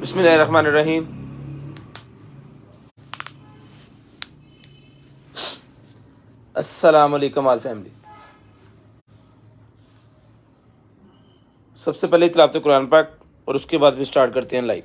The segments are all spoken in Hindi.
बिस्मिल्लाहिर्रहमानिर्रहीम। अस्सलाम वालेकुम आल फैमिली। सबसे पहले तिलावत कुरान पाक और उसके बाद भी स्टार्ट करते हैं लाइव।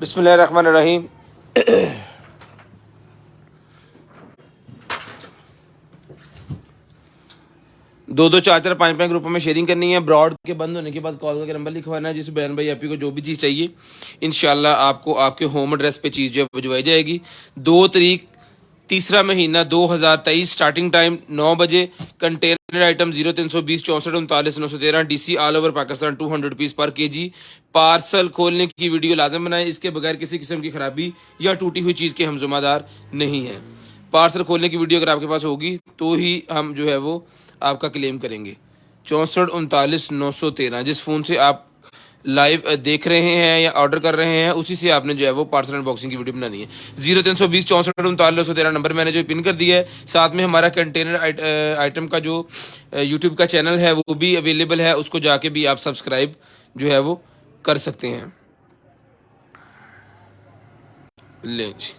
बिस्मिल्लाहिर्रहमानिर्रहीम। दो 4 5 ग्रुपों में शेयरिंग करनी है। ब्रॉड के बंद होने के बाद कॉल करके नंबर लिखवाना है। जिस बहन भाई आपी को जो भी चीज़ चाहिए इंशाल्लाह आपको आपके होम एड्रेस पे चीज़ जो है भिजवाई जाएगी। 2 तारीख तीसरा महीना 2023, स्टार्टिंग टाइम 9 बजे। Container item 0320 64 39 913, DC all over Pakistan 200 rupees पर केजी। पार्सल खोलने की वीडियो लाजम बनाएं, इसके बगैर किसी किस्म की खराबी या टूटी हुई चीज़ के हम जिम्मेदार नहीं हैं। पार्सल खोलने की वीडियो अगर आपके पास होगी तो ही हम जो है वो आपका क्लेम करेंगे। 64 39 913 जिस फ़ोन से आप लाइव देख रहे हैं या ऑर्डर कर रहे हैं उसी से आपने जो है वो पार्सल अनबॉक्सिंग की वीडियो बनानी है। 0320 64 39 913 नंबर मैंने जो पिन कर दिया है। साथ में हमारा कंटेनर आइटम का जो यूट्यूब का चैनल है वो भी अवेलेबल है, उसको जाके भी आप सब्सक्राइब जो है वो कर सकते हैं। ले जी,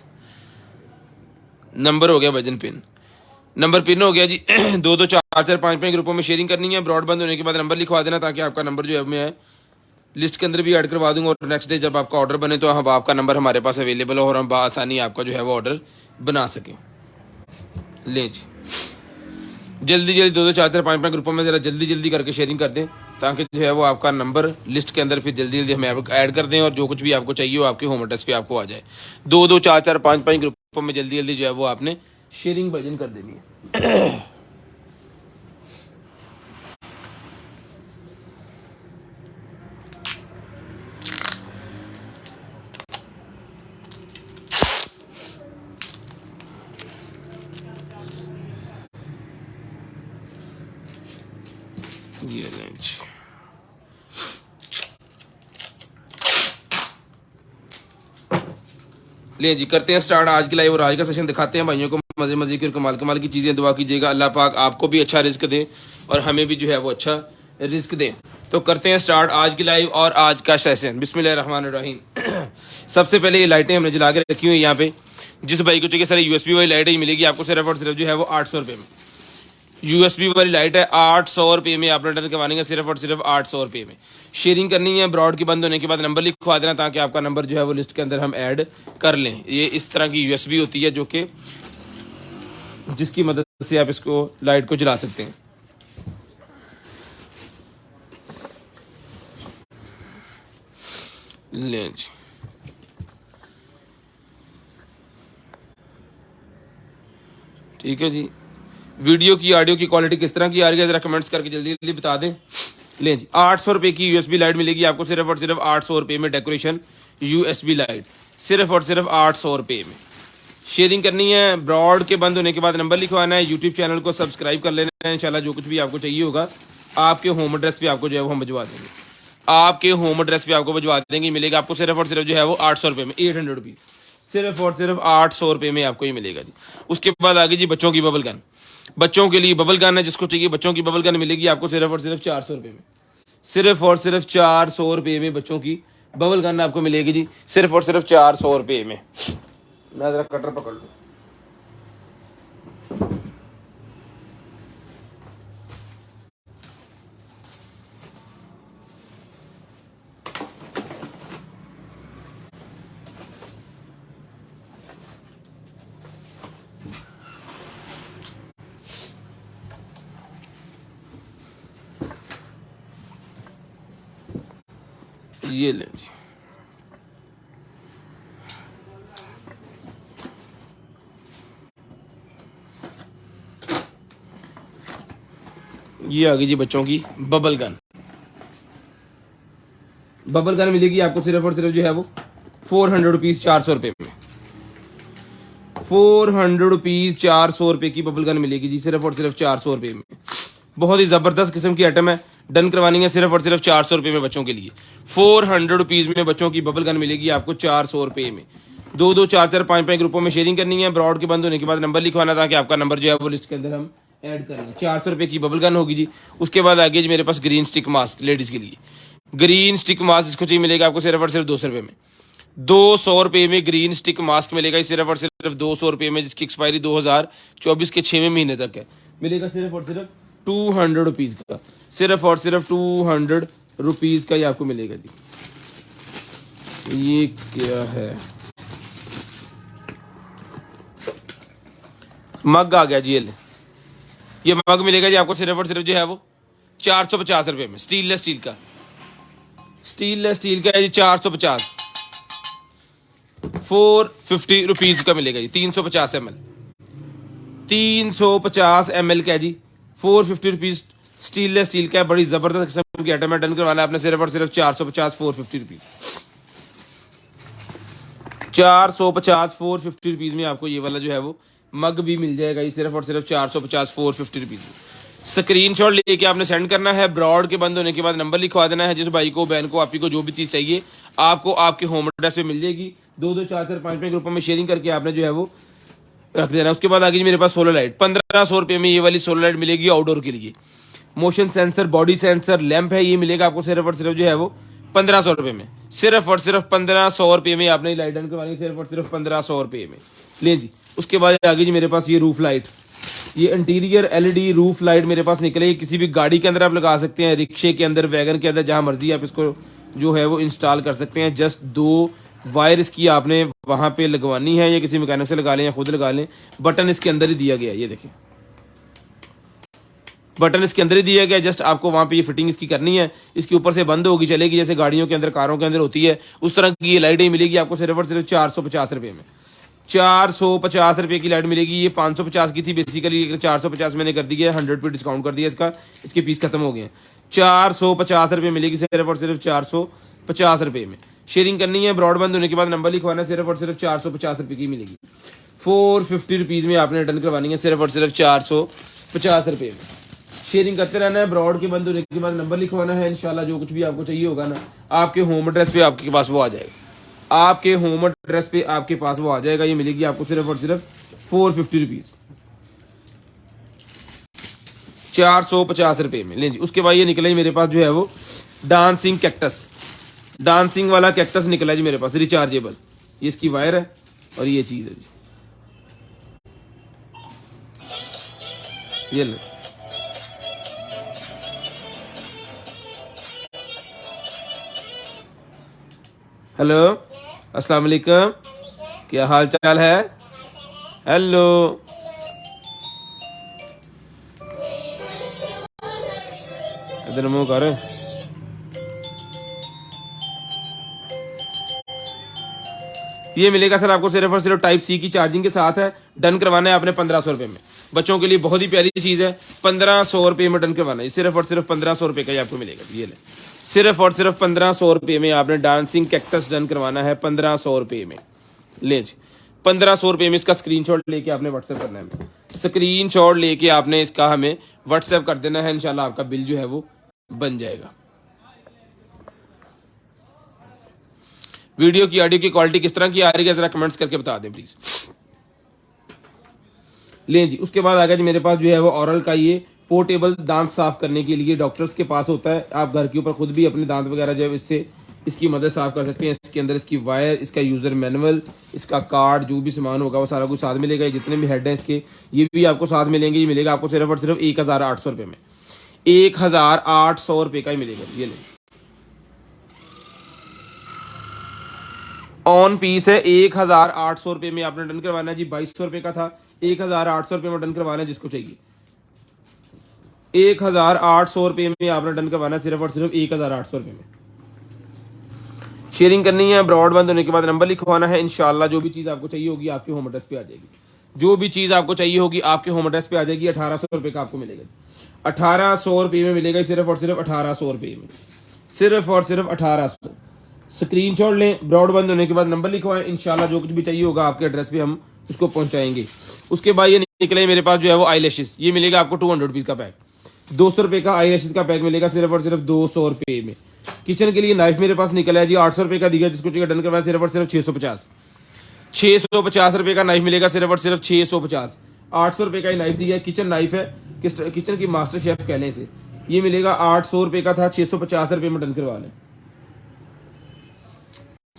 नंबर हो गया वजन पिन, नंबर पिन हो गया जी। 2 2 4 4 5 5 ग्रुपों में शेयरिंग करनी है। ब्रॉड बंद होने के बाद नंबर लिखवा देना ताकि आपका नंबर जो है मैं लिस्ट के अंदर भी ऐड करवा दूंगा और नेक्स्ट डे जब आपका ऑर्डर बने तो हम आपका नंबर हमारे पास अवेलेबल हो और हम आसानी आपका जो है वो ऑर्डर बना सकें। लें जी, जल्दी जल्दी 2 2 4 4 5 5 ग्रुपों में ज़रा जल्दी जल्दी करके शेयरिंग कर दें ताकि जो है वो आपका नंबर लिस्ट के अंदर फिर जल्दी जल्दी हमें ऐड कर दें और जो कुछ भी आपको चाहिए वो आपके होम एड्रेस पे आपको आ जाए। 2 2 4 4 5 5 ग्रुपों में जल्दी जल्दी जो है वो आपने शेयरिंग भजन कर देनी है। ये लंच ले जी, करते हैं स्टार्ट आज की लाइव और आज का सेशन दिखाते हैं भाइयों को मजे मजे की और कमाल कमाल की चीज़ें। दुआ कीजिएगा अल्लाह पाक आपको भी अच्छा रिस्क दे और हमें भी जो है वो अच्छा रिस्क दे। तो करते हैं स्टार्ट आज की लाइव और आज का सेशन। बिस्मिल्लाहिर्रहमानिर्रहीम। सबसे पहले ये लाइटें हमने जला के रखी हुई यहाँ पे। जिस भाई को चाहिए सर USB वाली लाइट ही मिलेगी आपको सिर्फ और सिर्फ जो है वो 800 रुपये में। USB वाली लाइट है 800 रुपये में, आपने डन करवानी है सिर्फ और सिर्फ 800 रुपये में। शेयरिंग करनी है, ब्रॉड की बंद होने के बाद नंबर लिखवा देना ताकि आपका नंबर जो है वो लिस्ट के अंदर हम ऐड कर लें। ये इस तरह की USB होती है जो कि जिसकी मदद से आप इसको लाइट को जला सकते हैं। लें जी, ठीक है जी। वीडियो की ऑडियो की क्वालिटी किस तरह की आ रही है जरा कमेंट्स करके जल्दी जल्दी बता दें। लें जी, 800 रुपये की USB लाइट मिलेगी आपको सिर्फ और सिर्फ 800 रुपये में। डेकोरेशन USB लाइट सिर्फ और सिर्फ 800 रुपये में। शेयरिंग करनी है, ब्रॉड के बंद होने के बाद नंबर लिखवाना है, यूट्यूब चैनल को सब्सक्राइब कर लेना है। इंशाल्लाह जो कुछ भी आपको चाहिए होगा आपके होम एड्रेस पे आपको जो है वो हम भिजवा देंगे। आपके होम एड्रेस पे आपको भिजवा देंगे। मिलेगा आपको सिर्फ और सिर्फ जो है वो 800 रुपये में, 800 रुपीज़, सिर्फ और सिर्फ 800 रुपये में आपको ये मिलेगा जी। उसके बाद आगे जी बच्चों की बबल गन। बच्चों के लिए बबल गन है, जिसको चाहिए बच्चों की बबल गन मिलेगी आपको सिर्फ और सिर्फ 400 रुपये में। सिर्फ और सिर्फ 400 रुपये में बच्चों की बबल गन आपको मिलेगी जी, सिर्फ और सिर्फ 400 रुपये में। मैं जरा कटर पकड़ लूँ। ये लें जी, ये आ गई जी बच्चों की बबल गन। बबल गन मिलेगी आपको सिर्फ और सिर्फ जो है वो 400 रुपीज़, 400 रुपये में। 400 रुपीज़, 400 रुपये की बबल गन मिलेगी जी सिर्फ और सिर्फ 400 रुपये में। बहुत ही ज़बरदस्त किस्म की आइटम है, डन करवानी है सिर्फ और सिर्फ 400 रुपये में बच्चों के लिए। 400 रुपीज़ में बच्चों की बबल गन मिलेगी आपको 400 रुपये में। 2 2 4 4 5 5 ग्रुपों में शेयरिंग करनी है। ब्रॉड के बंद होने के बाद नंबर लिखवाना ताकि आपका नंबर जो है वो लिस्ट के अंदर हम ऐड कर लें। 400 रुपये की बबल गन होगी जी। उसके बाद आगे जी मेरे पास ग्रीन स्टिक मास्क लेडीज़ के लिए। ग्रीन स्टिक मास्क इसको चाहिए मिलेगा आपको सिर्फ और सिर्फ 200 रुपये में। 200 रुपये में ग्रीन स्टिक मास्क मिलेगा सिर्फ और सिर्फ 200 रुपये में, जिसकी एक्सपायरी 2024 के 6वें महीने तक है। मिलेगा सिर्फ और सिर्फ 200 रुपीज़ का, सिर्फ और सिर्फ 200 रुपीज़ का ये आपको मिलेगा जी। ये क्या है, मग आ गया जी। ये मग मिलेगा जी आपको सिर्फ और सिर्फ जो है वो 450 रुपये में। स्टीनलेस स्टील का, स्टीनलेस स्टील का है जी 450। 450 रुपीज़ का मिलेगा जी, 350 ml। 350 ml का है जी, 450 रुपीज। स्टीनलेस स्टील का है, बड़ी जबरदस्त किस्म की आइटम है। डन करवाना है आपने सिर्फ और सिर्फ 450 450 रुपीज। 450 450 रुपीज में आपको ये वाला जो है वो मग भी मिल जाएगा, ये सिर्फ और सिर्फ 450 450 रुपीज में। स्क्रीनशॉट लेके आपने सेंड करना है। ब्रॉड के बंद होने के बाद नंबर लिखवा देना है। जिस भाई को, बहन को, आपी को जो भी चीज़ चाहिए आपको आपके होम एड्रेस पे मिल जाएगी। 2 2 4 4 5 5 ग्रुपों में शेयरिंग करके आपने जो है वो रख देना। उसके बाद आगे मेरे पास सोलर लाइट 1500 रुपये में ये वाली सोलर लाइट मिलेगी आउटडोर के लिए। Motion sensor, body sensor, lamp है, ये मिलेगा आपको सिर्फ और सिर्फ जो है वो 1500 रुपये में। सिर्फ और सिर्फ 1500 रुपये में आपने लाइट डन करवानी है, सिर्फ और सिर्फ 1500 रुपये में। ले जी, उसके बाद आगे जी मेरे पास ये रूफ लाइट, ये इंटीरियर एलईडी रूफ लाइट मेरे पास निकले। किसी भी गाड़ी के अंदर आप लगा सकते हैं, रिक्शे के अंदर, वैगन के अंदर, जहां मर्जी आप इसको जो है वो इंस्टॉल कर सकते हैं। जस्ट 2 वायर इसकी आपने वहां पे लगवानी है, या किसी मैकेनिक से लगा लें या खुद लगा लें। बटन इसके अंदर ही दिया गया है, ये देखिए बटन इसके अंदर ही दिया गया। जस्ट आपको वहां पे ये फिटिंग इसकी करनी है। इसके ऊपर से बंद होगी, चलेगी, जैसे गाड़ियों के अंदर, कारों के अंदर होती है, उस तरह की ये लाइटें मिलेगी आपको सिर्फ और सिर्फ 450 रुपये में। 450 रुपये की लाइट मिलेगी। ये 550 की थी बेसिकली, 450 मैंने कर दी है, 100 पे डिस्काउंट कर दिया इसका, इसके पीस खत्म हो गए हैं। 450 रुपये मिलेगी सिर्फ और सिर्फ 450 रुपये में। शेयरिंग करनी है, ब्रॉडबैंड होने के बाद नंबर लिखवाना है, सिर्फ और सिर्फ 450 रुपये की मिलेगी। 450 रुपीज़ में आपने रिटर्न करवानी है, सिर्फ और सिर्फ 450 रुपये में। शेयरिंग करते रहना है। ब्रॉड के बंद होने के बाद नंबर लिखवाना है। इंशाल्लाह जो कुछ भी आपको चाहिए होगा ना, आपके होम एड्रेस पे आपके पास वो आ जाएगा। आपके होम एड्रेस पे आपके पास वो आ जाएगा। ये मिलेगी आपको सिर्फ और सिर्फ 450 रुपीज़, 450 रुपये में। लें जी, उसके बाद ये निकला ही मेरे पास जो है वो डांसिंग कैक्टस, डांसिंग वाला कैक्टस निकला जी मेरे पास, रिचार्जेबल। ये इसकी वायर है और ये चीज़ है जी, ये लो। हेलो, अस्सलाम वालेकुम, क्या हाल चाल है? हेलो, इधर मुंह कर। ये मिलेगा सर आपको सिर्फ और सिर्फ टाइप सी की चार्जिंग के साथ है। डन करवाना है आपने 1500 रुपये में। बच्चों के लिए बहुत ही प्यारी चीज़ है, 1500 रुपये में डन करवाना है। सिर्फ और सिर्फ 1500 रुपये का ही आपको मिलेगा। ये ले, सिर्फ और सिर्फ 1500 रुपये में आपने डांसिंग कैक्टस डन करवाना है, 1500 रुपये में। ले जी, 1500 रुपये में इसका स्क्रीनशॉट लेके आपने व्हाट्सएप करना है। स्क्रीनशॉट लेके आपने इसका हमें व्हाट्सएप कर देना है। इंशाल्लाह आपका बिल जो है वो बन जाएगा। वीडियो की, ऑडियो की क्वालिटी किस तरह की आ रही है जरा कमेंट्स करके बता दें प्लीज। लें जी, उसके बाद आ गया जी मेरे पास जो है वो ओरल का ये पोर्टेबल दांत साफ करने के लिए डॉक्टर्स के पास होता है। आप घर के ऊपर खुद भी अपने दांत वगैरह जो है इससे इसकी मदद साफ कर सकते हैं। इसके अंदर इसकी वायर, इसका यूजर मैनुअल, इसका कार्ड, जो भी सामान होगा वो सारा कुछ साथ मिलेगा। जितने भी हेड हैं इसके ये भी आपको साथ मिलेंगे। ये मिलेगा आपको सिर्फ और सिर्फ 1800 रुपये में, 1800 रुपये का ही मिलेगा। ये ले, ऑन पीस है, 1800 रुपये में आपने डन करवाना है जी। 2200 रुपये का था, 1800 रुपये में डन करवाना है जिसको चाहिए। 1800 रुपये में आपने डन करवाना है, सिर्फ और सिर्फ 1800 रुपये में। शेयरिंग करनी है, ब्रॉडबैंड होने के बाद नंबर लिखवाना है। इंशाल्लाह जो भी चीज़ आपको चाहिए होगी आपके होम एड्रेस पे आ जाएगी। जो भी चीज़ आपको चाहिए होगी आपके होम एड्रेस पे आ जाएगी। 1800 रुपये का आपको मिलेगा, 1800 रुपये में मिलेगा, सिर्फ और सिर्फ 1800 रुपये में, सिर्फ और सिर्फ 1800। स्क्रीनशॉट लें, ब्रॉडबैंड होने के बाद नंबर लिखवाएं। इंशाल्लाह जो कुछ भी चाहिए होगा आपके एड्रेस पे हम उसको पहुंचाएंगे। उसके बाद ये निकले मेरे पास जो है वो आई लैशेस। ये मिलेगा आपको 200 रुपीज़ का पैक, 200 रुपये का आई लैशेस का पैक मिलेगा, सिर्फ और सिर्फ 200 रुपये में। किचन के लिए नाइफ मेरे पास निकला है जी, 800 रुपये का दिया, जिसको चाहिए डन करवाया, सिर्फ और सिर्फ 650 रुपये का नाइफ मिलेगा, सिर्फ और सिर्फ 650। 800 रुपये का ही नाइफ दिया है, किचन नाइफ है, किचन की मास्टर शेफ कहने से। ये मिलेगा 800 रुपये का था, 650 रुपये में डन करवा लें,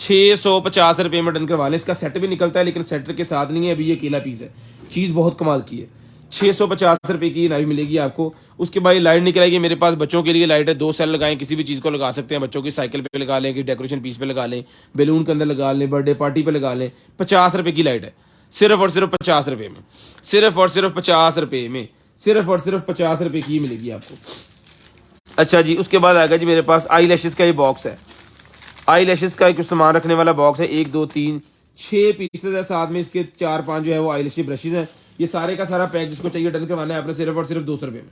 650 रुपये में डन करवा लें। इसका सेट भी निकलता है लेकिन सेट के साथ नहीं है, अभी ये अकेला पीस है। चीज़ बहुत कमाल की है। 650 रुपये की नाइफ मिलेगी आपको। उसके बाद लाइट निकलेगी मेरे पास, बच्चों के लिए लाइट है। 2 सेल लगाएं, किसी भी चीज़ को लगा सकते हैं। बच्चों की साइकिल पे लगा लें, कि डेकोरेशन पीस पे लगा लें, बैलून के अंदर लगा लें, बर्थडे पार्टी पे लगा लें। 50 रुपये की लाइट है, सिर्फ और सिर्फ 50 रुपये में, सिर्फ और सिर्फ 50 रुपये में, सिर्फ और सिर्फ 50 रुपये की मिलेगी आपको। अच्छा जी, उसके बाद आएगा जी मेरे पास आई लैशेस का ये बॉक्स है। आई लैशेस का कुछ सामान रखने वाला बॉक्स है। 1 2 3 6 पीसेज है, साथ में इसके 4 5 जो है वो आई लैशेस ब्रशेज हैं। ये सारे का सारा पैक जिसको चाहिए डन करवाना है आपने सिर्फ और सिर्फ 200 रुपये में।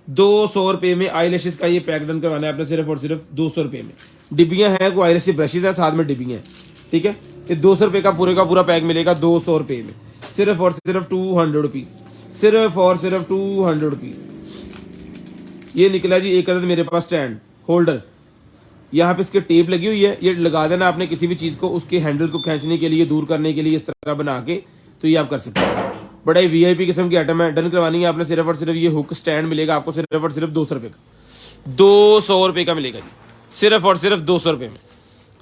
200 रुपये में आई लैशेस का ये पैक डन करवाना है आपने सिर्फ और सिर्फ 200 रुपये में। डिब्बियाँ हैं, कोई आई लैश ब्रशेज है, साथ में डिब्बियाँ हैं, ठीक है। ये 200 रुपये का पूरा पैक मिलेगा 200 रुपये में, सिर्फ और सिर्फ 200 रुपीज़, सिर्फ और सिर्फ 200 रुपीज़। ये निकला जी एक अदद मेरे पास स्टैंड होल्डर, यहाँ पे इसके टेप लगी हुई है, ये लगा देना आपने किसी भी चीज़ को, उसके हैंडल को खींचने के लिए, दूर करने के लिए इस तरह बना के, तो ये आप कर सकते हैं। बड़ा ही वीआईपी किस्म की आइटम है। डन करवानी है आपने सिर्फ और सिर्फ ये हुक स्टैंड मिलेगा आपको सिर्फ और सिर्फ 200 रुपये का, 200 रुपये का मिलेगा जी, सिर्फ और सिर्फ 200 रुपये में,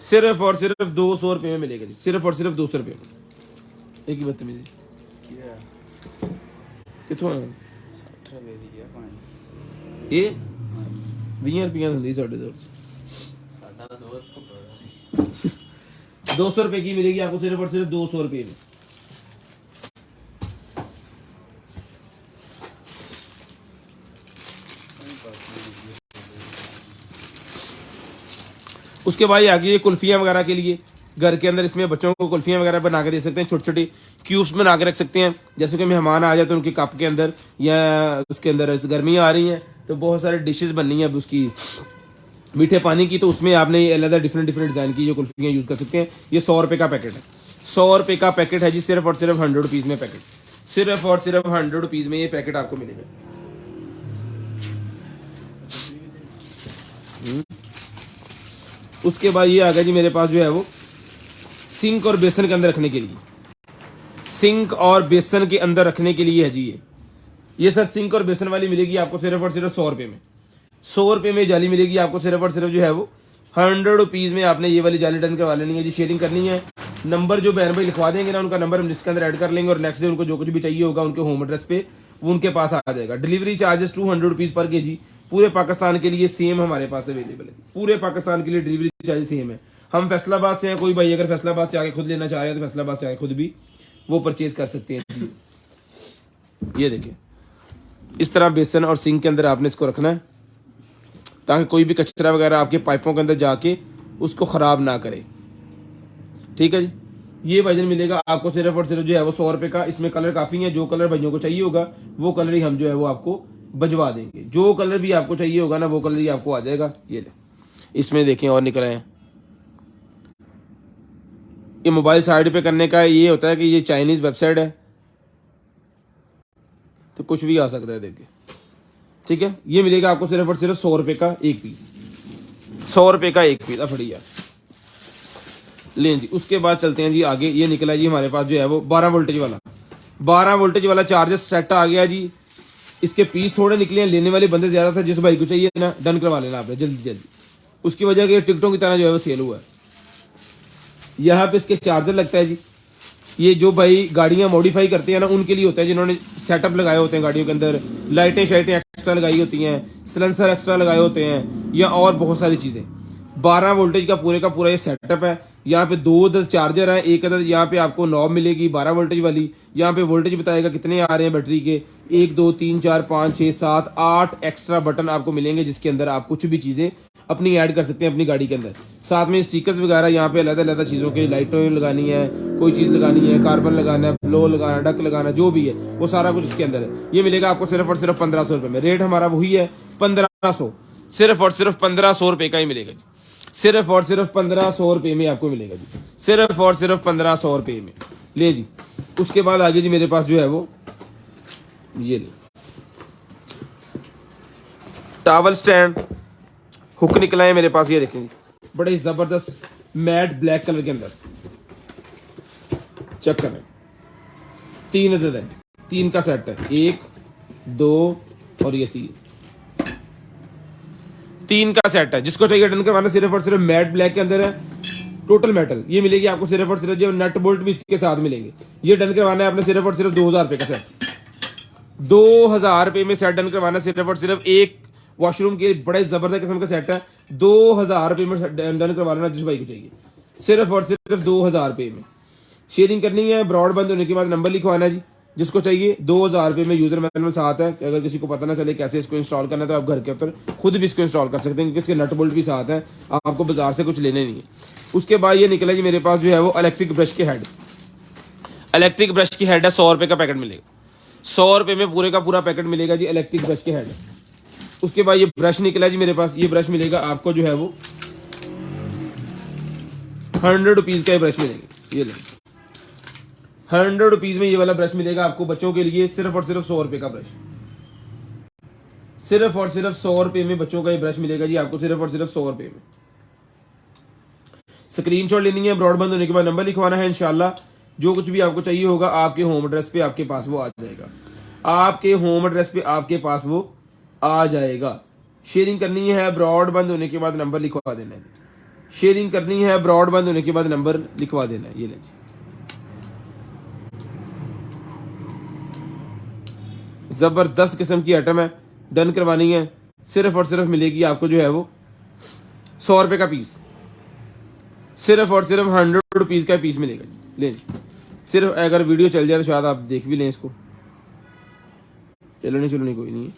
सिर्फ और सिर्फ 200 रुपये में मिलेगा जी, सिर्फ और सिर्फ 200 रुपये में। एक ही बदतमीजी कितों है ये 20 रुपये होंगी साढ़े 200 रुपये की मिलेगी आपको सिर्फ और सिर्फ 200 रुपये में। उसके बाद आगे ये कुल्फियाँ वगैरह के लिए घर के अंदर, इसमें बच्चों को कुल्फियाँ वगैरह बना के दे सकते हैं, छोटे छोटे क्यूब्स बना के रख सकते हैं। जैसे कि मेहमान आ जाए तो उनके कप के अंदर या उसके अंदर, गर्मियाँ आ रही हैं तो बहुत सारे डिशेस बननी है अब उसकी मीठे पानी की, तो उसमें आपने अलग डिफरेंट डिज़ाइन की जो कुल्फियाँ यूज़ कर सकते हैं। ये 100 रुपये का पैकेट है, 100 रुपये का पैकेट है जी, सिर्फ और सिर्फ 100 रुपीज़ में पैकेट, सिर्फ और सिर्फ 100 रुपीज़ में ये पैकेट आपको मिलेगा। उसके बाद ये आ गया जी मेरे पास जो है वो सिंक और बेसन के अंदर रखने के लिए, सिंक और बेसन के अंदर रखने के लिए है जी ये सर सिंक और बेसन वाली मिलेगी आपको सिर्फ और सिर्फ 100 रुपये में, 100 रुपये में जाली मिलेगी आपको सिर्फ और सिर्फ जो है वो 100 रुपीज़ में। आपने ये वाली जाली डन करवा लेनी है जी, शेयरिंग करनी है। नंबर जो बहन भाई लिखवा देंगे ना, उनका नंबर हम लिस्ट के अंदर ऐड कर लेंगे और नेक्स्ट डे उनको जो कुछ भी चाहिए होगा उनके होम एड्रेस पे वो उनके पास आ जाएगा। डिलीवरी चार्जेस 200 रुपीज़ पर केजी पूरे पाकिस्तान के लिए सेम हमारे पास अवेलेबल है, पूरे पाकिस्तान के लिए डिलीवरी चार्ज सेम है। हम फैसलाबाद से हैं, कोई भाई अगर फैसलाबाद से आके खुद लेना चाह रहे हैं तो फैसलाबाद से आके खुद भी वो परचेज कर सकते हैं जी। ये देखिए इस तरह बेसन और सिंक के अंदर आपने इसको रखना है ताकि कोई भी कचरा वगैरह आपके पाइपों के अंदर जाके उसको ख़राब ना करे, ठीक है जी। ये वजन मिलेगा आपको सिर्फ और सिर्फ जो है वो 100 रुपये का। इसमें कलर काफ़ी है, जो कलर भाइयों को चाहिए होगा वो कलर ही हम जो है वो आपको बजवा देंगे, जो कलर भी आपको चाहिए होगा ना वो कलर ही आपको आ जाएगा। ये ले इसमें देखें और निकल आए हैं। ये मोबाइल साइड पे करने का ये होता है कि ये चाइनीज़ वेबसाइट है तो कुछ भी आ सकता है, देखिए ठीक है। ये मिलेगा आपको सिर्फ और सिर्फ 100 रुपये का एक पीस, 100 रुपये का एक पीस। अफड़िया लें जी। उसके बाद चलते हैं जी आगे। ये निकला जी हमारे पास जो है वो 12 वोल्टेज वाला, 12 वोल्टेज वाला चार्जर सेट आ गया जी। इसके पीस थोड़े निकले हैं, लेने वाले बंदे ज़्यादा था, जिस भाई को चाहिए ना डन करवा लेना आपने जल्दी जल्दी। उसकी वजह कि टिकटों की तरह जो है वो सेल हुआ है। यहाँ पे इसके चार्जर लगता है जी। ये जो भाई गाड़ियाँ मॉडिफाई करते हैं ना उनके लिए होता है, जिन्होंने सेटअप लगाए होते हैं गाड़ियों के अंदर, लाइटें शाइटें एक्स्ट्रा लगाई होती हैं, सिलेंसर एक्स्ट्रा लगाए होते हैं या और बहुत सारी चीज़ें। 12 वोल्टेज का पूरा ये सेटअप है। यहाँ पे 2 अदद चार्जर हैं, एक अदद यहाँ पे आपको नॉब मिलेगी 12 वोल्टेज वाली। यहाँ पे वोल्टेज बताएगा कितने आ रहे हैं बैटरी के, 1 2 3 4 5 6 7 8 एक्स्ट्रा बटन आपको मिलेंगे जिसके अंदर आप कुछ भी चीज़ें अपनी ऐड कर सकते हैं अपनी गाड़ी के अंदर। साथ में स्टिकर्स वगैरह यहाँ पे अलग चीज़ों के, लाइटें लगानी है, कोई चीज़ लगानी है, कार्बन लगाना है, ब्लो लगाना, डक लगाना, जो भी है वो सारा कुछ इसके अंदर है। ये मिलेगा आपको सिर्फ और सिर्फ 1500 रुपये में। रेट हमारा वही है 1500, सिर्फ और सिर्फ 1500 रुपये का ही मिलेगा जी, सिर्फ और सिर्फ 1500 रुपये में आपको मिलेगा जी, सिर्फ और सिर्फ 1500 रुपये में। ले जी। उसके बाद आगे जी मेरे पास जो है वो ये ले टावल स्टैंड हुक निकला है मेरे पास। ये देखें जी, बड़े ही जबरदस्त मैट ब्लैक कलर के अंदर चेक करें। 3 अदद है, 3 का सेट है, 1 2 और ये 3 का सेट है। जिसको चाहिए डन करवाना सिर्फ और सिर्फ मैट ब्लैक के अंदर है, टोटल मेटल। ये मिलेगी आपको सिर्फ और सिर्फ, जो नट बोल्ट भी इसके साथ मिलेंगे। ये डन करवाना है आपने सिर्फ और सिर्फ 2000 रुपये का सेट, 2000 रुपये में सेट डन करवाना सिर्फ और सिर्फ। एक वॉशरूम के बड़े जबरदस्त किस्म का सेट है, 2000 रुपये में डन करवाना जिस भाई को चाहिए, सिर्फ और सिर्फ 2000 रुपये में। शेयरिंग करनी है, ब्रॉडबैंड होने के बाद नंबर लिखवाना है जी जिसको चाहिए। 2000 रुपये में यूजर मैनुअल साथ है कि अगर किसी को पता ना चले कैसे इसको इंस्टॉल करना है तो आप घर के ऊपर खुद भी इसको इंस्टॉल कर सकते हैं क्योंकि इसके नट बोल्ट भी साथ है, आपको बाजार से कुछ लेने नहीं है। उसके बाद ये निकला जी मेरे पास जो है वो इलेक्ट्रिक ब्रश के हेड। इलेक्ट्रिक ब्रश की हेड है, 100 रुपये का पैकेट मिलेगा। 100 रुपये में पूरे का पूरा पैकेट मिलेगा जी, इलेक्ट्रिक ब्रश की हेड। उसके बाद ये ब्रश निकला जी मेरे पास, ये ब्रश मिलेगा आपको जो है वो 100 रुपीज़ का ये ब्रश मिलेगा। ये ले 100 रुपीज़ में ये वाला ब्रश मिलेगा आपको बच्चों के लिए, सिर्फ और सिर्फ 100 रुपये का ब्रश। सिर्फ और सिर्फ 100 रुपये में बच्चों का ये ब्रश मिलेगा जी आपको, सिर्फ और सिर्फ 100 रुपये में। स्क्रीनशॉट लेनी है, ब्रॉडबैंड होने के बाद नंबर लिखवाना है। इंशाल्लाह जो कुछ भी आपको चाहिए होगा आपके होम एड्रेस पे आपके पास वो आ जाएगा, आपके होम एड्रेस पे आपके पास वो आ जाएगा। शेयरिंग करनी है, ब्रॉडबैंड होने के बाद नंबर लिखवा देना है। शेयरिंग करनी है, ब्रॉडबैंड होने के बाद नंबर लिखवा देना है। ये लें, जबरदस्त किस्म की आइटम है, डन करवानी है। सिर्फ और सिर्फ मिलेगी आपको जो है वो 100 रुपये का पीस, सिर्फ और सिर्फ 100 रुपीज़ का पीस मिलेगा। ले जी, सिर्फ अगर वीडियो चल जाए तो शायद आप देख भी लें इसको। चलो नहीं कोई नहीं है।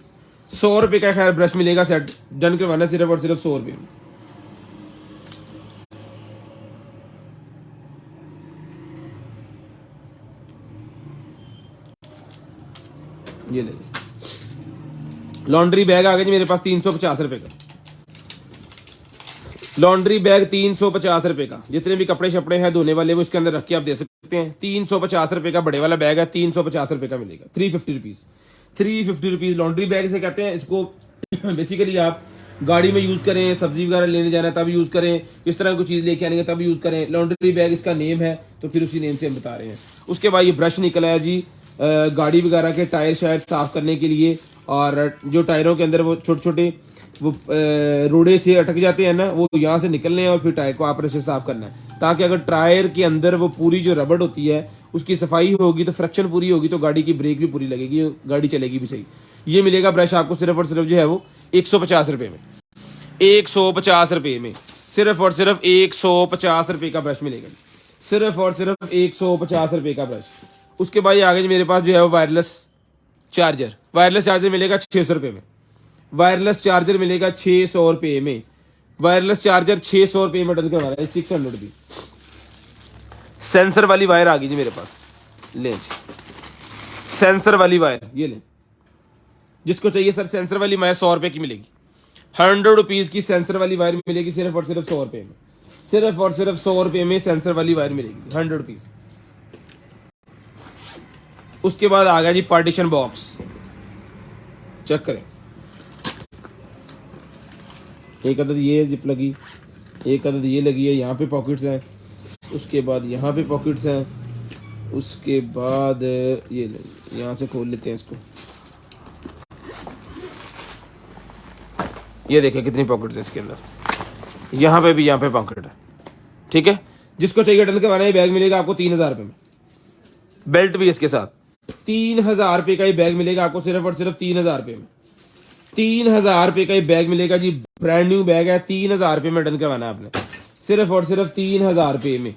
100 रुपये का खैर ब्रश मिलेगा सेट, डन करवाना सिर्फ और सिर्फ 100 रुपये में। ये ले, लॉन्ड्री बैग आ गया जी मेरे पास 350 रुपये का। लॉन्ड्री बैग 350 रुपये का, जितने भी कपड़े शपड़े हैं धोने वाले वो इसके अंदर रख के आप दे सकते हैं। 350 रुपये का बड़े वाला बैग है, 350 रुपये का मिलेगा। 350 रुपीज़, 350 रुपीज़ लॉन्ड्री बैग से कहते हैं इसको। बेसिकली आप गाड़ी में यूज़ करें, सब्जी वगैरह लेने जाना है तब यूज़ करें, इस तरह कोई चीज़ लेके आने है तब यूज़ करें। लॉन्ड्री बैग इसका नेम है तो फिर उसी नेम से हम बता रहे हैं। उसके बाद ये ब्रश निकला है जी गाड़ी वगैरह के टायर शायर साफ़ करने के लिए, और जो टायरों के अंदर वो छोटे छोटे वो रोड़े से अटक जाते हैं ना, वो यहाँ से निकलने हैं और फिर टायर को आप से साफ करना है, ताकि अगर टायर के अंदर वो पूरी जो रबड़ होती है उसकी सफाई होगी तो फ्रिक्शन पूरी होगी तो गाड़ी की ब्रेक भी पूरी लगेगी, गाड़ी चलेगी भी सही। ये मिलेगा ब्रश आपको सिर्फ और सिर्फ जो है वो 150 रुपये में। 150 रुपये में सिर्फ और सिर्फ 150 रुपये का ब्रश मिलेगा, सिर्फ और सिर्फ 150 रुपये का ब्रश। उसके बाद आगे मेरे पास जो है वो वायरलेस चार्जर मिलेगा 600 रुपये में। वायरलेस चार्जर मिलेगा 600 रुपये में। वायरलेस चार्जर 600 रुपये में डन करवाना है, 600 रुपये। सेंसर वाली वायर आ गई जी मेरे पास, ले जी सेंसर वाली वायर, ये ले जिसको चाहिए सर सेंसर वाली वायर 100 रुपये की मिलेगी। 100 रुपीज़ की सेंसर वाली वायर मिलेगी सिर्फ और सिर्फ 100 रुपये में। सिर्फ और सिर्फ 100 रुपये में सेंसर वाली वायर मिलेगी, 100 रुपीज़। उसके बाद आ गया जी पार्टीशन बॉक्स, चेक करें। एक अदद ये जिप लगी, एक अदद ये लगी है, यहाँ पे पॉकेट्स हैं। उसके बाद यहाँ पे पॉकेट्स हैं। उसके बाद ये यहाँ से खोल लेते हैं इसको, ये देखिए कितनी पॉकेट्स हैं इसके अंदर। यहाँ पे भी यहाँ पे पॉकेट है, ठीक है। जिसको चाहिए डन करवाना है बैग मिलेगा आपको 3000 रुपये में, बेल्ट भी इसके साथ। 3000 रुपये का ये बैग मिलेगा आपको सिर्फ और सिर्फ 3000 रुपये में। 3000 रुपये का ये बैग मिलेगा जी, ब्रांड न्यू बैग है। 3000 रुपये में डन करवाना है आपने, सिर्फ और सिर्फ 3000 रुपये में।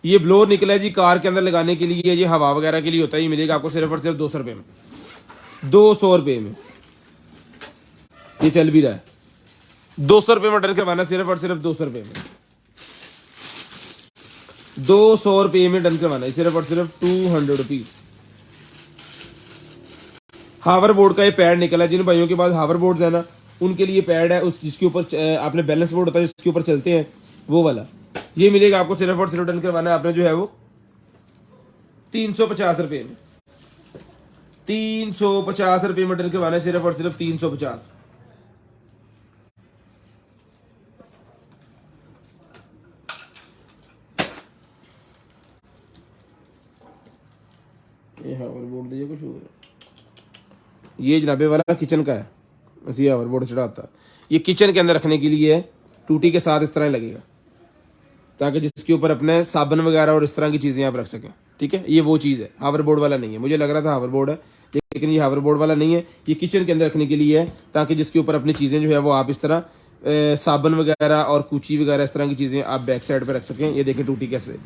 ये ब्लोअर निकला है जी कार के अंदर लगाने के लिए, ये हवा वगैरह के लिए होता है। ये मिलेगा आपको सिर्फ और सिर्फ 200 रुपये में, 200 रुपये में ये चल भी रहा है। 200 रुपये में डन करवाना सिर्फ और सिर्फ 200 रुपये में, 200 रुपये में डन करवाना है सिर्फ और सिर्फ 200 रुपीज़। हावर बोर्ड का ये पैड निकला है, जिन भाइयों के पास हावर बोर्ड्स है ना उनके लिए पैड है, उस जिसके ऊपर आपने बैलेंस बोर्ड होता है जिसके ऊपर चलते हैं वो वाला, ये मिलेगा आपको सिर्फ और सिर्फ डन करवाना है आपने जो है वो 350 रुपये में। 350 रुपये में डन करवाना है सिर्फ और सिर्फ 350। ये हावर बोर्ड दीजिए कुछ और, ये जनाबे वाला किचन का है, ऐसे हावर बोर्ड चढ़ाता है। ये किचन के अंदर रखने के लिए है, टूटी के साथ इस तरह लगेगा ताकि जिसके ऊपर अपने साबुन वगैरह और इस तरह की चीज़ें आप रख सकें, ठीक है। ये वो चीज़ है, हावर बोर्ड वाला नहीं है। मुझे लग रहा था हावर बोर्ड है लेकिन ये हावर बोर्ड वाला नहीं है। ये किचन के अंदर रखने के लिए है ताकि जिसके ऊपर अपनी चीज़ें जो है वो आप इस तरह साबुन वगैरह और कूची वगैरह इस तरह की चीज़ें आप बैक साइड पर रख सकें। ये देखें टूटी कैसे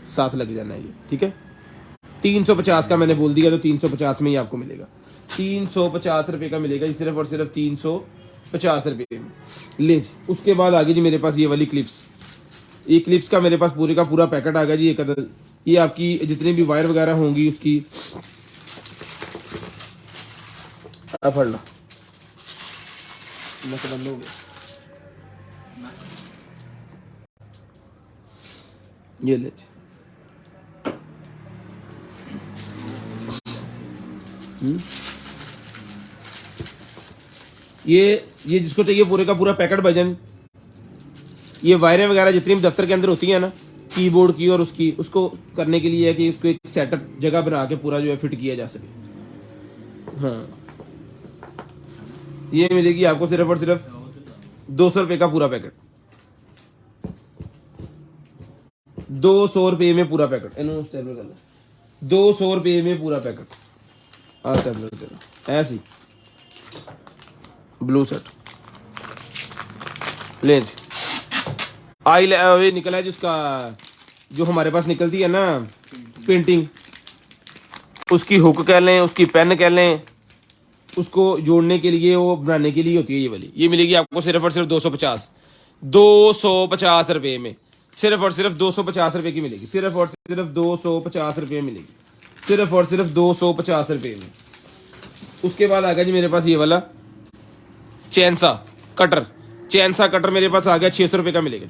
साथ लग जाना है ये, ठीक है। 350 का मैंने बोल दिया तो 350 में ही आपको मिलेगा। 350 रुपये का मिलेगा जी, सिर्फ और सिर्फ 350 रुपये में। ले जी उसके बाद आ गई जी मेरे पास ये वाली क्लिप्स। ये क्लिप्स का मेरे पास पूरे का पूरा पैकेट आ गया जी। एक ये आपकी जितनी भी वायर वगैरह होंगी उसकी फड़ लो, बंद हो गया, ये ले जी। ये जिसको चाहिए पूरे का पूरा पैकेट भजन, ये वायरें वगैरह जितनी भी दफ्तर के अंदर होती है ना कीबोर्ड की और उसकी, उसको करने के लिए है कि उसको एक सेटअप जगह बना के पूरा जो है फिट किया जा सके। हाँ, ये मिलेगी आपको सिर्फ और सिर्फ 200 रुपये का पूरा पैकेट, 200 रुपये में पूरा पैकेट। 200 रुपये में पूरा पैकेट ऐसी ब्लू सेट ले जी। ये निकला है जिसका जो हमारे पास निकलती है ना पेंटिंग, उसकी हुक कह लें, उसकी पेन कह लें, उसको जोड़ने के लिए वो बनाने के लिए होती है ये वाली। ये मिलेगी आपको सिर्फ और सिर्फ 250 रुपये में, सिर्फ और सिर्फ 250 रुपये की मिलेगी, सिर्फ और सिर्फ 250 रुपये मिलेगी, सिर्फ और सिर्फ 250 रुपये में। उसके बाद आ गया जी मेरे पास ये वाला चैनसा कटर, चैनसा कटर मेरे पास आ गया 600 रुपये का मिलेगा।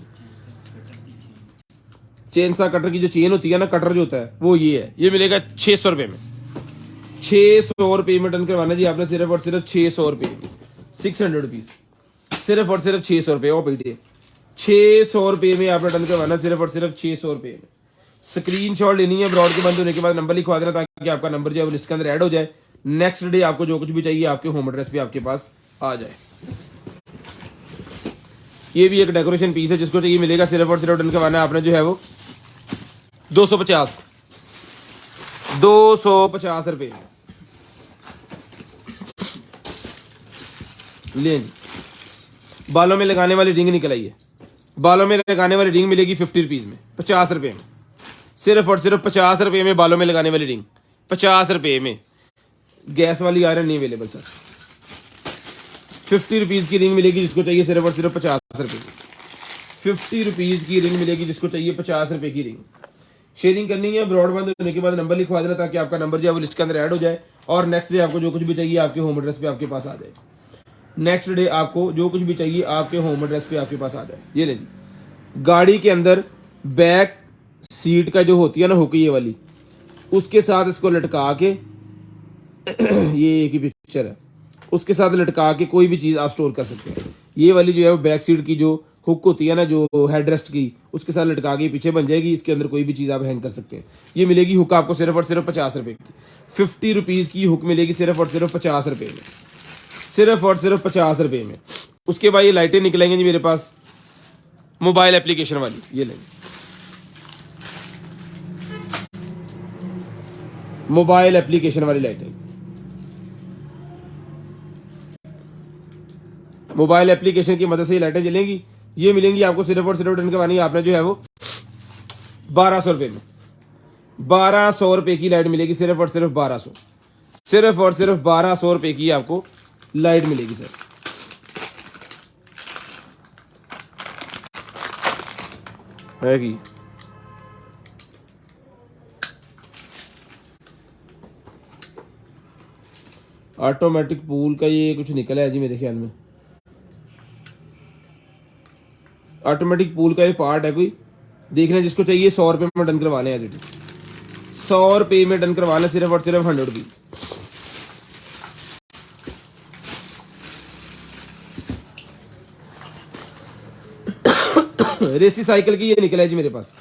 चैनसा कटर की जो चेन होती है ना, कटर जो होता है वो ये है, ये मिलेगा 600 रुपये में। 600 रुपये में डन करवाना जी आपने, सिर्फ और सिर्फ 600 रुपये, 600 रुपीज, सिर्फ और सिर्फ 600 रुपये। ओ बेटे 600 रुपये में आपने डन करवाना, सिर्फ और सिर्फ 600 रुपये में। स्क्रीनशॉट लेनी है, ब्रॉड के बंद होने के बाद नंबर लिखवा देना ताकि आपका नंबर जो है लिस्ट के अंदर ऐड हो जाए। नेक्स्ट डे आपको जो कुछ भी चाहिए आपके होम एड्रेस पे आपके पास आ जाए। ये भी एक डेकोरेशन पीस है, जिसको चाहिए मिलेगा, सिर्फ और सिर्फ डन करवाना आपने जो है वो 250 रुपये ले जी। बालों में लगाने वाली रिंग निकल आई है, बालों में लगाने वाली रिंग मिलेगी 50 रुपीज में, 50 रुपये में, सिर्फ और सिर्फ 50 रुपये में बालों में लगाने वाली रिंग, 50 रुपये में। गैस वाली आयरन नहीं अवेलेबल सर। 50 रुपीज की रिंग मिलेगी जिसको चाहिए, सिर्फ और सिर्फ 50 रुपये की। 50 रुपीज की रिंग मिलेगी जिसको चाहिए, 50 रुपये की रिंग। शेयरिंग करनी है, ब्रॉड बंद होने के बाद नंबर लिखवा देना ताकि आपका नंबर जो है वो लिस्ट के अंदर ऐड हो जाए और नेक्स्ट डे आपको जो कुछ भी चाहिए आपके होम एड्रेस पे आपके पास आ जाए। नेक्स्ट डे आपको जो कुछ भी चाहिए आपके होम एड्रेस पे आपके पास आ जाए। ये ले जी, गाड़ी के अंदर बैक सीट का जो होती है ना हुक, ये वाली, उसके साथ इसको लटका के ये एक ही पिक्चर है, उसके साथ लटका के कोई भी चीज़ आप स्टोर कर सकते हैं। ये वाली जो है वो बैक सीट की जो हुक होती है ना, जो हेडरेस्ट की, उसके साथ लटका के पीछे बन जाएगी। इसके अंदर कोई भी चीज़ आप हैंग कर सकते हैं। ये मिलेगी हुक आपको सिर्फ और सिर्फ 50 रुपये की। 50 रुपीज़ की हुक मिलेगी सिर्फ और सिर्फ 50 रुपये में, सिर्फ और सिर्फ 50 रुपये में। उसके बाद ये लाइटें निकलेंगी जी मेरे पास मोबाइल एप्लीकेशन वाली, ये लेंगे मोबाइल एप्लीकेशन वाली लाइटें। मोबाइल एप्लीकेशन की मदद से ये लाइटें जलेंगी। ये मिलेंगी आपको सिर्फ और सिर्फ डन करवानी है आपने जो है वो 1200 रुपये में। 1200 रुपये की लाइट मिलेगी, सिर्फ और सिर्फ 1200, सिर्फ और सिर्फ 1200 रुपये की आपको लाइट मिलेगी सर। है कि ऑटोमेटिक पूल का ये कुछ निकला है जी मेरे ख्याल में। ऑटोमेटिक पूल का ये पार्ट है, कोई देखना, जिसको चाहिए 100 रुपये में डन करवा लें। एज इट इज 100 रुपये में डन करवा लें, सिर्फ और सिर्फ 100 रुपीज। रेसी साइकिल की ये निकला है जी मेरे पास।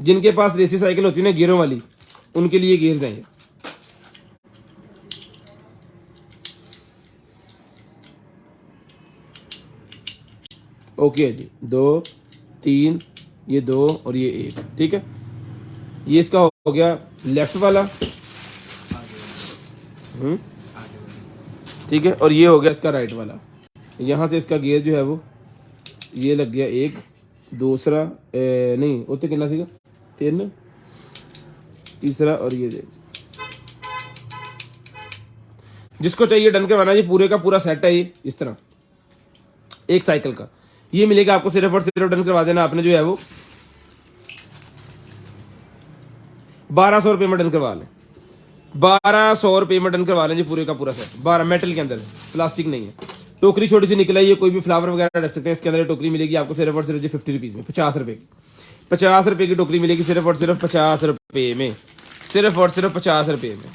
जिनके पास रेसी साइकिल होती है ना गियरों वाली, उनके लिए गियर्स हैं। ओके जी, 2 3, ये 2 और ये 1, ठीक है। ये इसका हो गया लेफ्ट वाला, ठीक है, और ये हो गया इसका राइट वाला। यहाँ से इसका गियर जो है वो ये लग गया, एक, दूसरा नहीं वो तो कितना सीगा, 3, तीसरा, और ये जिसको चाहिए डन करवाना जी, पूरे का पूरा सेट है ये इस तरह एक साइकिल का। ये मिलेगा आपको सिर्फ और सिर्फ डन करवा देना आपने जो है वो 1200 रुपये में डन करवा लें, 1200 रुपये में डन करवा लें जी पूरे का पूरा सेट। 12 मेटल के अंदर, प्लास्टिक नहीं है। टोकरी छोटी सी निकल आई है, कोई भी फ्लावर वगैरह रख सकते हैं इसके अंदर। टोकरी मिलेगी आपको सिर्फ और सिर्फ जी 50 रुपीज़ में, 50 रुपये की। 50 रुपये की टोकरी मिलेगी सिर्फ और सिर्फ 50 रुपये में, सिर्फ और सिर्फ 50 रुपये में।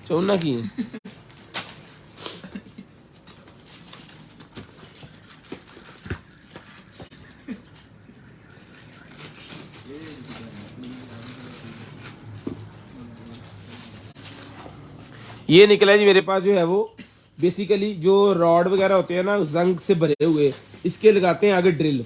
चौना की ये निकला है जी मेरे पास जो है वो बेसिकली जो रॉड वगैरह होते हैं ना जंग से भरे हुए, इसके लगाते हैं आगे ड्रिल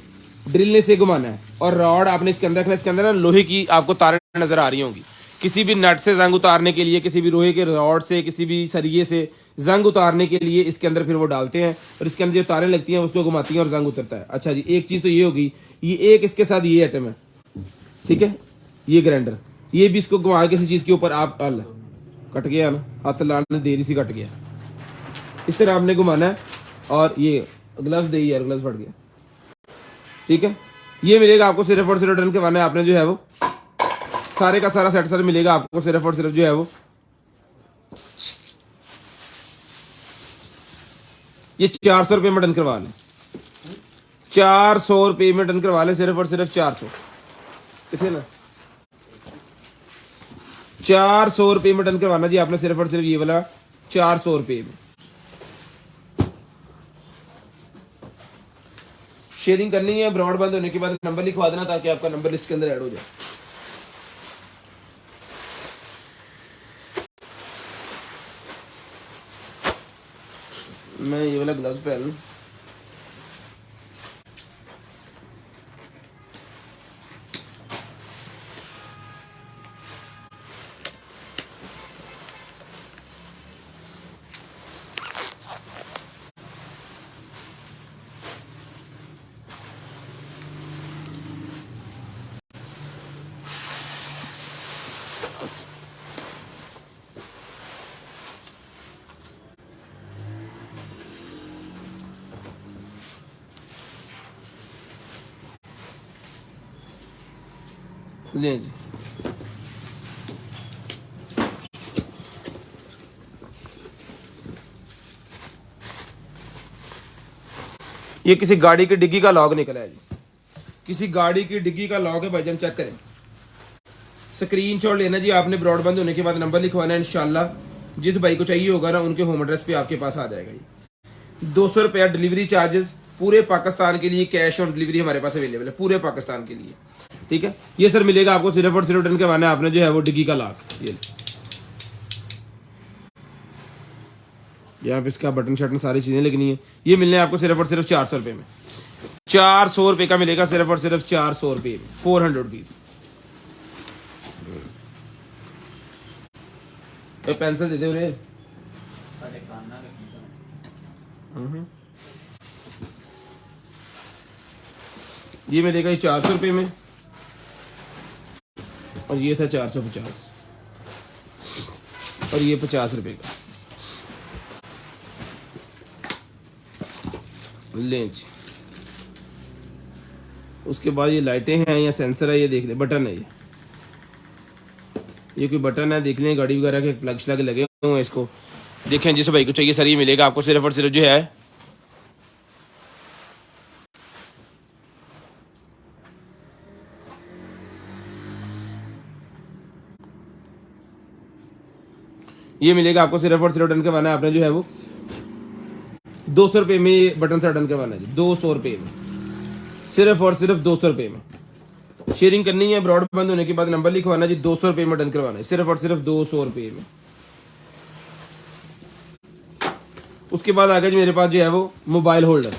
ने से घुमाना है। और रॉड आपने इसके अंदर रखना है। इसके अंदर ना लोहे की आपको तारें नजर आ रही होंगी। किसी भी नट से जंग उतारने के लिए, किसी भी लोहे के रॉड से, किसी भी सरिये से जंग उतारने के लिए इसके अंदर फिर वो डालते हैं और इसके अंदर जो तारें लगती हैं उसको घुमाती हैं और जंग उतरता है। अच्छा जी, एक चीज़ तो ये होगी, ये एक इसके साथ ये आइटम है, ठीक है, ये ग्राइंडर, ये भी इसको घुमा किसी चीज़ के ऊपर आप कट गया ना, हाथ लाने देरी सी कट गया, इस तरह आपने घुमाना है। और ये ग्लव्स दे यार, ग्लव्स फट गया, ठीक है। ये मिलेगा आपको सिर्फ और सिर्फ डन करवाना है आपने जो है वो, सारे का सारा सेट सर मिलेगा आपको सिर्फ और सिर्फ जो है वो ये 400 रुपये में डन करवा लें, 400 रुपये में डन करवा लें, सिर्फ और सिर्फ 400, कितने ना 400 रुपये में डन करवाना जी आपने सिर्फ और सिर्फ ये वाला 400 रुपये में। शेयरिंग करनी है, ब्रॉड बंद होने के बाद नंबर लिखवा देना ताकि आपका नंबर लिस्ट के अंदर ऐड हो जाए। मैं ये वाला ग्लव्स पहन लूं। ले जी, ये किसी गाड़ी की डिग्गी का लॉक निकला है जी, किसी गाड़ी की डिग्गी का लॉक है भाईजान, चेक करें। स्क्रीनशॉट लेना जी आपने, ब्रॉडबैंड होने के बाद नंबर लिखवाना है। इंशाल्लाह जिस भाई को चाहिए होगा ना उनके होम एड्रेस पे आपके पास आ जाएगा जी। 200 रुपया डिलीवरी चार्जेस पूरे पाकिस्तान के लिए, कैश ऑन डिलीवरी हमारे पास अवेलेबल है पूरे पाकिस्तान के लिए, ठीक है। ये सर मिलेगा आपको सिर्फ और सिर्फ डन करवाना है आपने जो है वो डिग्गी का लॉक। ये यहाँ पे इसका बटन शटन सारी चीजें लिखनी है। ये मिलने आपको सिर्फ और सिर्फ 400 रुपये में, 400 रुपये का मिलेगा सिर्फ और सिर्फ 400 रुपये में, 400 रुपीज। पेंसिल दे दे रे, ये मिलेगा ये 400 रुपये में और ये था 450 और ये 50 रुपये का। लेंच उसके बाद ये लाइटें हैं या सेंसर है, ये देख ले, बटन है ये कोई बटन है, देख लें गाड़ी वगैरह के प्लग श्लग लगे हुए हैं इसको देखें। जिस भाई को चाहिए सर ये मिलेगा आपको सिर्फ और सिर्फ जो है ये मिलेगा आपको सिर्फ और सिर्फ डन करवाना है आपने जो है वो 200 रुपये में, ये बटन से डन करवाना है जी, 200 रुपये में, सिर्फ और सिर्फ 200 रुपये में। शेयरिंग करनी है, ब्रॉड बंद होने के बाद नंबर लिखवाना जी, 200 रुपये में डन करवाना है सिर्फ और सिर्फ 200 रुपये में। उसके बाद आ गया जी मेरे पास जो है वो मोबाइल होल्डर,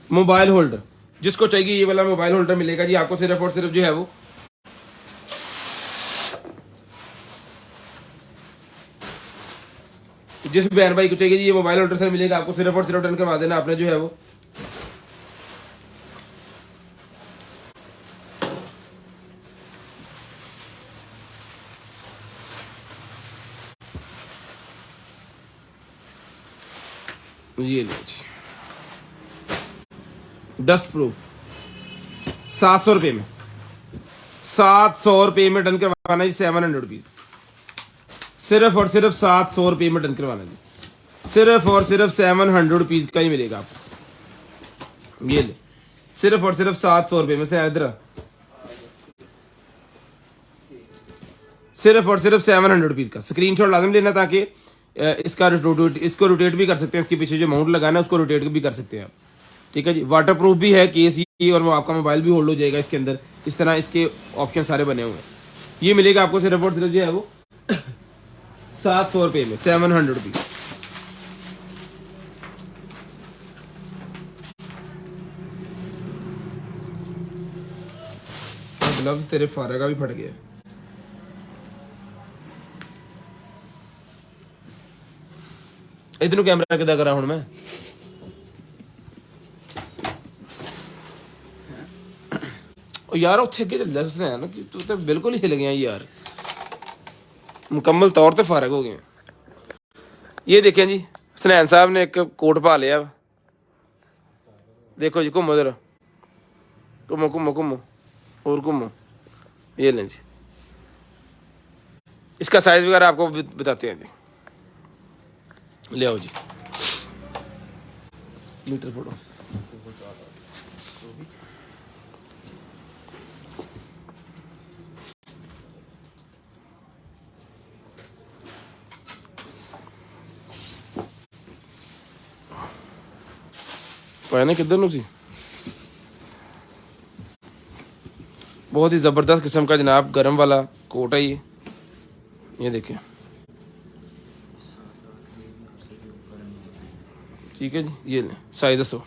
मोबाइल होल्डर जिसको चाहिए ये वाला मोबाइल होल्डर मिलेगा जी आपको सिर्फ और सिर्फ जो है वो जिस बहन भाई को चाहिए जी ये मोबाइल होल्डर सर मिलेगा आपको सिर्फ और सिर्फ डन करवा देना आपने जो है वो ये लीजिए, डस्ट प्रूफ 700 रुपये में, 700 रुपये में डन करवाना जी, 700 रुपीज़, सिर्फ और सिर्फ 700 रुपये में डन करवाना जी, सिर्फ और सिर्फ 700 रुपीज़ का ही मिलेगा आपको। ये ले, सिर्फ और सिर्फ 700 रुपये में से, इधर सिर्फ और सिर्फ 700 रुपीज़ का स्क्रीनशॉट लाजम लेना, ताकि इसका इसको रोटेट भी कर सकते हैं, इसके पीछे जो माउंट लगाना है उसको रोटेट भी कर सकते हैं आप। ठीक है जी, वाटर प्रूफ भी है केस ये, और आपका मोबाइल भी होल्ड हो जाएगा इसके अंदर। इस तरह इसके ऑप्शन सारे बने हुए हैं। ये मिलेगा आपको सिर्फ और सिर्फ जो है वो 700 रुपये में, 700 रुपीज़। ग्लव्स तेरे फारे का भी फट गया। इतनू कैमरा किदा करा हूं मैं? ओ यार उत्थे अगे चल जा सनैन, कि तू तो बिल्कुल ही हिल गया यार, मुकम्मल तौर पे फारग हो गए। ये देखें जी, सनैन साहब ने एक कोट पा लिया। देखो जी, घूमो इधर, घूमो घूमो घूमो और घूमो। ये लें जी, इसका साइज वगैरह आपको बताते हैं जी। ले आओ जी, मीटर फोटो। पाने किधर नु सी, बहुत ही ज़बरदस्त किस्म का जनाब गर्म वाला कोट है ये देखें। ठीक है जी, ये लें, साइज दसो।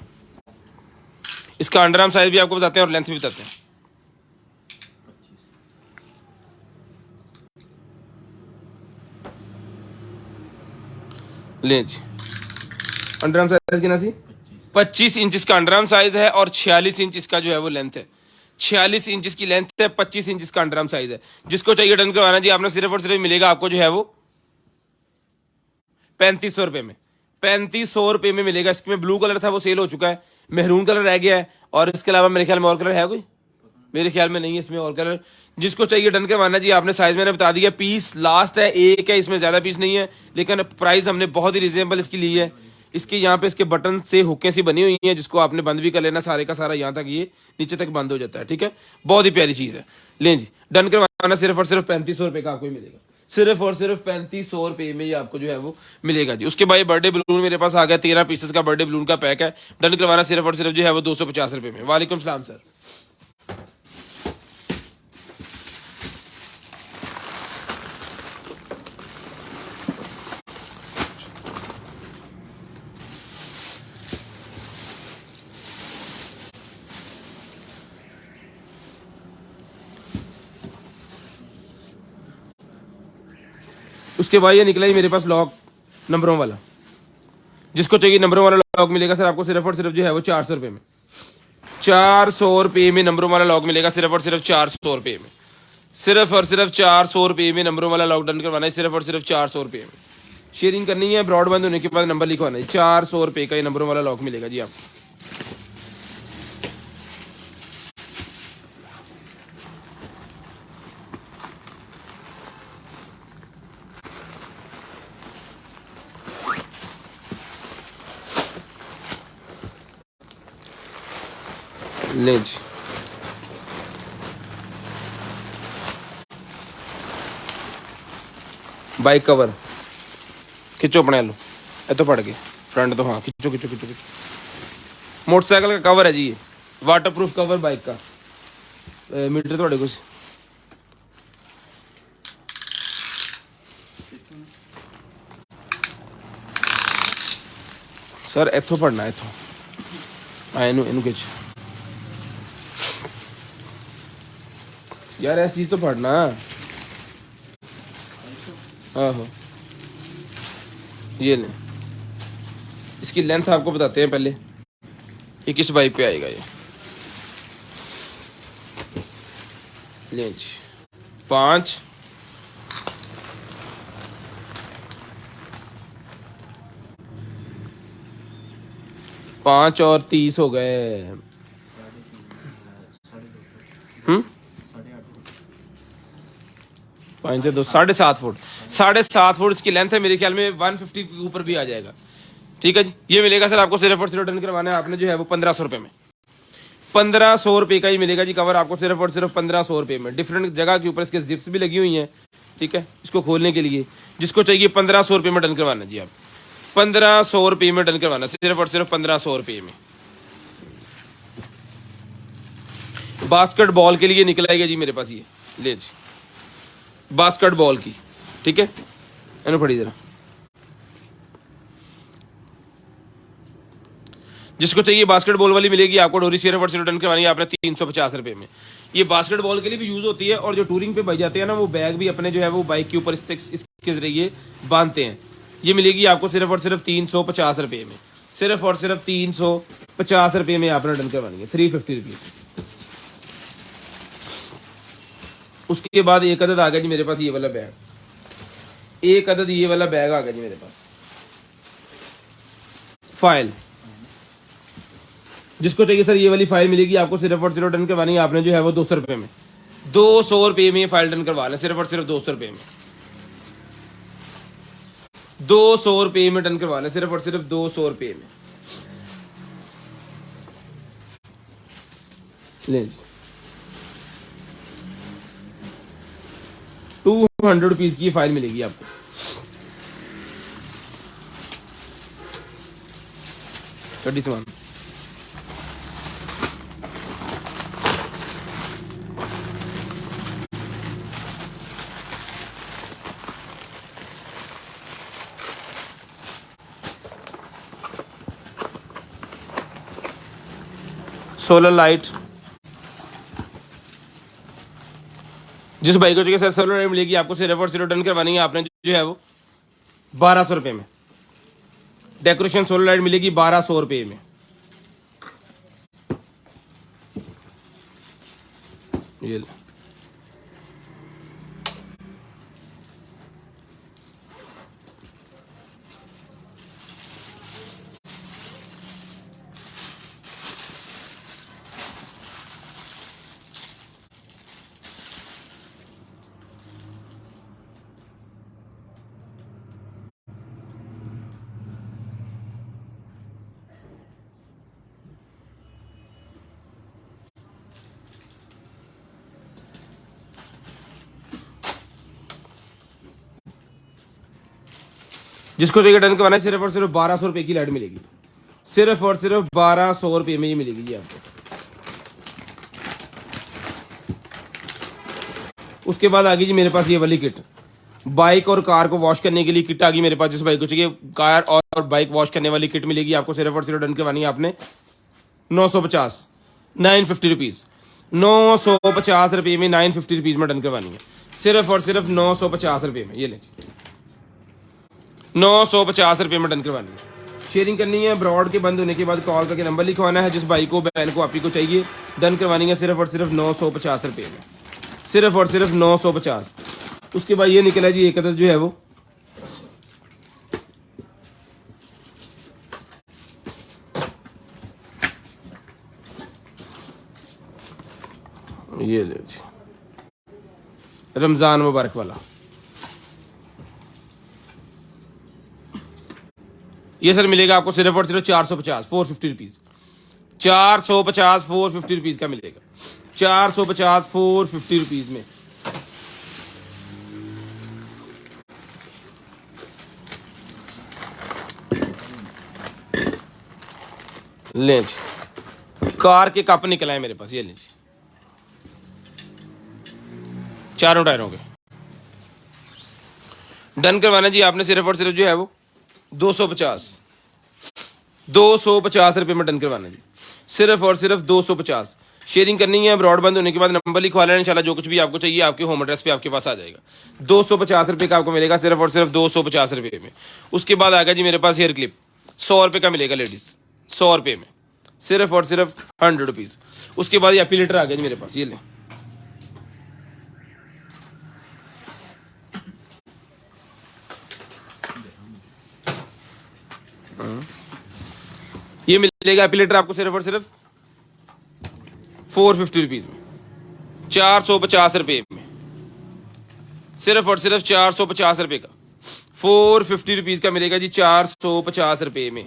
इसका अंडर आर्म साइज भी आपको बताते हैं और लेंथ भी बताते हैं। लें जी, अंडर आर्म साइज कितना सी? 25 इंच इसका अंडर आर्म साइज है और 46 इंच इसका जो है वो लेंथ है। 46 इंच इसकी लेंथ है, 25 इंच इसका अंडर आर्म साइज है। जिसको चाहिए डन करवाना जी, आपने सिर्फ और सिर्फ मिलेगा आपको जो है वो 3500 रुपये में, 3500 रुपये में मिलेगा। इसमें ब्लू कलर था वो सेल हो चुका है, मेहरून कलर रह गया है, और इसके अलावा मेरे ख्याल में और कलर है कोई? मेरे ख्याल में नहीं है इसमें और कलर। जिसको चाहिए डन करवाना जी, आपने साइज मैंने बता दिया, पीस लास्ट है, एक है, इसमें ज़्यादा पीस नहीं है, लेकिन प्राइस हमने बहुत ही रिजनेबल इसकी ली है। इसके यहाँ पे इसके बटन से हुकें सी बनी हुई हैं, जिसको आपने बंद भी कर लेना, सारे का सारा यहाँ तक ये नीचे तक बंद हो जाता है। ठीक है, बहुत ही प्यारी चीज़ है। लें जी, डन करवाना सिर्फ और सिर्फ 3500 रुपये का आपको ही मिलेगा, सिर्फ और सिर्फ 3500 रुपये में ये आपको जो है वो मिलेगा जी। उसके बाद बर्थडे बलून मेरे पास आ गया, 13 पीसेस का बर्थडे बलून का पैक है। डन करवाना सिर्फ और सिर्फ जो है वो 250 रुपये में। वालेकुम सलाम सर। उसके बाद ये निकला ही मेरे पास लॉक नंबरों वाला। जिसको चाहिए नंबरों वाला लॉक मिलेगा सर आपको सिर्फ और सिर्फ जो है वो 400 रुपये में, 400 रुपये में नंबरों वाला लॉक मिलेगा, सिर्फ और सिर्फ 400 रुपये में, सिर्फ और सिर्फ 400 रुपये में नंबरों वाला लॉक डन करवाना है, सिर्फ और सिर्फ 400 रुपये में। शेयरिंग करनी है, ब्रॉडबैंड होने के बाद नंबर लिखवाना है। 400 रुपये का ये नंबरों वाला लॉक मिलेगा जी आपको। ले जी, बाइक कवर खिंचो अपने लो, ये तो पड़ गए फ्रंट तो, हाँ खिंचो खिंचो खिंचो खिंचो। मोटरसाइकिल का कवर है जी ये, वाटर प्रूफ कवर बाइक का। मीटर थोड़े कुछ सर इथों पढ़ना, इथों हाँ इनू खिंच यार, ऐसी चीज तो पढ़ना। आहो, ये लें, इसकी लेंथ आपको बताते हैं पहले, ये किस बाइक पे आएगा ये। लें जी, 5 5 और 30 हो गए, 5 से 2 7.5 फुट, 7.5 फुट इसकी लेंथ है। मेरे ख्याल में 150 के ऊपर भी आ जाएगा। ठीक है जी, ये मिलेगा सर आपको सिर्फ और सिर्फ डन करवाना है आपने जो है वो 1500 रुपये में। 1500 रुपये का ही मिलेगा जी कवर आपको सिर्फ और सिर्फ 1500 रुपये में। डिफरेंट जगह के ऊपर इसके जिप्स भी लगी हुई हैं। ठीक है, इसको खोलने के लिए जिसको चाहिए 1500 रुपये में डन करवाना जी आप, 1500 रुपये में डन करवाना, सिर्फ और सिर्फ 1500 रुपये में। बास्केटबॉल के लिए निकल आएगा जी मेरे पास, ये ले जी बास्केटबॉल की। ठीक है, इन्हों पढ़ी जरा, जिसको चाहिए बास्केटबॉल वाली मिलेगी आपको। डोरी सिर्फ और सिर्फ डन करवानी है आपने 350 रुपये में। ये बास्केटबॉल के लिए भी यूज होती है और जो टूरिंग पे भाई जाते हैं ना, वो बैग भी अपने जो है वो बाइक के ऊपर इसके जरिए बांधते हैं। ये मिलेगी आपको सिर्फ और सिर्फ 350 रुपये में, सिर्फ और सिर्फ 350 रुपये में आपने डन करवानी है, 350 रुपीज। उसके बाद एक अदद आ गया जी मेरे पास ये वाला बैग, एक अदद ये वाला बैग आ गया जी मेरे पास, फाइल। जिसको चाहिए सर ये वाली फाइल मिलेगी आपको सिर्फ और सिर्फ डन करवानी है आपने जो है वो 200 रुपये में। 200 रुपये में फाइल डन करवा लें, सिर्फ और सिर्फ 200 रुपये में। 200 रुपये में डन करवा लें, सिर्फ और सिर्फ 200 रुपये में। ले जी 200 रुपीज की फाइल मिलेगी आपको। कड्डी सामान सोलर लाइट, जिस बाइक को चाहिए सर सोलर लाइट मिलेगी आपको सिर्फ और सिर्फ डन करवानी है आपने जो है वो 1200 रुपये में। डेकोरेशन सोलर लाइट मिलेगी 1200 रुपये में। ये जिसको चाहिए डन करवाना है सिर्फ और सिर्फ 1200 रुपये की लाइट मिलेगी, सिर्फ और सिर्फ 1200 रुपये में ये मिलेगी जी आपको। उसके बाद आ गई जी मेरे पास ये वाली किट, बाइक और कार को वॉश करने के लिए किट आ गई मेरे पास। जिस बाइक को चाहिए कार और बाइक वॉश करने वाली किट मिलेगी आपको सिर्फ और सिर्फ डन करवानी है आपने 950 950 रुपीज, 950 रुपये में 950 रुपीज में डन करवानी है, सिर्फ और सिर्फ 950 रुपये में। ये ले 950 रुपये में डन करवानी है। शेयरिंग करनी है, ब्रॉड के बंद होने के बाद कॉल करके नंबर लिखवाना है। जिस भाई को बहन को आप ही को चाहिए डन करवानी है सिर्फ और सिर्फ 950 रुपये में, सिर्फ और सिर्फ 950। उसके बाद ये निकला जी एक अदद जो है वो ये ले जी रमजान मुबारक वाला। ये सर मिलेगा आपको सिर्फ और सिर्फ 450 450 रुपीज, 450 450 रुपीज का मिलेगा, 450 450 रुपीज में। ले जी कार के कप निकला है मेरे पास, ये ले जी चारों टायरों के डन करवाना जी आपने सिर्फ और सिर्फ जो है वो 250 रुपये में डन करवाना जी, सिर्फ और सिर्फ 250। शेयरिंग करनी है, ब्रॉडबैंड होने के बाद नंबर लिखवा लेना, इंशाल्लाह जो कुछ भी आपको चाहिए आपके होम एड्रेस पे आपके पास आ जाएगा। 250 रुपये का आपको मिलेगा सिर्फ और सिर्फ 250 रुपये में। उसके बाद आ गया जी मेरे पास हेयर क्लिप 100 रुपये का मिलेगा लेडीज, 100 रुपये में, सिर्फ और सिर्फ 100 रुपीज़। उसके बाद ये एपिलेटर आ गया जी मेरे पास, ये ले ये मिलेगा एपिलेटर आपको सिर्फ और सिर्फ 450 रुपीज में, ₹450 में, सिर्फ और सिर्फ ₹450 का, ₹450 का मिलेगा जी, ₹450 में।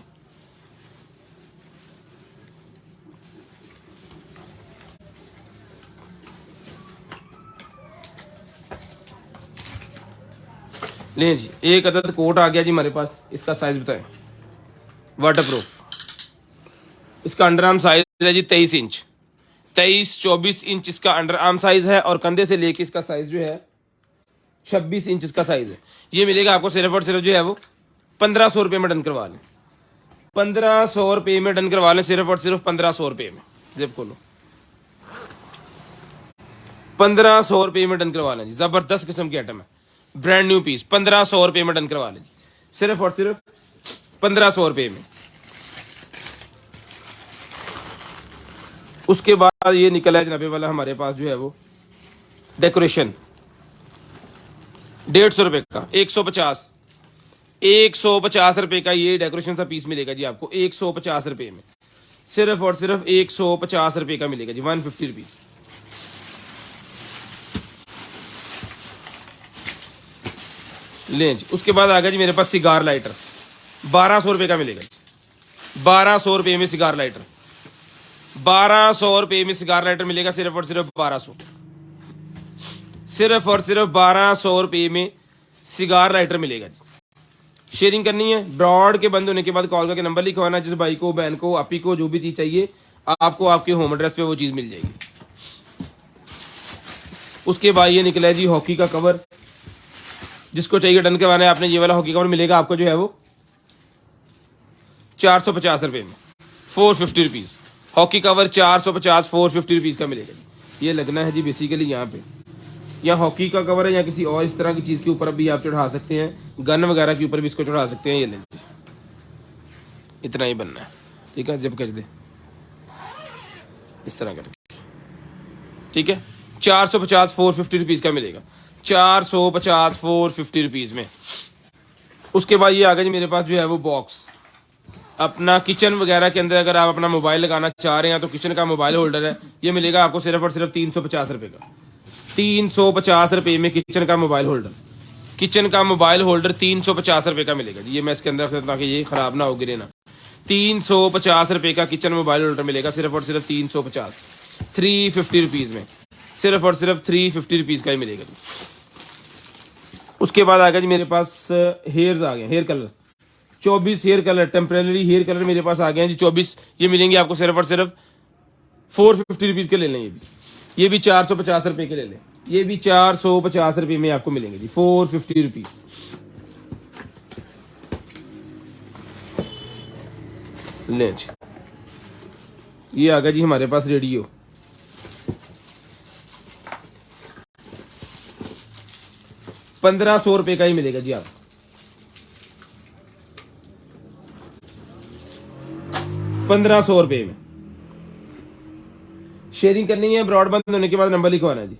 ले जी, एक अदद कोट आ गया जी हमारे पास। इसका साइज बताएं। वाटरप्रूफ, इसका अंडर आर्म साइज है जी 23 इंच, 23-24 इंच इसका अंडर आर्म साइज है, और कंधे से लेके इसका साइज जो है 26 इंच इसका साइज है। ये मिलेगा आपको सिर्फ और सिर्फ जो है वो ₹1500 में डन करवा लें, ₹1500 में डन करवा लें, सिर्फ और सिर्फ ₹1500 में। जेब खोलो, ₹1500 में डन करवा लें जी। जबरदस्त किस्म की आइटम है, ब्रांड न्यू पीस, ₹1500 में डन करवा लें, सिर्फ और सिर्फ ₹1500 में। उसके बाद ये निकला है जनाबे वाला हमारे पास जो है वो डेकोरेशन, ₹150 का, 150 रुपए का ये डेकोरेशन सा पीस मिलेगा जी आपको ₹150 में, सिर्फ और सिर्फ ₹150 का मिलेगा जी, 150 रुपीज। लें जी, उसके बाद आ गया जी मेरे पास सिगार लाइटर, ₹1200 का मिलेगा जी, ₹1200 में सिगार लाइटर, ₹1200 में सिगार लाइटर मिलेगा, सिर्फ और सिर्फ 1200, सिर्फ और सिर्फ ₹1200 में सिगार लाइटर मिलेगा जी। शेयरिंग करनी है, ब्रॉड के बंद होने के बाद कॉल करके नंबर लिखवाना, जिस भाई को, बहन को, आपी को जो भी चीज़ चाहिए आपको आपके होम एड्रेस पे वो चीज़ मिल जाएगी। उसके बाद ये निकला है जी हॉकी का कवर, जिसको चाहिए डन करवाना है आपने, ये वाला हॉकी कवर मिलेगा आपको जो है वो ₹450 में, 450 रुपीज़। हॉकी कवर 450, 450 रुपीज़ का मिलेगा जी। ये लगना है जी बेसिकली यहाँ पे, या हॉकी का कवर है या किसी और इस तरह की चीज़ के ऊपर भी आप चढ़ा सकते हैं, गन वगैरह के ऊपर भी इसको चढ़ा सकते हैं। ये लें, इतना ही बनना है, ठीक है। जिप कच दे इस तरह करके, ठीक है। 450, 450 रुपीज़ का मिलेगा, 450, 450 रुपीज़ में। उसके बाद ये आ गया जी मेरे पास जो है वो बॉक्स, अपना किचन वगैरह के अंदर अगर आप अपना मोबाइल लगाना चाह रहे हैं तो किचन का मोबाइल होल्डर है, ये मिलेगा आपको सिर्फ और सिर्फ ₹350 का, ₹350 में किचन का मोबाइल होल्डर, किचन का मोबाइल होल्डर ₹350 का मिलेगा जी। ये मैं इसके अंदर ताकि ये खराब ना हो, गिरे ना। ₹350 का किचन मोबाइल होल्डर मिलेगा, सिर्फ और सिर्फ 350, 350 रुपीज़ में, सिर्फ और सिर्फ 350 रुपीज़ का ही मिलेगा जी। उसके बाद आ गया जी मेरे पास हेयर्स आ गए, hair colour, 24 hair colour, temporary hair colour मेरे पास आ गए हैं जी 24। ये मिलेंगे आपको सिर्फ और सिर्फ 450 रुपीज़ के ले लें। ये भी 450 रुपये के ले लें, ये भी 450 रुपये में आपको मिलेंगे जी, 450 रुपीज़। लें जी, ये आ गया जी हमारे पास रेडियो, ₹1500 का ही मिलेगा जी आप, ₹1500 में। शेयरिंग करनी है, ब्रॉड बंद होने के बाद नंबर लिखवाना है जी।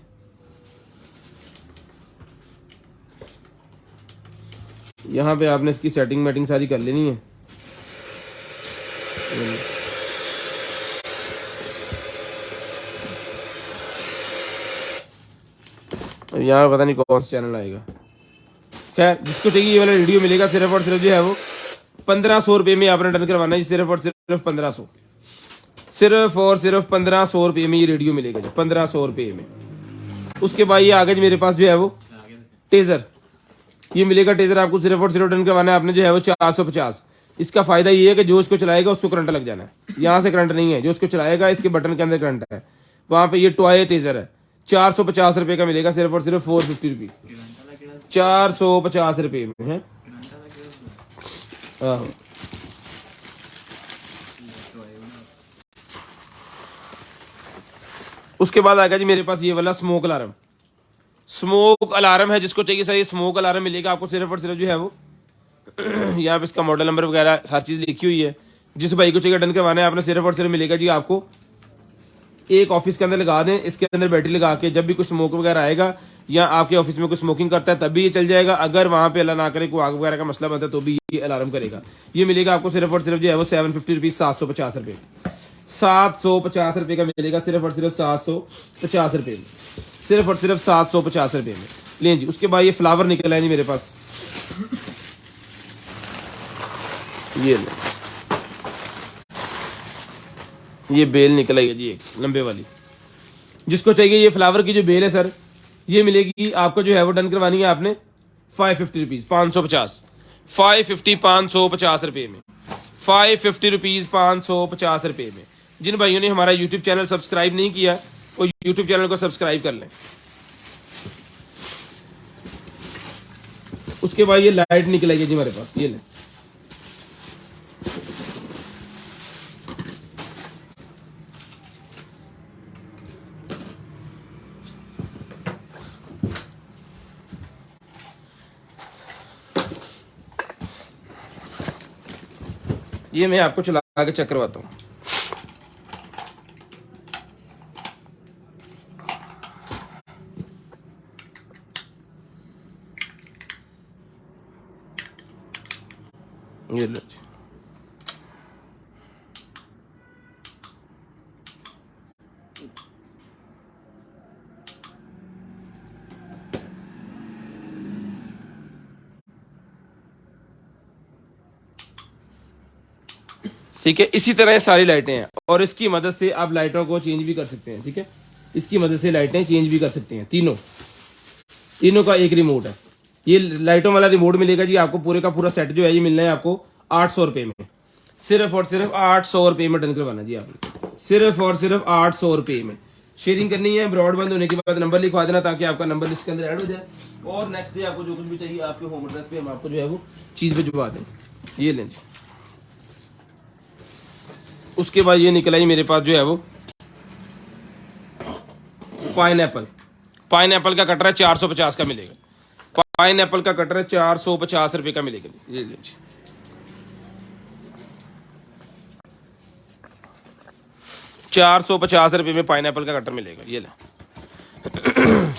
यहाँ पे आपने इसकी सेटिंग मेटिंग सारी कर लेनी है। यहाँ पता नहीं कौन सा चैनल आएगा, खैर जिसको चाहिए ये वाला वीडियो मिलेगा, सिर्फ और सिर्फ जो है वो ₹1500 में आपने डन करवाना है, सिर्फ और सिर्फ 1500, सिर्फ और सिर्फ ₹1500 में ये रेडियो मिलेगा जी, ₹1500 में। उसके बाद ये आगे मेरे पास जो है वो टेजर, ये मिलेगा टेजर आपको, सिर्फ और सिर्फ डन करवाना है आपने जो है वो 450। इसका फायदा ये है कि जो इसको चलाएगा उसको करंट लग जाना है, यहाँ से करंट नहीं है, जो इसको चलाएगा इसके बटन के अंदर करंट है, वहाँ पे ये टॉय टेजर है, ₹450 का मिलेगा, सिर्फ और सिर्फ 450 रुपीज़, ₹450 में है। उसके बाद आ गया जी मेरे पास ये वाला स्मोक अलार्म, स्मोक अलार्म है, जिसको चाहिए सर ये स्मोक अलार्म मिलेगा आपको, सिर्फ और सिर्फ जो है वो यहाँ पे इसका मॉडल नंबर वगैरह हर चीज़ लिखी हुई है। जिस भाई को चाहिए डन करवाना है आपने, सिर्फ और सिर्फ मिलेगा जी आपको, एक ऑफिस के अंदर लगा दें, इसके अंदर बैटरी लगा के जब भी कुछ स्मोक वगैरह आएगा या आपके ऑफिस में कुछ स्मोकिंग करता है तब भी ये चल जाएगा, अगर वहाँ पे अल्लाह ना करे कोई आग वगैरह का मसला बनता है तो भी ये अलार्म करेगा। ये मिलेगा आपको सिर्फ और सिर्फ जो है वो 750 रुपीज़, ₹750। 750 रुपये का मिलेगा सिर्फ और सिर्फ 750 रुपये में, सिर्फ और सिर्फ 750 रुपये में। लें जी, उसके बाद ये फ्लावर निकल आए जी मेरे पास, ये ले, ये बेल निकल आई है जी एक लंबे वाली। जिसको चाहिए ये फ्लावर की जो बेल है सर, ये मिलेगी आपको, जो है वो डन करवानी है आपने 550 रुपीज़, 550, 550, 550 रुपये में, 550 रुपीज़, 550 रुपये में। जिन भाइयों ने हमारा यूट्यूब चैनल सब्सक्राइब नहीं किया वो यूट्यूब चैनल को सब्सक्राइब कर लें। उसके बाद ये लाइट निकल आई है जी हमारे पास, ये लें, ये मैं आपको चला के चेक करवाता हूँ। ये लो जी, ठीक है। इसी तरह ये सारी लाइटें हैं और इसकी मदद से आप लाइटों को चेंज भी कर सकते हैं, ठीक है। इसकी मदद से लाइटें चेंज भी कर सकते हैं, तीनों का एक रिमोट है। ये लाइटों वाला रिमोट मिलेगा जी आपको, पूरे का पूरा सेट जो है ये मिलना है आपको 800 रुपये में, सिर्फ और सिर्फ 800 रुपये में डन करवाना जी आपने, सिर्फ और सिर्फ 800 रुपये में। शेयरिंग करनी है, ब्रॉडबैंड होने के बाद नंबर लिखवा देना ताकि आपका नंबर लिस्ट के अंदर ऐड हो जाए, और नेक्स्ट डे आपको जो कुछ भी चाहिए आपके होम एड्रेस पे हम आपको जो है वो चीज़ भिजवा दें। ये लें जी। उसके बाद ये निकला ही मेरे पास जो है वो पाइनएप्पल का कटर है, 450 का मिलेगा। पाइनएप्पल का कटर है 450 रुपये का मिलेगा। ये लीजिए, ₹450 में पाइनएप्पल का कटर मिलेगा। ये ले,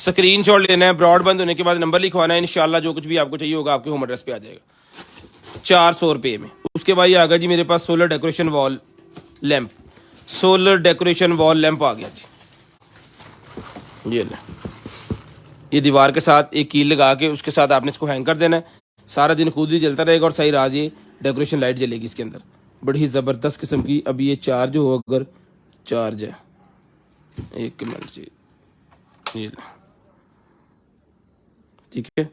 स्क्रीनशॉट लेना है, ब्रॉडबैंड होने के बाद नंबर लिखवाना है, इंशाल्लाह जो कुछ भी आपको चाहिए होगा आपके होम एड्रेस पे आ जाएगा 400 रुपये में। उसके बाद ये आ गया जी मेरे पास solar decoration wall lamp, solar decoration wall lamp आ गया जी। ये ले, ये दीवार के साथ एक कील लगा के उसके साथ आपने इसको हैंग कर देना है, सारा दिन खुद ही जलता रहेगा और सही राज ये डेकोरेशन लाइट जलेगी इसके अंदर, बड़ी ज़बरदस्त किस्म की। अब ये चार्ज हो, अगर चार्ज है, एक मिनट जी, ये ठीक है।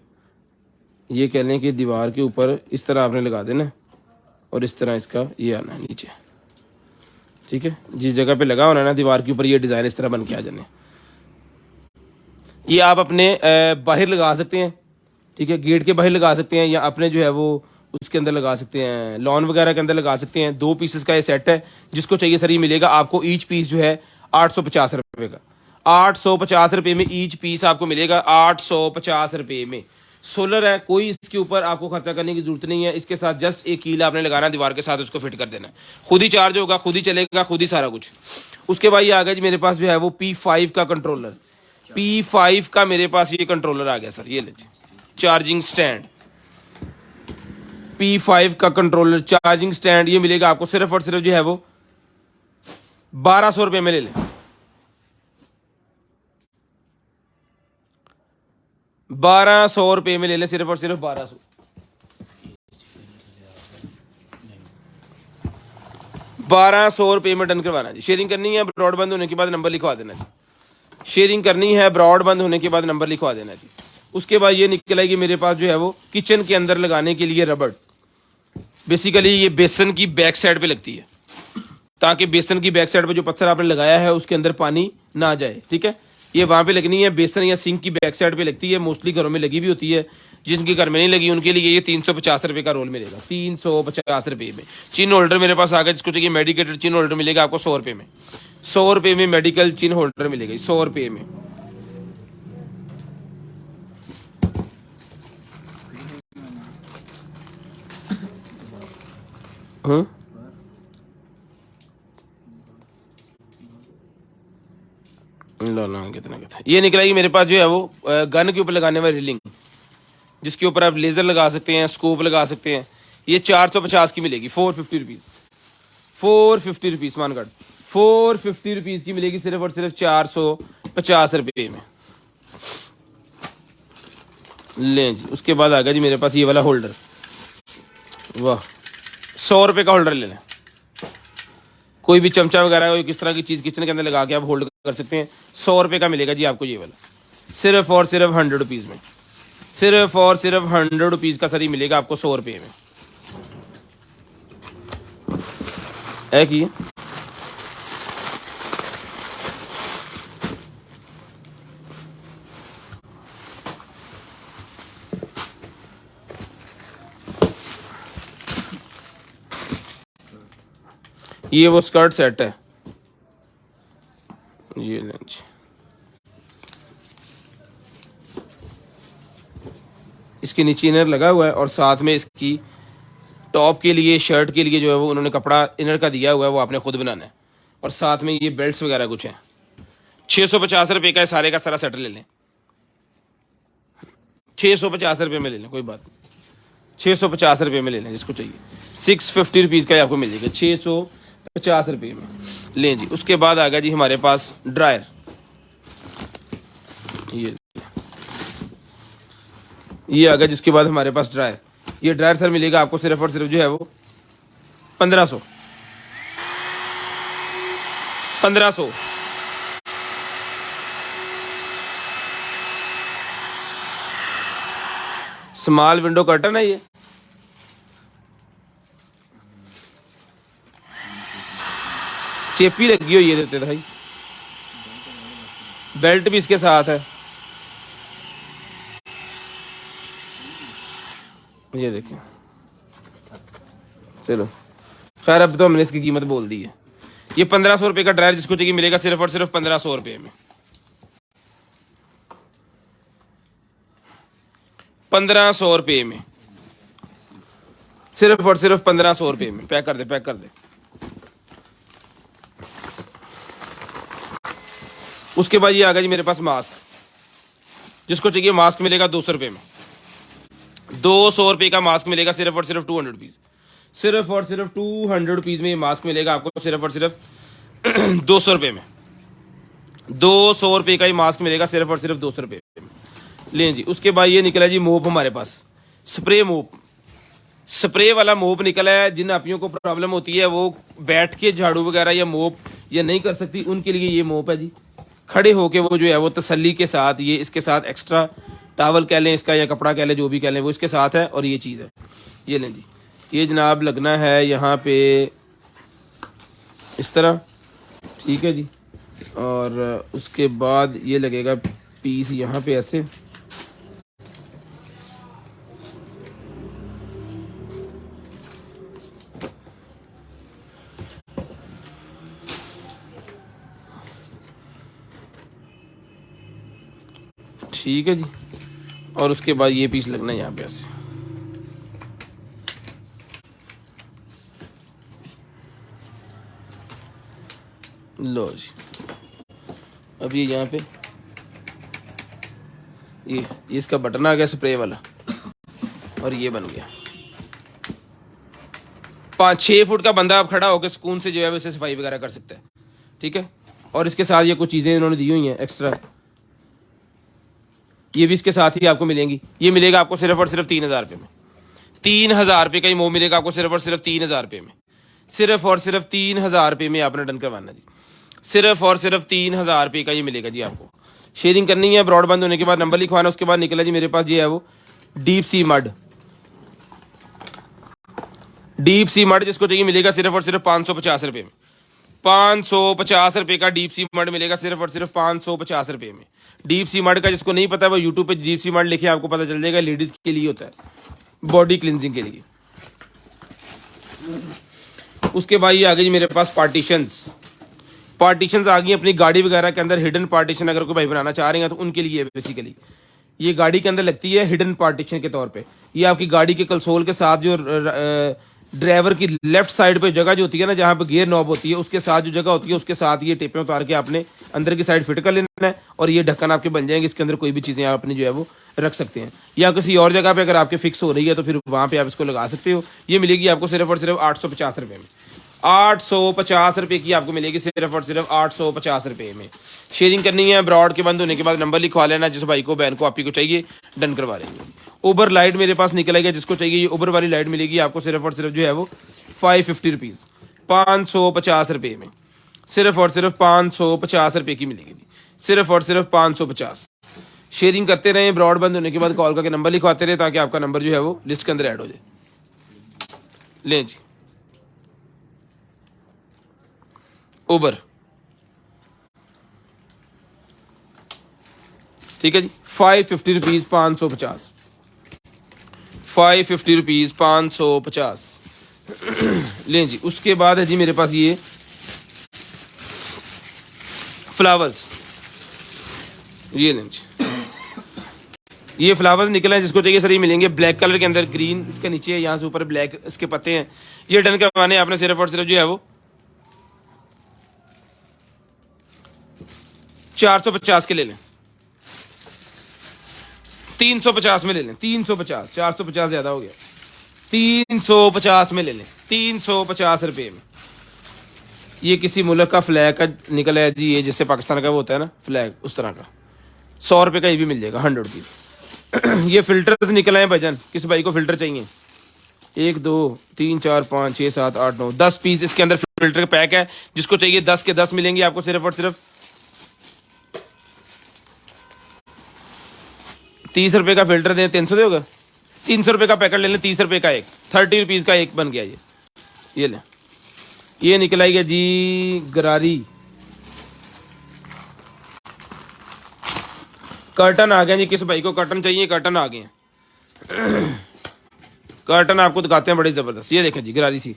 ये कह लें कि दीवार के ऊपर इस तरह आपने लगा देना और इस तरह इसका ये आना है नीचे, ठीक है। जिस जगह पे लगा होना है ना दीवार के ऊपर, ये डिज़ाइन इस तरह बन के आ जाने। ये आप अपने बाहर लगा सकते हैं, ठीक है, गेट के बाहर लगा सकते हैं, या अपने जो है वो उसके अंदर लगा सकते हैं, लॉन वगैरह के अंदर लगा सकते हैं। 2 पीसेस का ये सेट है, जिसको चाहिए सर ये मिलेगा आपको। ईच पीस जो है 850 रुपये का, 850 रुपये में ईच पीस आपको मिलेगा, 850 रुपये में। सोलर है, कोई इसके ऊपर आपको खर्चा करने की जरूरत नहीं है। इसके साथ जस्ट एक कील आपने लगाना दीवार के साथ, उसको फिट कर देना है, खुद ही चार्ज होगा, खुद ही चलेगा, खुद ही सारा कुछ। उसके बाद ये आ गया जी मेरे पास जो है वो P5 का कंट्रोलर, P5 का मेरे पास ये कंट्रोलर आ गया सर। ये लीजिए, चार्जिंग स्टैंड, P5 का कंट्रोलर चार्जिंग स्टैंड, ये मिलेगा आपको सिर्फ और सिर्फ जो है वो 1200 रुपये में। ले लें, 1200 रुपये में ले लें, सिर्फ और सिर्फ 1200, 1200 रुपये में डन करवाना जी। शेयरिंग करनी है, ब्रॉडबैंड होने के बाद नंबर लिखवा देना जी। शेयरिंग करनी है, ब्रॉडबैंड होने के बाद नंबर लिखवा देना जी। उसके बाद ये निकल आएगी मेरे पास जो है वो किचन के अंदर लगाने के लिए रबड़। बेसिकली ये बेसन की बैक साइड पे लगती है, ताकि बेसन की बैक साइड पे जो पत्थर आपने लगाया है उसके अंदर पानी ना जाए, ठीक है। ये वहाँ पे लगनी है, बेसन या सिंक की बैक साइड पे लगती है, मोस्टली घरों में लगी भी होती है। जिनके घर में नहीं लगी उनके लिए ये 350 रुपये का रोल मिलेगा, 350 रुपये में। चिन होल्डर मेरे पास आ गया, जिसको चाहिए मेडिकेटेड चिन होल्डर मिलेगा आपको 100 रुपये में, 100 रुपये में मेडिकल चिन होल्डर मिलेगा, 100 रुपये में। कितना ये निकलेगी मेरे पास जो है वो गन के ऊपर लगाने वाली रिलिंग, जिसके ऊपर आप लेजर लगा सकते हैं, स्कोप लगा सकते हैं। ये 450 की मिलेगी, 450 रुपीज़, 450 रुपीज़, मान कार्ड ₹450 की मिलेगी सिर्फ और सिर्फ 450 रुपये में। लें जी, उसके बाद आ गया जी मेरे पास ये वाला होल्डर। वाह, 100 रुपये का होल्डर ले लें। कोई भी चमचा वगैरह कोई किस तरह की चीज़ किचन के अंदर लगा के आप होल्ड कर सकते हैं। 100 रुपये का मिलेगा जी आपको ये वाला, सिर्फ और सिर्फ 100 रुपीज़ में। सिर्फ और सिर्फ 100 रुपीज़ का सरी मिलेगा आपको 100 रुपये में। है कि ये वो स्कर्ट सेट है, ये लंच। इसके नीचे इनर लगा हुआ है और साथ में इसकी टॉप के लिए शर्ट के लिए जो है वो उन्होंने कपड़ा इनर का दिया हुआ है, वो आपने खुद बनाना है। और साथ में ये बेल्ट्स वगैरह कुछ हैं। 650 रुपये का सारे का सारा सेट ले लें, 650 रुपये में ले लें, कोई बात नहीं, 650 रुपये में ले लें जिसको चाहिए। 650 रुपीज़ का आपको मिल जाएगा 650 रुपये में। लें जी, उसके बाद आ गया जी हमारे पास ड्रायर। ये आ गया जिसके बाद हमारे पास ड्रायर। ये ड्रायर सर मिलेगा आपको सिर्फ और सिर्फ जो है वो 1500। स्मॉल विंडो कर्टन है ये। चेपी लगी हुई है देते भाई, बेल्ट भी इसके साथ है। ये देखें, चलो खैर अब तो हमने इसकी कीमत बोल दी है। ये 1500 रुपये का ड्रायर जिसको चाहिए मिलेगा सिर्फ और सिर्फ 1500 रुपये में। 1500 रुपये में, सिर्फ और सिर्फ 1500 रुपये में। पैक कर दे, पैक कर दे। उसके बाद ये आ गया जी मेरे पास मास्क। जिसको चाहिए मास्क मिलेगा 200 रुपये में। 200 रुपये का मास्क मिलेगा सिर्फ और सिर्फ 200 रुपीज़। सिर्फ और सिर्फ 200 रुपीज़ में ये मास्क मिलेगा आपको सिर्फ और सिर्फ 200 रुपये में। 200 रुपये का ही मास्क मिलेगा सिर्फ और सिर्फ 200 रुपये में। लें जी, उसके बाद ये निकला जी मोप हमारे पास, स्प्रे मोप। स्प्रे वाला मोप निकला है। जिन आपियों को प्रॉब्लम होती है वो बैठ के झाड़ू वगैरह या मोप या नहीं कर सकती, उनके लिए ये मोप है जी। खड़े होके वो जो है वो तसल्ली के साथ ये इसके साथ एक्स्ट्रा टावल कह लें इसका या कपड़ा कह लें, जो भी कह लें, वो इसके साथ है। और ये चीज़ है, ये लें जी, ये जनाब लगना है यहाँ पे इस तरह, ठीक है जी। और उसके बाद ये लगेगा पीस यहाँ पे ऐसे। ठीक है जी। और उसके बाद ये पीस लगना है यहाँ पे ऐसे। लो जी, अब ये यहाँ पे ये इसका बटन आ गया स्प्रे वाला और ये बन गया। 5-6 फुट का बंदा आप खड़ा होकर सुकून से जो है वैसे सफाई वगैरह कर सकता है, ठीक है। और इसके साथ ये कुछ चीज़ें इन्होंने दी हुई हैं एक्स्ट्रा, ये भी इसके साथ ही आपको मिलेंगी। ये मिलेगा आपको सिर्फ और सिर्फ 3000 रुपये में। 3000 रुपये का ये मोह मिलेगा आपको सिर्फ और सिर्फ 3000 रुपये में। सिर्फ और सिर्फ 3000 रुपये में आपने डन करवाना जी। सिर्फ और सिर्फ 3000 रुपये का ये मिलेगा जी आपको। शेयरिंग करनी है, ब्रॉड बंद होने के बाद नंबर लिखवाना। उसके बाद निकला जी मेरे पास ये है वो deep sea mud. Deep sea mud जिसको चाहिए मिलेगा सिर्फ और सिर्फ 550 रुपये में। 550 रुपये का डीप सी मड मिलेगा सिर्फ और सिर्फ 550 रुपये में। डीप सी मड का जिसको नहीं पता वो यूट्यूब पे डीप सी मड लिखे, आपको पता चल जाएगा। लेडीज के लिए होता है, बॉडी क्लिनजिंग के लिए। उसके बाद ये आ गई मेरे पास पार्टीशंस। पार्टीशंस आ गई अपनी गाड़ी वगैरह के अंदर। हिडन पार्टीशन अगर कोई भाई बनाना चाह रहे हैं तो उनके लिए बेसिकली ये गाड़ी के अंदर लगती है हिडन पार्टीशन के तौर पे। ये आपकी गाड़ी के कंसोल के साथ जो ड्राइवर की लेफ्ट साइड पे जगह जो होती है ना, जहाँ पे गियर नॉब होती है, उसके साथ जो जगह होती है उसके साथ ये टेपें उतार के आपने अंदर की साइड फिट कर लेना है और ये ढक्कन आपके बन जाएंगे। इसके अंदर कोई भी चीज़ें आप अपनी जो है वो रख सकते हैं, या किसी और जगह पे अगर आपके फिक्स हो रही है तो फिर वहाँ पे आप इसको लगा सकते हो। ये मिलेगी आपको सिर्फ और सिर्फ 850 रुपये में। 850 की आपको मिलेगी सिर्फ और सिर्फ 850 में। शेयरिंग करनी है, ब्रॉड के बंद होने के बाद नंबर लिखवा लेना, जिस भाई को बहन को आप ही को चाहिए डन करवा लेंगे। उबर लाइट मेरे पास निकल आएगा, जिसको चाहिए ये उबर वाली लाइट मिलेगी आपको सिर्फ और सिर्फ जो है वो 550 रुपीज़, 550 रुपये में, सिर्फ और सिर्फ 550 रुपये की मिलेगी, सिर्फ और सिर्फ 550। शेयरिंग करते रहें, ब्रॉड बंद होने के बाद कॉल करके नंबर लिखवाते रहे ताकि आपका नंबर जो है वो लिस्ट के अंदर ऐड हो जाए। लें जी, उबर, ठीक है जी, 550 रुपीज़ 550, 550 रुपीज़ 550। लें जी, उसके बाद है जी मेरे पास ये फ्लावर्स, ये लें जी, ये फ्लावर्स निकले हैं, जिसको चाहिए सर ये मिलेंगे ब्लैक कलर के अंदर, ग्रीन इसके नीचे है, यहाँ से ऊपर ब्लैक इसके पत्ते हैं। ये डन करवाने आपने सिर्फ और सिर्फ जो है वो 450 के ले लें, 350 में ले लें, 350, 450 ज्यादा हो गया, 350 में ले लें, 350 रुपये में। ये किसी मुल्क का फ्लैग का निकला है जी, ये जैसे पाकिस्तान का वो होता है ना फ्लैग, उस तरह का 100 रुपये का ये भी मिल जाएगा, 100 रुपीज़। ये फिल्टर्स निकले हैं भजन, किस भाई को फिल्टर चाहिए? 1 2 3 4 5 6 7 8 9 10 पीस इसके अंदर फिल्टर का पैक है, जिसको चाहिए 10 के 10 मिलेंगे आपको सिर्फ और सिर्फ 30 रुपये का फिल्टर दें, 300 होगा, 300 रुपये का पैकेट ले लें, 30 रुपये का एक, 30 रुपीज़ का एक बन गया ये लें। ये निकल आएगा जी गरारी, कर्टन आ गया जी, किस भाई को कर्टन चाहिए? कर्टन आ गए हैं, कर्टन आपको दिखाते हैं बड़े ज़बरदस्त। ये देखें जी गरारी सी,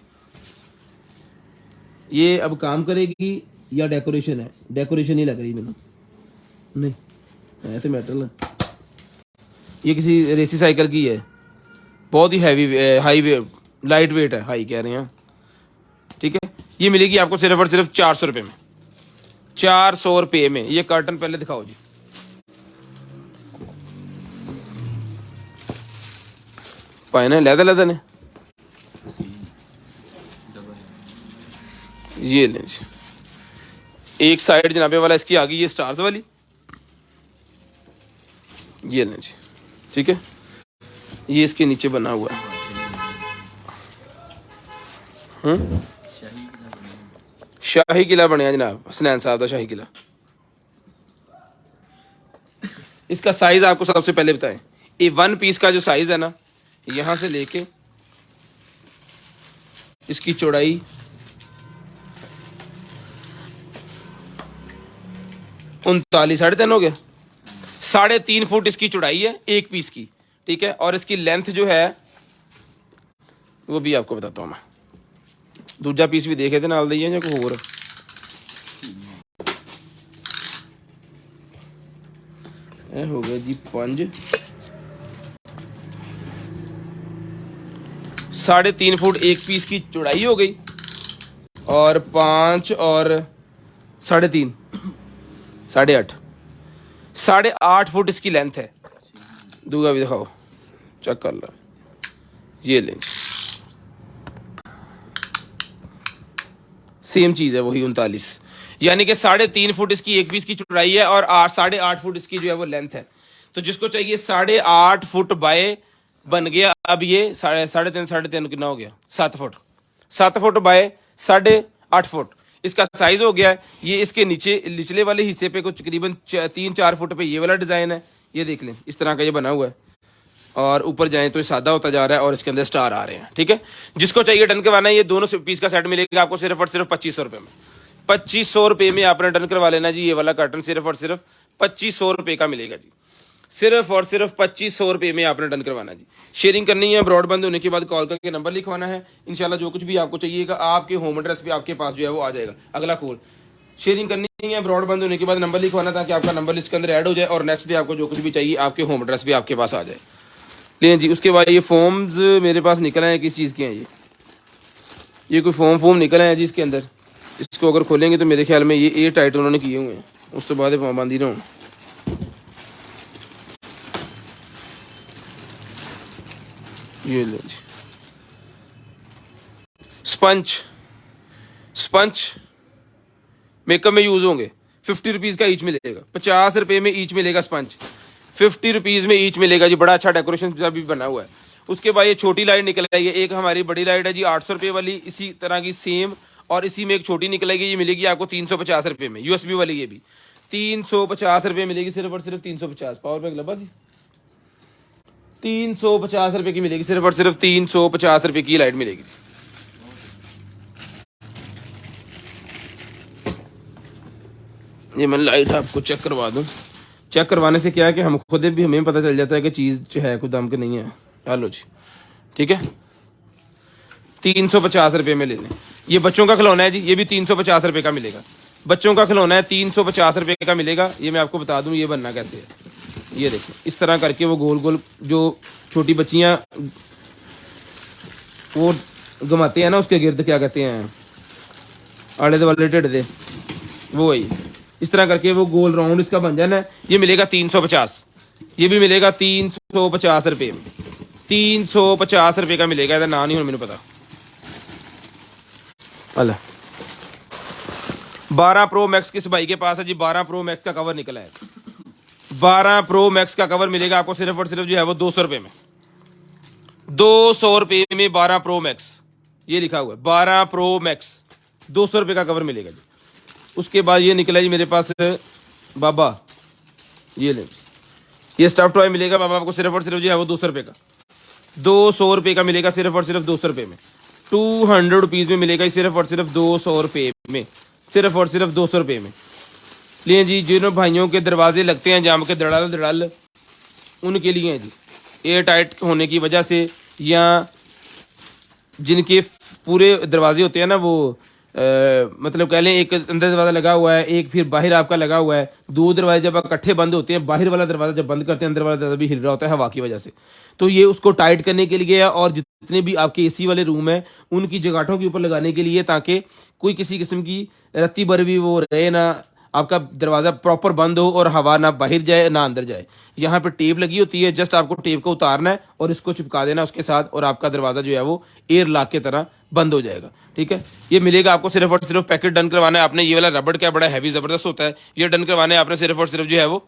ये अब काम करेगी या डेकोरेशन है? डेकोरेशन ही लग रही मैंने, नहीं है तो मेटल है। ये किसी रेसी साइकिल की है, बहुत ही heavy, high weight, light weight है, हाई कह रहे हैं, ठीक है। ये मिलेगी आपको सिर्फ और सिर्फ 400 रुपये में, 400 रुपये में। ये कर्टन पहले दिखाओ जी, पाए ना लैदा लैदा ने, ये लें जी, एक साइड जनाबे वाला इसकी आ गई ये स्टार्स वाली, ये लें जी, ठीक है। ये इसके नीचे बना हुआ है, शाही किला बनया जनाब, हसनैन साहब का शाही किला। इसका साइज आपको सबसे पहले बताएं, ये 1 पीस का जो साइज है ना, यहां से लेके इसकी चौड़ाई 39, 3.5 हो गया, 3.5 फुट इसकी चौड़ाई है एक पीस की, ठीक है। और इसकी लेंथ जो है वो भी आपको बताता हूँ मैं, दूजा पीस भी देखे थे नाल दी है कोई होर, हो गया जी 5, 3.5 फुट एक पीस की चौड़ाई हो गई, और 5 और 3.5, 8.5, 8.5 फुट इसकी लेंथ है। दूगा भी दिखाओ, चेक कर लो, ये लें, सेम चीज़ है वही 39, यानी कि 3.5 फुट इसकी एक पीस की चौड़ाई है, और 8.5 फुट इसकी जो है वो लेंथ है। तो जिसको चाहिए 8.5 फुट बाय बन गया, अब ये 3.5 कितना हो गया, 7 फुट, 7 फुट बाय 8.5 फुट इसका साइज हो गया है। ये इसके नीचे निचले वाले हिस्से पे कुछ तकरीबन 3-4 फुट पे ये वाला डिज़ाइन है, ये देख लें इस तरह का ये बना हुआ है, और ऊपर जाएं तो ये सादा होता जा रहा है और इसके अंदर स्टार आ रहे हैं, ठीक है। जिसको चाहिए डन करवाना है, ये दोनों पीस का सेट मिलेगा आपको सिर्फ और सिर्फ 2500 रुपये में, 2500 रुपये में आपने डन करवा लेना जी। ये वाला कर्टन सिर्फ और सिर्फ 2500 रुपये का मिलेगा जी, सिर्फ और सिर्फ 2500 रुपये में आपने डन करवाना जी। शेयरिंग करनी है, ब्रॉड बंद होने के बाद कॉल करके नंबर लिखवाना है, इंशाल्लाह जो कुछ भी आपको चाहिएगा आपके होम एड्रेस पे आपके पास जो है वो आ जाएगा। अगला कॉल, शेयरिंग करनी है, ब्रॉड बंद होने के बाद नंबर लिखवाना ताकि आपका नंबर लिस्ट के अंदर ऐड हो जाए, और नेक्स्ट डे आपको जो कुछ भी चाहिए आपके होम एड्रेस पे आपके पास आ जाए। लें जी, उसके बाद ये फॉर्म्स मेरे पास निकल आए हैं, किस चीज़ के हैं ये कोई फॉर्म निकल आए हैं जी इसके अंदर। इसको अगर खोलेंगे तो मेरे ख्याल में ये एयर टाइट उन्होंने किए हुए हैं, उस तो बाद बंद ही ना हो। ये लो जी, स्पंज स्पंच मेकअप में यूज होंगे, 50 रुपीज़ का ईच मिलेगा, 50 रुपये में ईच मिलेगा स्पंच, 50 रुपीज़ में ईच मिलेगा जी। बड़ा अच्छा डेकोरेशन भी बना हुआ है। उसके बाद ये छोटी लाइट निकल आएगी, एक हमारी बड़ी लाइट है जी 800 रुपये वाली, इसी तरह की सेम, और इसी में एक छोटी निकल आएगी, ये मिलेगी आपको 350 रुपये में, यूएसबी वाली, ये भी 350 रुपये मिलेगी, सिर्फ और सिर्फ 350। पावर बैंक लबा जी 350 रुपये की मिलेगी, सिर्फ और सिर्फ 350 रुपये की लाइट मिलेगी। ये मैं लाइट आपको चेक करवा दूं। चेक करवाने से क्या है कि हम खुद भी हमें पता चल जाता है कि चीज़ जो है कोई दाम की नहीं है। चलो जी ठीक है, 350 रुपये में ले लें। ये बच्चों का खिलौना है जी, ये भी 350 रुपये का मिलेगा। बच्चों का खिलौना है, 350 रुपये का मिलेगा। ये मैं आपको बता दूं ये बनना कैसे है। ये देखो इस तरह करके वो गोल गोल जो छोटी बच्चियां वो घुमाते हैं ना, उसके गिर्द क्या कहते हैं, आड़े वाले टेढ़ दे, वो है। इस तरह करके वो गोल राउंड इसका बन जाना है। ये मिलेगा 350, ये भी मिलेगा 350 रुपये में, 350 रुपये का मिलेगा। ਇਹਦਾ ਨਾਂ नहीं मैंने पता। अल्लाह 12 प्रो मैक्स किस भाई के पास है जी? 12 प्रो मैक्स का कवर निकला है। 12 प्रो मैक्स का कवर मिलेगा आपको सिर्फ और सिर्फ जो है वो 200 रुपये में, 200 रुपये में 12 प्रो मैक्स, ये लिखा हुआ है 12 प्रो मैक्स, 200 रुपये का कवर मिलेगा जी। उसके बाद ये निकला जी मेरे पास बाबा, ये ले, ये स्टफ टॉय मिलेगा बाबा आपको सिर्फ और सिर्फ जो है वो 200 रुपये का, 200 रुपये का मिलेगा, सिर्फ और सिर्फ 200 रुपये में। 200 रुपीज़ में मिलेगा सिर्फ और सिर्फ 200 रुपये में, सिर्फ और सिर्फ 200 रुपये में। लिए जी जिन भाइयों के दरवाजे लगते हैं जाम के धड़ाल धड़ाल, उनके लिए हैं जी, एयर टाइट होने की वजह से, या जिनके पूरे दरवाजे होते हैं ना वो मतलब कह लें एक अंदर दरवाज़ा लगा हुआ है, एक फिर बाहर आपका लगा हुआ है, दो दरवाजे जब इकट्ठे बंद होते हैं, बाहर वाला दरवाज़ा जब बंद करते हैं अंदर वाला दरवाज़ा भी हिल रहा होता है हवा की वजह से, तो ये उसको टाइट करने के लिए है। और जितने भी आपके एसी वाले रूम है उनकी जगाठों के ऊपर लगाने के लिए, ताकि कोई किसी किस्म की रत्ती भर भी वो रहे ना, आपका दरवाज़ा प्रॉपर बंद हो और हवा ना बाहर जाए ना अंदर जाए। यहाँ पे टेप लगी होती है, जस्ट आपको टेप को उतारना है और इसको चिपका देना उसके साथ, और आपका दरवाज़ा जो है वो एयर लॉक की तरह बंद हो जाएगा। ठीक है, ये मिलेगा आपको सिर्फ और सिर्फ, पैकेट डन करवाना है आपने। ये वाला रबड़ क्या बड़ा हैवी ज़बरदस्त होता है, ये डन करवाने आपने सिर्फ और सिर्फ जो है वो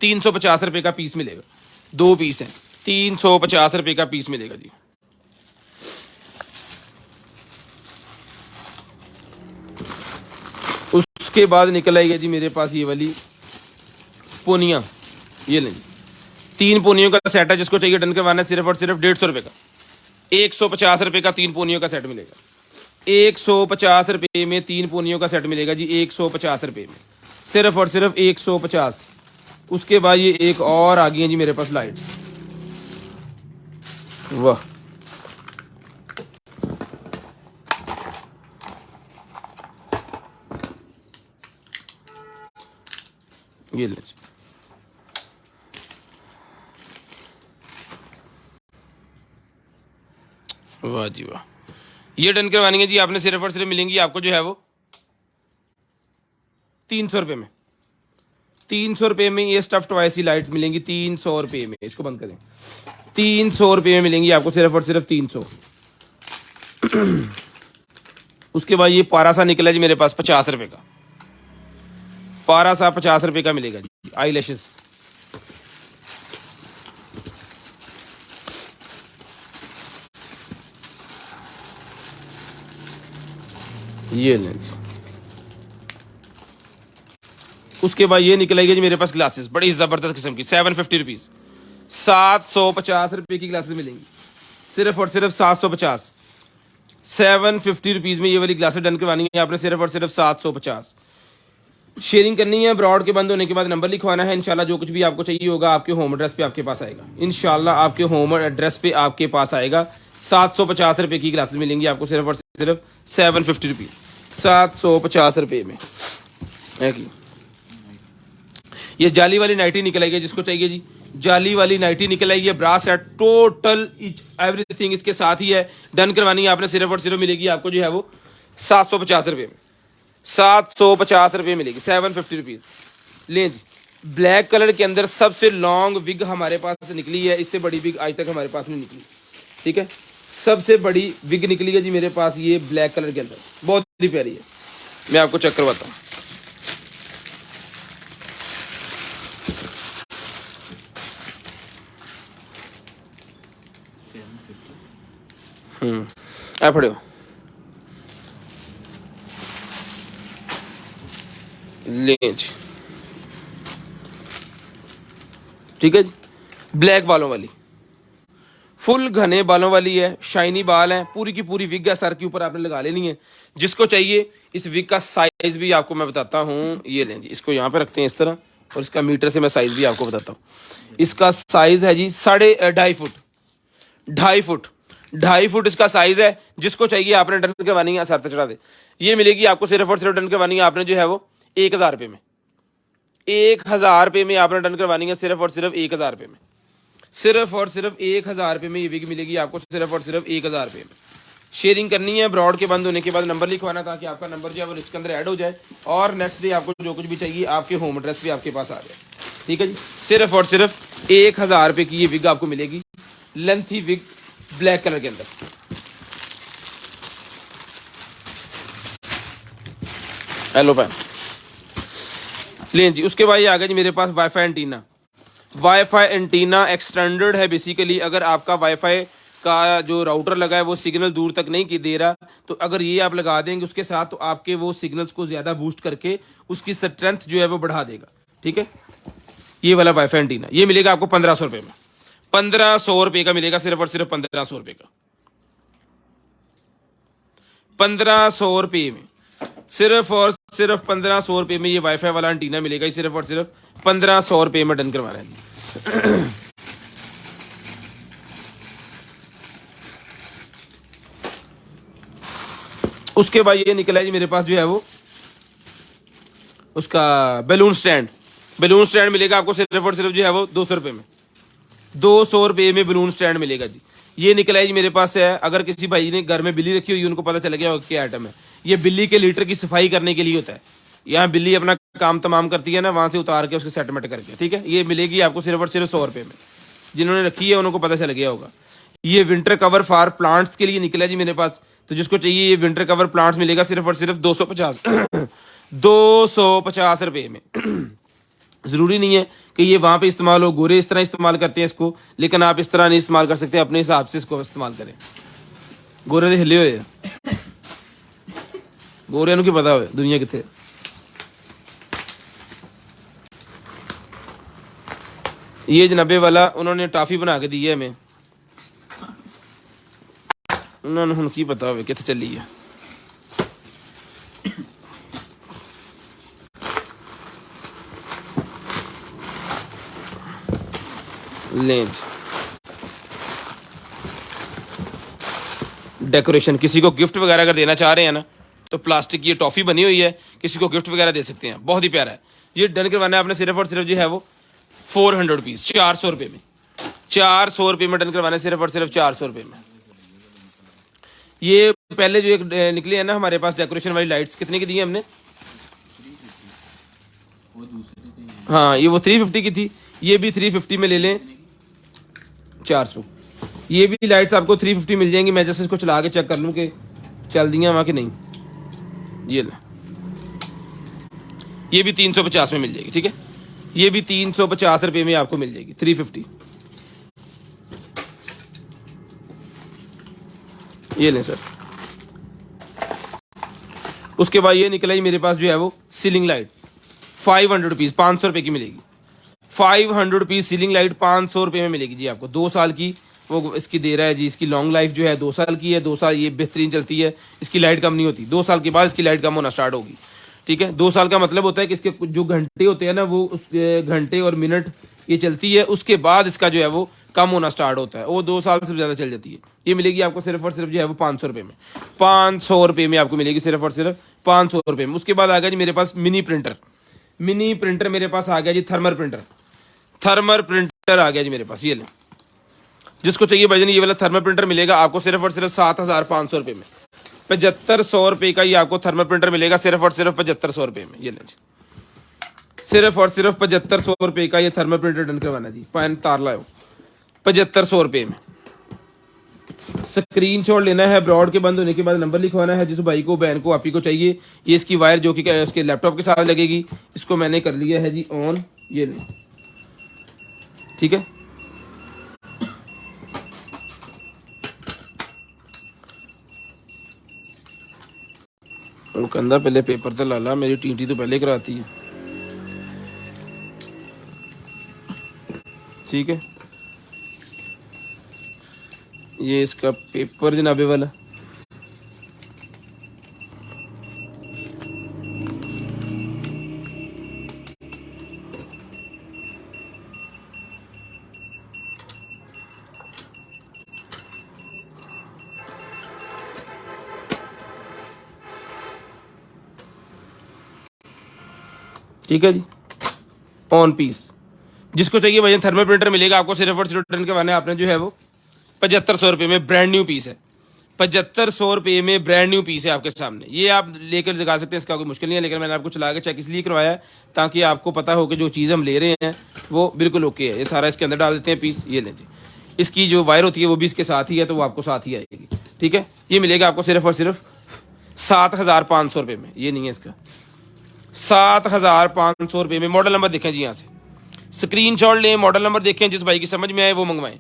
350 रुपये का पीस मिलेगा। 2 पीस हैं, 350 रुपये का पीस मिलेगा जी। उसके बाद निकल आएगी जी मेरे पास ये वाली पोनियाँ, ये लें 3 पोनियों का सेट है, जिसको चाहिए डन करवाना है सिर्फ और सिर्फ 150 रुपये का, 150 रुपये का 3 पोनियों का सेट मिलेगा। 150 रुपये में 3 पोनियों का सेट मिलेगा जी, 150 रुपये में, सिर्फ और सिर्फ 150। उसके बाद ये एक और आ गई हैं जी मेरे पास लाइट्स, वाह ये ले, वाह जी वाह। ये डन करवानी है जी आपने सिर्फ और सिर्फ मिलेंगी आपको जो है वो 300 रुपये में, 300 रुपये में ये स्टफ टॉयसी लाइट्स मिलेंगी 300 रुपये में। इसको बंद करें, 300 रुपये में मिलेंगी आपको सिर्फ और सिर्फ 300। उसके बाद ये पारासा निकला जी मेरे पास 50 रुपये का, पारासा 50 रुपये का मिलेगा जी। आई लैशेस ये लें। उसके बाद ये निकलेगी जी मेरे पास ग्लासेस, बड़ी ज़बरदस्त किस्म की, 750 रुपीज़, 750 रुपये की ग्लासेस मिलेंगी सिर्फ और सिर्फ 750, 750 रुपीज़ में ये वाली ग्लासेस डन करवानी है आपने सिर्फ और सिर्फ 750। शेयरिंग करनी है, ब्रॉड के बंद होने के बाद नंबर लिखवाना है। इंशाल्लाह जो कुछ भी आपको चाहिए होगा आपके होम एड्रेस पे आपके पास आएगा, इंशाल्लाह आपके होम एड्रेस पे आपके पास आएगा। 750 रुपये की ग्लासेस मिलेंगी आपको सिर्फ और सिर्फ 750 रुपीज़, 750 रुपये में। ये जाली वाली नाइटी निकल आएगी, जिसको चाहिए जी जाली वाली नाइटी निकल आएगी, ब्रा सेट टोटल एवरीथिंग इसके साथ ही है। डन करवानी है आपने सिर्फ और सिर्फ मिलेगी आपको जो है वो 750 रुपये में, 750 रुपये मिलेगी, 750 रुपीज़। लें जी, ब्लैक कलर के अंदर सबसे लॉन्ग विग हमारे पास निकली है, इससे बड़ी विग आज तक हमारे पास नहीं निकली। ठीक है, सबसे बड़ी विग निकली है जी मेरे पास ये ब्लैक कलर के अंदर, बहुत ही प्यारी है। मैं आपको चेक करवाता हूँ। आप पढ़े हो लेंज, ठीक है जी। ब्लैक बालों वाली, फुल घने बालों वाली है, शाइनी बाल है, पूरी की पूरी विग है, सर के ऊपर आपने लगा लेनी है। जिसको चाहिए इस विग का साइज भी आपको मैं बताता हूँ। ये लें जी, इसको यहाँ पे रखते हैं इस तरह, और इसका मीटर से मैं साइज भी आपको बताता हूँ। इसका साइज है जी 2.5 फुट, 2.5 फुट इसका साइज है। जिसको चाहिए आपने डन करवानी है, सर पे चढ़ा दे। ये मिलेगी आपको सिर्फ और सिर्फ डन करवानी है आपने जो है वो 1000 रुपये में। 1000 रुपये में आपने डन करवानी है, सिर्फ और सिर्फ 1000 रुपये में। सिर्फ और सिर्फ 1000 रुपये में ये विग मिलेगी आपको, सिर्फ और सिर्फ 1000 रुपये में। शेयरिंग करनी है, ब्रॉड के बंद होने के बाद नंबर लिखवाना, ताकि आपका नंबर जो है वो लिस्ट के अंदर ऐड हो जाए, और नेक्स्ट डे आपको जो कुछ भी चाहिए आपके होम एड्रेस भी आपके पास आ जाए। ठीक है जी। सिर्फ और सिर्फ 1000 रुपये की ये विग आपको मिलेगी, लेंथी विग ब्लैक कलर के अंदर। हेलो पैन लें जी। उसके बाद ये आ गया जी मेरे पास wifi antenna. Wifi antenna extended है बेसिकली। अगर आपका वाईफाई का जो राउटर लगा है वो सिग्नल दूर तक नहीं दे रहा, तो अगर ये आप लगा देंगे उसके साथ, तो आपके वो सिग्नल्स को ज़्यादा बूस्ट करके उसकी स्ट्रेंथ जो है वो बढ़ा देगा। ठीक है। ये वाला वाईफाई एंटीना ये मिलेगा आपको 1500 रुपये में। 1500 रुपये का मिलेगा, सिर्फ और सिर्फ 1500 रुपये का। 1500 रुपये में, सिर्फ और सिर्फ 1500 रुपये में ये वाईफाई वाला एंटीना मिलेगा। सिर्फ और सिर्फ 1500 रुपये में डन करवाना है। उसके बाद ये निकला है जी मेरे पास जो है वो उसका बैलून स्टैंड। बैलून स्टैंड मिलेगा आपको सिर्फ और सिर्फ जो है वो 200 रुपये में। 200 रुपये में बैलून स्टैंड मिलेगा जी। ये निकला है जी मेरे पास है। अगर किसी भाई ने घर में बिल्ली रखी हुई, उनको पता चल गया क्या आइटम है। ये बिल्ली के लीटर की सफाई करने के लिए होता है। यहाँ बिल्ली अपना काम तमाम करती है ना, वहां से उतार के उसके सेटमेंट करके। ठीक है। ये मिलेगी आपको सिर्फ और सिर्फ 100 रुपये में। जिन्होंने रखी है उनको पता चल गया होगा। ये विंटर कवर फॉर प्लांट्स के लिए निकला जी मेरे पास। तो जिसको चाहिए ये विंटर कवर प्लांट्स मिलेगा सिर्फ और सिर्फ 250 रुपये में। ज़रूरी नहीं है कि ये वहाँ पे इस्तेमाल हो। गोरे इस तरह इस्तेमाल करते हैं इसको, लेकिन आप इस तरह नहीं इस्तेमाल कर सकते। अपने हिसाब से इसको इस्तेमाल करें। गोरे तो हिले हुए, गोरे की पता हो दुनिया कितने। ये जनाबे वाला उन्होंने टॉफी बना के दी है हमें। उन्होंने हुन की पता हो कितने चली है। लेंज डेकोरेशन, किसी को गिफ्ट वगैरह अगर देना चाह रहे हैं ना, तो प्लास्टिक की ये टॉफी बनी हुई है, किसी को गिफ्ट वगैरह दे सकते हैं। बहुत ही प्यारा है। ये डन करवाना है आपने सिर्फ और सिर्फ जो है वो 400 रुपीज़, 400 रुपये में। 400 रुपये में डन करवाना है सिर्फ और सिर्फ 400 रुपये में। ये पहले जो एक निकली है ना हमारे पास डेकोरेशन वाली लाइट्स, कितने की दी है हमने? हाँ, ये वो 350 की थी। ये भी 350 में ले लें, 400। ये भी लाइट्स आपको 350 मिल जाएंगी। मैं जैसे इसको चला के चेक कर लूँ कि चल दी हैं वहाँ कि नहीं। ये ले, ये भी 350 में मिल जाएगी। ठीक है। ये भी 350 रुपये में आपको मिल जाएगी, 350। ये लें सर। उसके बाद ये निकला ही मेरे पास जो है वो सीलिंग लाइट, 500 रुपीज़, 500 रुपये की मिलेगी। 500 रुपीज़ सीलिंग लाइट 500 रुपये में मिलेगी जी आपको। 2 साल की वो इसकी दे रहा है जी। इसकी लॉन्ग लाइफ जो है 2 साल की है। 2 साल ये बेहतरीन चलती है। इसकी लाइट कम नहीं होती। 2 साल के बाद इसकी लाइट कम होना स्टार्ट होगी। ठीक है। 2 साल का मतलब होता है कि इसके जो घंटे होते हैं ना, वो उस घंटे और मिनट ये चलती है, उसके बाद इसका जो है वो कम होना स्टार्ट होता है। वो 2 साल से ज़्यादा चल जाती है। ये मिलेगी आपको सिर्फ और सिर्फ जो है वो 500 रुपये में। 500 रुपये में आपको मिलेगी सिर्फ और सिर्फ 500 रुपये में। उसके बाद आ गया जी मेरे पास मिनी प्रिंटर। मिनी प्रिंटर मेरे पास आ गया जी। थर्मल प्रिंटर, थर्मल प्रिंटर आ गया जी मेरे पास। ये ले, जिसको चाहिए भाईजान ये वाला थर्मल प्रिंटर मिलेगा आपको सिर्फ और सिर्फ 7500 रुपये में। 7500 रुपये का ये आपको थर्मल प्रिंटर मिलेगा सिर्फ और सिर्फ 7500 रुपये में। ये ले जी, सिर्फ और सिर्फ 7500 रुपये का ये थर्मल प्रिंटर डन करवाना जी। पैन तार लाओ, 7500 रुपये में स्क्रीनशॉट लेना है, ब्रॉड के बंद होने के बाद नंबर लिखवाना है जिस भाई को बहन को आप ही को चाहिए। ये इसकी वायर जो कि उसके लैपटॉप के साथ लगेगी, इसको मैंने कर लिया है जी ऑन, ये नहीं, ठीक है। वो कंधा पहले पेपर तो लाला, मेरी टीटी तो पहले कराती है, ठीक है। ये इसका पेपर जनाबे वाला, ठीक है जी, ऑन पीस। जिसको चाहिए भैया थर्मल प्रिंटर मिलेगा आपको, सिर्फ और सिर्फ रिटर्न करवाने आपने जो है वो 7500 रुपये में ब्रांड न्यू पीस है। 7500 रुपये में ब्रांड न्यू पीस है आपके सामने, ये आप लेकर जगा सकते हैं, इसका कोई मुश्किल नहीं है। लेकिन मैंने आपको चला के चेक इसलिए करवाया है ताकि आपको पता हो कि जो चीज़ हम ले रहे हैं वो बिल्कुल ओके है। ये सारा इसके अंदर डाल देते हैं पीस, ये लें जी। इसकी जो वायर होती है वो भी इसके साथ ही है, तो वो आपको साथ ही आएगी, ठीक है। ये मिलेगा आपको सिर्फ और सिर्फ 7500 रुपये में, ये नहीं है इसका, 7500 रुपये में। मॉडल नंबर देखें जी, यहाँ से स्क्रीनशॉट लें, मॉडल नंबर देखें, जिस भाई की समझ में आए वो मंगवाएं।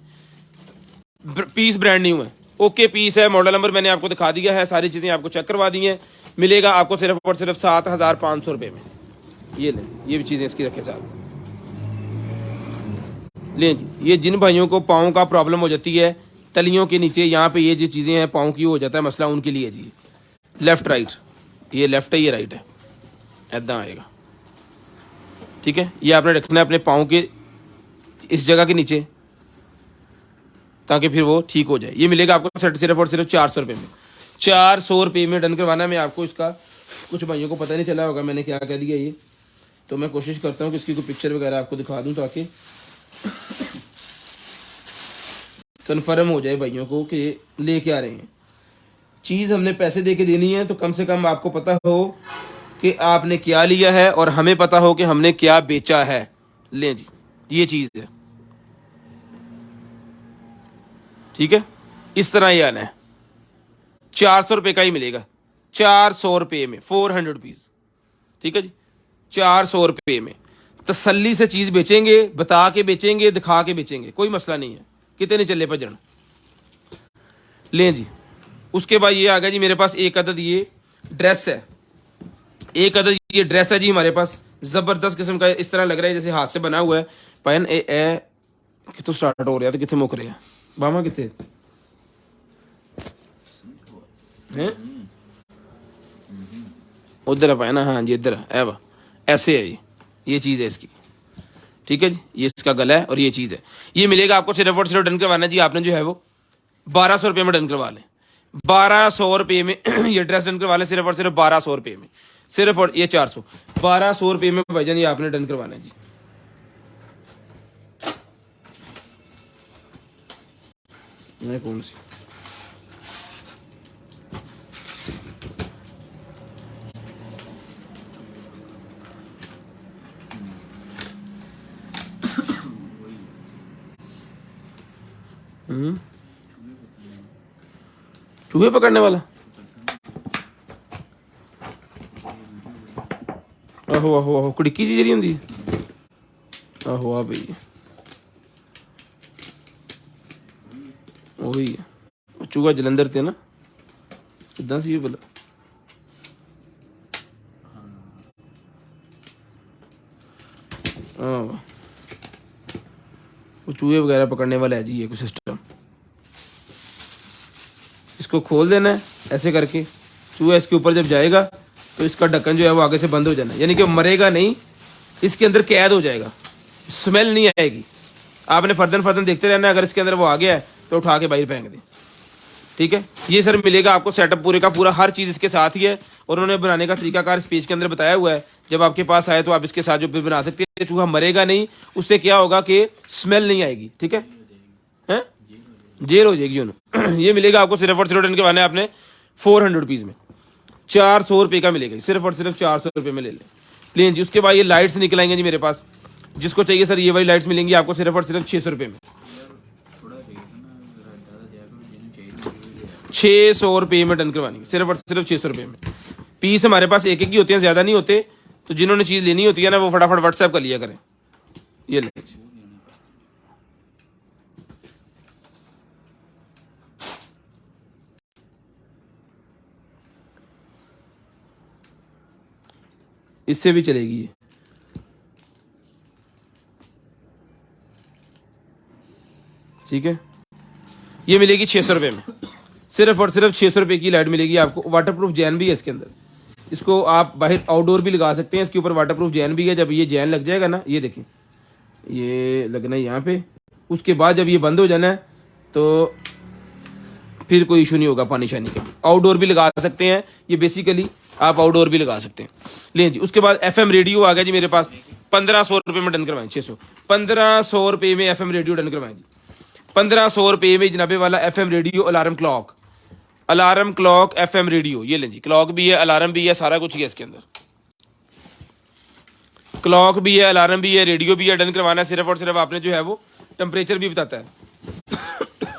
पीस ब्रांड न्यू है, ओके पीस है। मॉडल नंबर मैंने आपको दिखा दिया है, सारी चीज़ें आपको चेक करवा दी हैं। मिलेगा आपको सिर्फ और सिर्फ 7500 रुपये में। ये लें, ये भी चीज़ें इसकी रखें साथ लें जी। ये जिन भाइयों को पाँव का प्रॉब्लम हो जाती है, तलियों के नीचे यहाँ पे ये जो चीज़ें हैं पाँव की हो जाता है मसला, उनके लिए जी। लेफ्ट राइट, ये लेफ्ट है ये राइट है, ऐदा आएगा, ठीक है। ये आपने रखना है अपने पाँव के इस जगह के नीचे, ताकि फिर वो ठीक हो जाए। ये मिलेगा आपको सिर्फ और सिर्फ 400 रुपये में। 400 रुपये में डन करवाना। मैं आपको इसका, कुछ भाइयों को पता नहीं चला होगा मैंने क्या कह दिया ये, तो मैं कोशिश करता हूँ कि इसकी कोई पिक्चर वगैरह आपको दिखा दूँ ताकि कन्फर्म हो जाए भाइयों को कि ले के आ रहे हैं चीज़। हमने पैसे दे के देनी है, तो कम से कम आपको पता हो कि आपने क्या लिया है और हमें पता हो कि हमने क्या बेचा है। लें जी, ये चीज़ है, ठीक है। इस तरह ये आना है, 400 रुपये का ही मिलेगा, 400 रुपये में, 400 रुपीज़, ठीक है जी। 400 रुपये में तसल्ली से चीज़ बेचेंगे, बता के बेचेंगे, दिखा के बेचेंगे, कोई मसला नहीं है, कितने नहीं चले भजन। लें जी, उसके बाद ये आ गया जी मेरे पास एक अदद ये ड्रेस है, एक अदद ये ड्रेस है जी हमारे पास, ज़बरदस्त किस्म का, इस तरह लग रहा है जैसे हाथ से बना हुआ है। पैन ए कितों स्टार्ट हो रहा है तो कितने मुक रहे हैं बामा, कितने हैं उधर है ना, हाँ जी इधर है वाह, ऐसे है ये चीज़ है इसकी, ठीक है जी। ये इसका गला है और ये चीज़ है। ये मिलेगा आपको सिर्फ और सिर्फ डन करवाना जी आपने जो है वो 1200 रुपये में डन करवा लें। 1200 रुपये में ये ड्रेस डन करवा लें, सिर्फ और सिर्फ 1200 रुपये में, सिर्फ और ये 400, 1200 रुपये में भाईजान ये आपने डन करवाना है जी। मैं कौन सी चूहे पकड़ने वाला, आहो आहो आहो, कड़िक्की जी जरी होंदी, आहो आ भाई ਉਹੀ ਹੈ, ਉਹ ਚੂਹਾ ਜਲੰਧਰ ਤੇ ਨਾ ਕਿੱਦਾਂ ਸੀ ਇਹ ਭਲਾ, हाँ वो चूहे वगैरह पकड़ने वाला है जी ये कुछ सिस्टम। इसको खोल देना है ऐसे करके, चूहा इसके ऊपर जब जाएगा तो इसका ढक्कन जो है वो आगे से बंद हो जाना है, यानी कि मरेगा नहीं, इसके अंदर कैद हो जाएगा, स्मेल नहीं आएगी। आपने फर्दन देखते रहना है, अगर इसके अंदर वो आ गया है तो उठा के बाहर फेंक दें, ठीक है। ये सर मिलेगा आपको सेटअप पूरे का पूरा, हर चीज़ इसके साथ ही है, और उन्होंने बनाने का तरीकाकार इस पेज के अंदर बताया हुआ है। जब आपके पास आए तो आप इसके साथ जो भी बना सकते हैं, चूहा मरेगा नहीं, उससे क्या होगा कि स्मेल नहीं आएगी, ठीक है, हैं जेल हो जाएगी उन्होंने। ये मिलेगा आपको सिर्फ और सिर्फ के बने आपने 400 रुपीज़ में, 400 रुपये का मिलेगा, सिर्फ और सिर्फ 400 रुपये में ले लें। प्लीज जी, उसके बाद ये लाइट्स निकल आएंगे जी मेरे पास, जिसको चाहिए सर ये वाली लाइट्स मिलेंगी आपको सिर्फ और सिर्फ 600 रुपये में। ₹600 में डन करवानी है, सिर्फ और सिर्फ ₹600 में। पीस हमारे पास एक एक ही होते हैं, ज़्यादा नहीं होते, तो जिन्होंने चीज़ लेनी होती है ना वो फटाफट व्हाट्सएप कर लिया करें। ये ले इससे भी चलेगी ये। ठीक है, ये मिलेगी ₹600 में, सिर्फ और सिर्फ ₹600 की लाइट मिलेगी आपको। वाटरप्रूफ जैन भी है इसके अंदर, इसको आप बाहर आउटडोर भी लगा सकते हैं। इसके ऊपर वाटरप्रूफ जैन भी है। जब ये जैन लग जाएगा ना, ये देखें, ये लगना है यहाँ पे, उसके बाद जब ये बंद हो जाना है तो फिर कोई इशू नहीं होगा पानी शानी का। आउटडोर भी लगा सकते हैं, ये बेसिकली आप आउटडोर भी लगा सकते हैं। लें जी, उसके बाद FM रेडियो आ गया जी मेरे पास, ₹1500 में डन करवाएं। 600 ₹1500 में FM रेडियो डन करवाएं जी। ₹1500 में जनाबे वाला FM radio alarm clock FM radio. ये लें जी, क्लॉक भी है, अलार्म भी है, सारा कुछ ही है इसके अंदर। क्लॉक भी है, अलार्म भी है, रेडियो भी है। डन करवाना है सिर्फ और सिर्फ आपने जो है वो टेम्परेचर भी बताता है।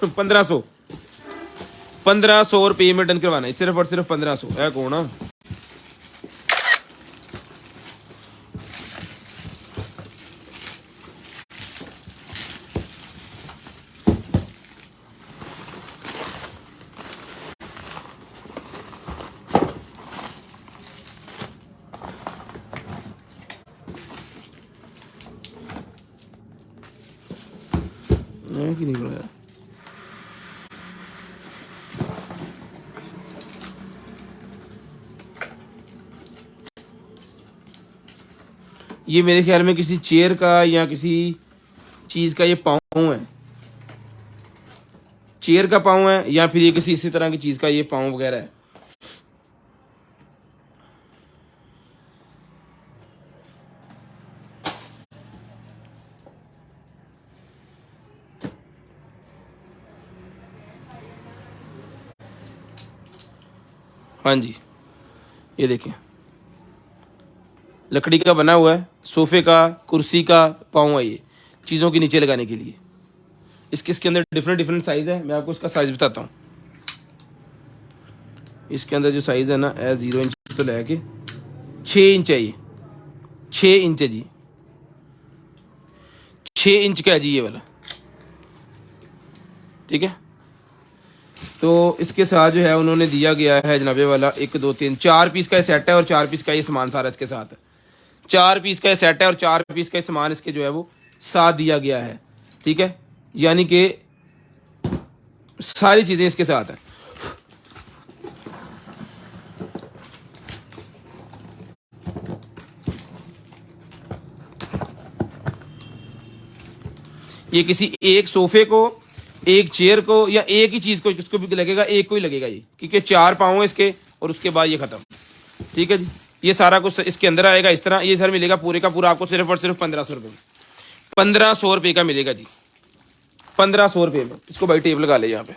₹1500 में डन करवाना है, सिर्फ और सिर्फ 1500 है। कौन है कि नहीं बनाया? ये मेरे ख्याल में किसी चेयर का या किसी चीज का ये पाँव है, चेयर का पाँव है, या फिर ये किसी इसी तरह की चीज का ये पाँव वगैरह है। हाँ जी, ये देखें, लकड़ी का बना हुआ है, सोफे का, कुर्सी का पाँव है ये, चीज़ों के नीचे लगाने के लिए। इसके अंदर डिफरेंट साइज़ है, मैं आपको इसका साइज़ बताता हूँ। इसके अंदर जो साइज़ है ना, 0 इंच तो लेके 6 इंच है ये, 6 इंच है जी, 6 इंच का है जी ये वाला। ठीक है, तो इसके साथ जो है उन्होंने दिया गया है जनाबे वाला 1 2 3 4 पीस का ये सेट है, और 4 पीस का ये सामान सारा इसके साथ है। 4 पीस का ये सेट है और 4 पीस का ये सामान इसके जो है वो साथ दिया गया है। ठीक है, यानी कि सारी चीज़ें इसके साथ हैं। ये किसी एक सोफे को, एक चेयर को, या एक ही चीज को, किसको भी लगेगा, एक को ही लगेगा ये, क्योंकि 4 पाँव है इसके, और उसके बाद ये खत्म। ठीक है जी, ये सारा कुछ इसके अंदर आएगा इस तरह। ये सर मिलेगा पूरे का पूरा आपको सिर्फ और सिर्फ ₹1500 में। ₹1500 का मिलेगा जी, ₹1500 में। इसको भाई टेप लगा ले यहाँ पे,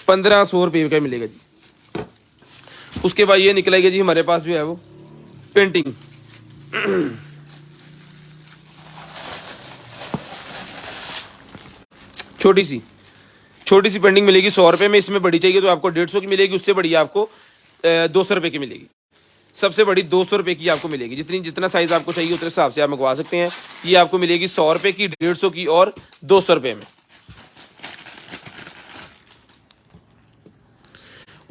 ₹1500 का मिलेगा जी। उसके बाद ये निकलेगा जी हमारे पास जो है वो पेंटिंग। छोटी सी पेंटिंग मिलेगी ₹100 में। इसमें बड़ी चाहिए तो आपको ₹150 की मिलेगी, उससे बड़ी आपको ₹200 की मिलेगी। सबसे बड़ी ₹200 की आपको मिलेगी। जितना साइज आपको चाहिए उतने हिसाब से आप मंगवा सकते हैं। ये आपको मिलेगी ₹100 की, 150 की और ₹200 में।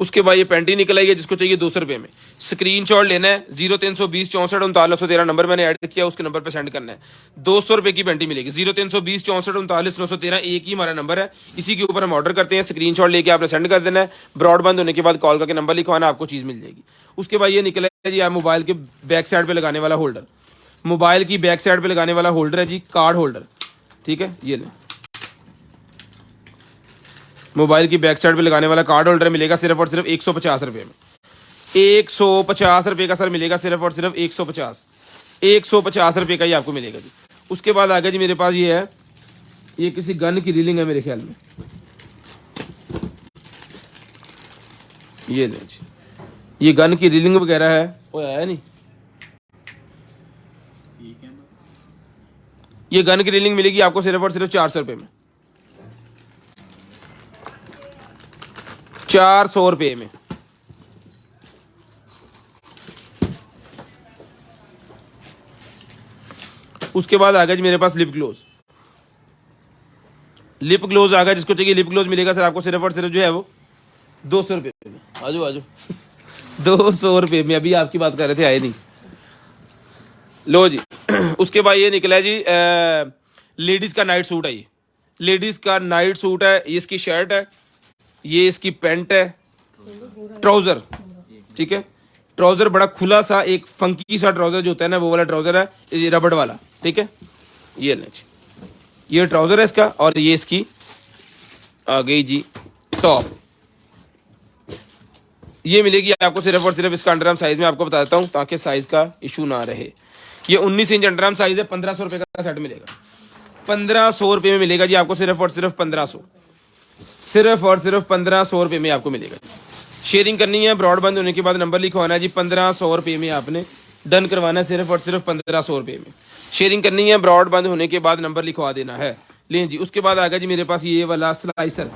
उसके बाद ये पेंटिंग निकल आई है, जिसको चाहिए ₹200 में। स्क्रीनशॉट लेना है, 0320 64 39 913 नंबर मैंने ऐड किया, उसके नंबर पे सेंड करना है। ₹200 की पेंटिंग मिलेगी। 0320 64 39 913 एक ही हमारा नंबर है, इसी के ऊपर हम ऑर्डर करते हैं। स्क्रीनशॉट लेके आपने सेंड कर देना है। ब्रॉड बंद होने के बाद कॉल करके नंबर लिखवाना, आपको चीज़ मिल जाएगी। उसके बाद ये निकला है जी, आप मोबाइल के बैक साइड पर लगाने वाला होल्डर, मोबाइल की बैक साइड पर लगाने वाला होल्डर है जी, कार्ड होल्डर। ठीक है, ये लें, मोबाइल की बैक साइड पे लगाने वाला कार्ड होल्डर मिलेगा सिर्फ और सिर्फ ₹150 में। ₹150 का सर मिलेगा, सिर्फ और सिर्फ ₹150 का ही आपको मिलेगा जी। उसके बाद आगे जी मेरे पास ये है, ये किसी गन की रीलिंग है मेरे ख्याल में। ये ले जी, ये गन की रीलिंग वगैरह है, वो है नहीं, ये गन की रीलिंग मिलेगी आपको सिर्फ और सिर्फ ₹400 में। 400 में। उसके बाद आ गया जी मेरे पास लिप ग्लोज। लिप ग्लोज आ गया, जिसको चाहिए लिप ग्लोज मिलेगा सर आपको सिर्फ और सिर्फ जो है वो 200 रुपये में। आजो आजो 200 रुपये में। अभी आपकी बात कर रहे थे, आए नहीं। लो जी उसके बाद ये निकला है जी लेडीज का नाइट सूट है। ये लेडीज का नाइट सूट है। ये इसकी शर्ट है, ये इसकी पैंट है, ट्राउजर, ठीक है। ट्राउजर बड़ा खुला सा एक फंकी सा ट्राउजर जो होता है ना, वो वाला ट्राउजर है, ये रबड़ वाला, ठीक है। ये लें जी, ये ट्राउजर है इसका, और ये इसकी आ गई जी टॉप। ये मिलेगी आपको सिर्फ और सिर्फ इसका अंडरआर्म साइज में। आपको बता देता हूं ताकि साइज का इशू ना रहे। ये 19 इंच अंडरआर्म साइज है। 1500 रुपए का सेट मिलेगा। 1500 रुपये में मिलेगा जी आपको सिर्फ और सिर्फ 1500, सिर्फ और सिर्फ 1500 रुपये में आपको मिलेगा। शेयरिंग करनी है, ब्रॉडबैंड होने के बाद नंबर लिखवाना है जी। 1500 रुपये में आपने डन करवाना है, सिर्फ और सिर्फ 1500 रुपये में शेयरिंग करनी है। ब्रॉडबैंड होने के बाद नंबर लिखवा देना है। लें जी, उसके बाद आ गया जी मेरे पास ये वाला स्लाइसर।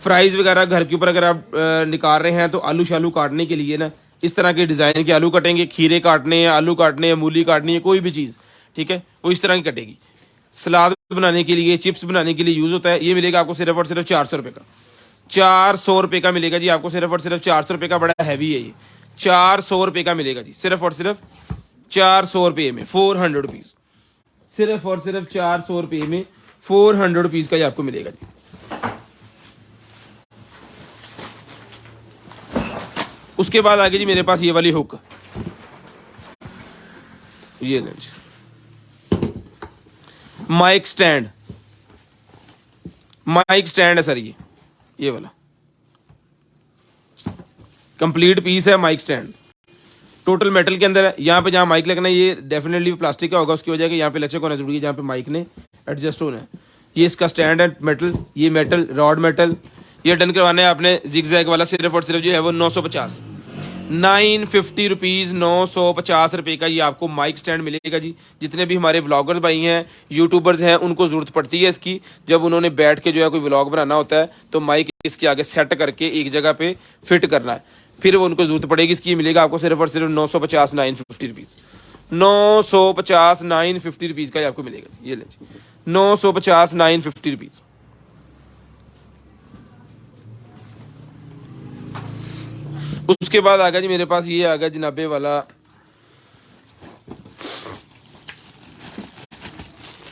फ्राइज वगैरह घर के ऊपर अगर आप निकाल रहे हैं तो आलू शालू काटने के लिए ना, इस तरह के डिज़ाइन के आलू कटेंगे। खीरे काटने हैं, आलू काटने हैं, मूली काटनी है, कोई भी चीज़, ठीक है, वो इस तरह की कटेगी। सलाद बनाने के लिए, चिप्स बनाने के लिए यूज़ होता है। ये मिलेगा आपको सिर्फ और सिर्फ 400 रुपये का। 400 रुपये का मिलेगा जी आपको सिर्फ और सिर्फ 400 रुपये का। बड़ा हैवी है ये। 400 रुपये का मिलेगा जी, सिर्फ और सिर्फ 400 रुपये में। 400 रुपीज़, सिर्फ और सिर्फ 400 रुपये में 400 रुपीज़ का ये आपको मिलेगा जी। उसके बाद आगे जी मेरे पास ये वाली हुक, ये लें जी। माइक स्टैंड, माइक स्टैंड है सर ये वाला कंप्लीट पीस है। माइक स्टैंड टोटल मेटल के अंदर है। यहाँ पे जहाँ माइक लगना है ये डेफिनेटली प्लास्टिक का होगा, उसकी वजह कि यहाँ पे लचक होना जरूरी है जहाँ पे माइक ने एडजस्ट होना है। ये इसका स्टैंड है मेटल, ये मेटल रॉड मेटल। ये डन करवाना है आपने जिग जैग वाला। सिर्फ और सिर्फ जो है वो 950, 950 रुपीज़, 950 रुपये का ये आपको माइक स्टैंड मिलेगा जी। जितने भी हमारे व्लॉगर्स भाई हैं, यूट्यूबर्स हैं, उनको ज़रूरत पड़ती है इसकी। जब उन्होंने बैठ के जो है कोई व्लॉग बनाना होता है तो माइक इसके आगे सेट करके एक जगह पे फिट करना है, फिर वो उनको ज़रूरत पड़ेगी इसकी। मिलेगा आपको सिर्फ और सिर्फ 950, 950 रुपीज़। 950, 950 रुपीज़ का ये आपको मिलेगा। ये लें जी, 950, 950 रुपीज़। उसके बाद आ गया जी मेरे पास ये आ गया जनाबे वाला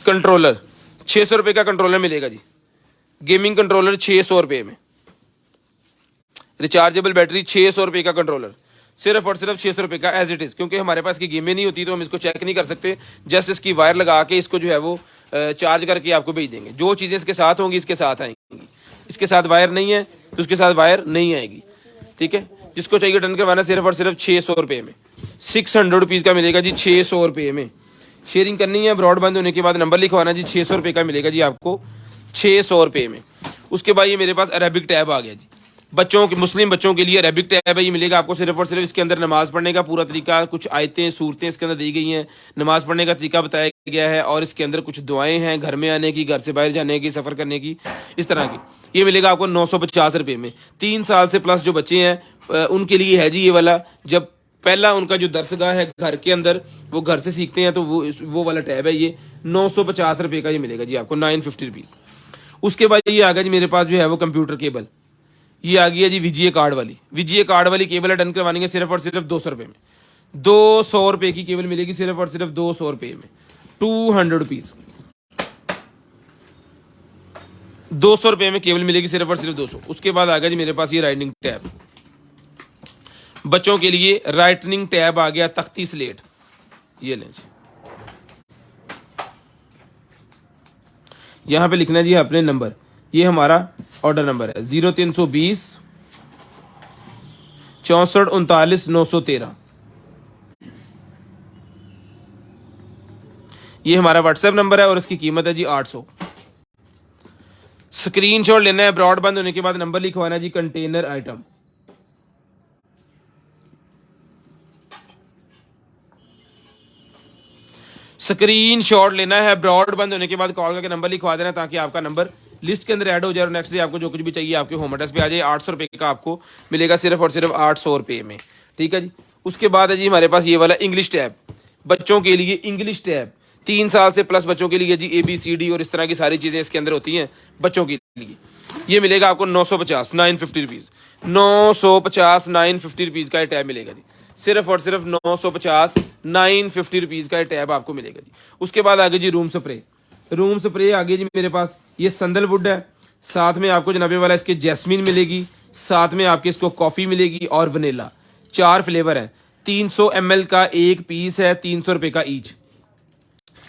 कंट्रोलर। 600 रुपये का कंट्रोलर मिलेगा जी। गेमिंग कंट्रोलर 600 रुपये में। रिचार्जेबल बैटरी 600 रुपये का कंट्रोलर, सिर्फ और सिर्फ 600 रुपये का एज इट इज़। क्योंकि हमारे पास की गेमें नहीं होती तो हम इसको चेक नहीं कर सकते। जस्ट इसकी वायर लगा के इसको जो है वो चार्ज करके आपको भेज देंगे। जो चीज़ें इसके साथ होंगी इसके साथ आएंगी। इसके साथ वायर नहीं है तो उसके साथ वायर नहीं आएगी, ठीक है। जिसको चाहिए डन करवाना सिर्फ और सिर्फ 600 रुपये में। 600 रुपीज़ का मिलेगा जी, 600 रुपये में। शेयरिंग करनी है, ब्रॉडबैंड होने के बाद नंबर लिखवाना जी। 600 रुपये का मिलेगा जी आपको, 600 रुपये में। उसके बाद ये मेरे पास अरेबिक टैब आ गया जी। बच्चों के, मुस्लिम बच्चों के लिए अरेबिक टैब है। ये मिलेगा आपको सिर्फ और सिर्फ इसके अंदर नमाज़ पढ़ने का पूरा तरीका, कुछ आयतें सूरतें इसके अंदर दी गई हैं, नमाज़ पढ़ने का तरीका बताया गया है, और इसके अंदर कुछ दुआएं हैं घर में आने की, घर से बाहर जाने की, सफ़र करने की, इस तरह की। ये मिलेगा आपको 950 रुपये में। 3 साल से प्लस जो बच्चे हैं उनके लिए है जी ये वाला। जब पहला उनका जो दरसगाह है घर के अंदर, वो घर से सीखते हैं, तो वो वाला टैब है ये। 950 रुपये का ये मिलेगा जी आपको, 950 रुपीज़। उसके बाद ये आ गया जी मेरे पास जो है वो कंप्यूटर केबल। ये आ गई है जी VGA कार्ड वाली। VGA कार्ड वाली केबल है, डन करवानी है सिर्फ और सिर्फ 200 रुपये में। 200 रुपये की केबल मिलेगी सिर्फ और सिर्फ 200 रुपये में। 200 रुपीज़, 200 रुपये में केबल मिलेगी सिर्फ और सिर्फ 200। उसके बाद आ गया जी मेरे पास ये राइटिंग टैब। बच्चों के लिए राइटनिंग टैब आ गया, तख्ती स्लेट। ये लें जी, यहां पे लिखना है जी अपने नंबर। ये हमारा ऑर्डर नंबर है 0320 64 39 913। ये हमारा व्हाट्सएप नंबर है और इसकी कीमत है जी 800। स्क्रीनशॉट लेना है, ब्रॉडबैंड होने के बाद नंबर लिखवाना है जी कंटेनर आइटम। स्क्रीनशॉट लेना है, ब्रॉडबैंड होने के बाद कॉल करके नंबर लिखवा देना ताकि आपका नंबर लिस्ट के अंदर ऐड हो जाए और नेक्स्ट डे आपको जो कुछ भी चाहिए आपके होम एड्रेस पे आ जाए। 800 रुपये का आपको मिलेगा सिर्फ और सिर्फ 800 रुपये में। ठीक है जी। उसके बाद है जी हमारे पास ये वाला इंग्लिश टैब, बच्चों के लिए इंग्लिश टैब, 3 साल से प्लस बच्चों के लिए जी ABCD और इस तरह की सारी चीज़ें इसके अंदर होती हैं बच्चों के लिए। ये मिलेगा आपको 950 950 रुपीज़, 950 950 रुपीज़ का टैब मिलेगा जी। सिर्फ और सिर्फ 950 950 रुपीज़ का टैब आपको मिलेगा जी। उसके बाद आगे जी रूम स्प्रे, रूम स्प्रे आगे जी मेरे पास ये संदलवुड है, साथ में आपको जनाबे वाला इसके जैस्मिन मिलेगी, साथ में आपके इसको कॉफ़ी मिलेगी और वनीला, 4 फ्लेवर हैं। 300 ml का एक पीस है, 300 रुपये का ईच।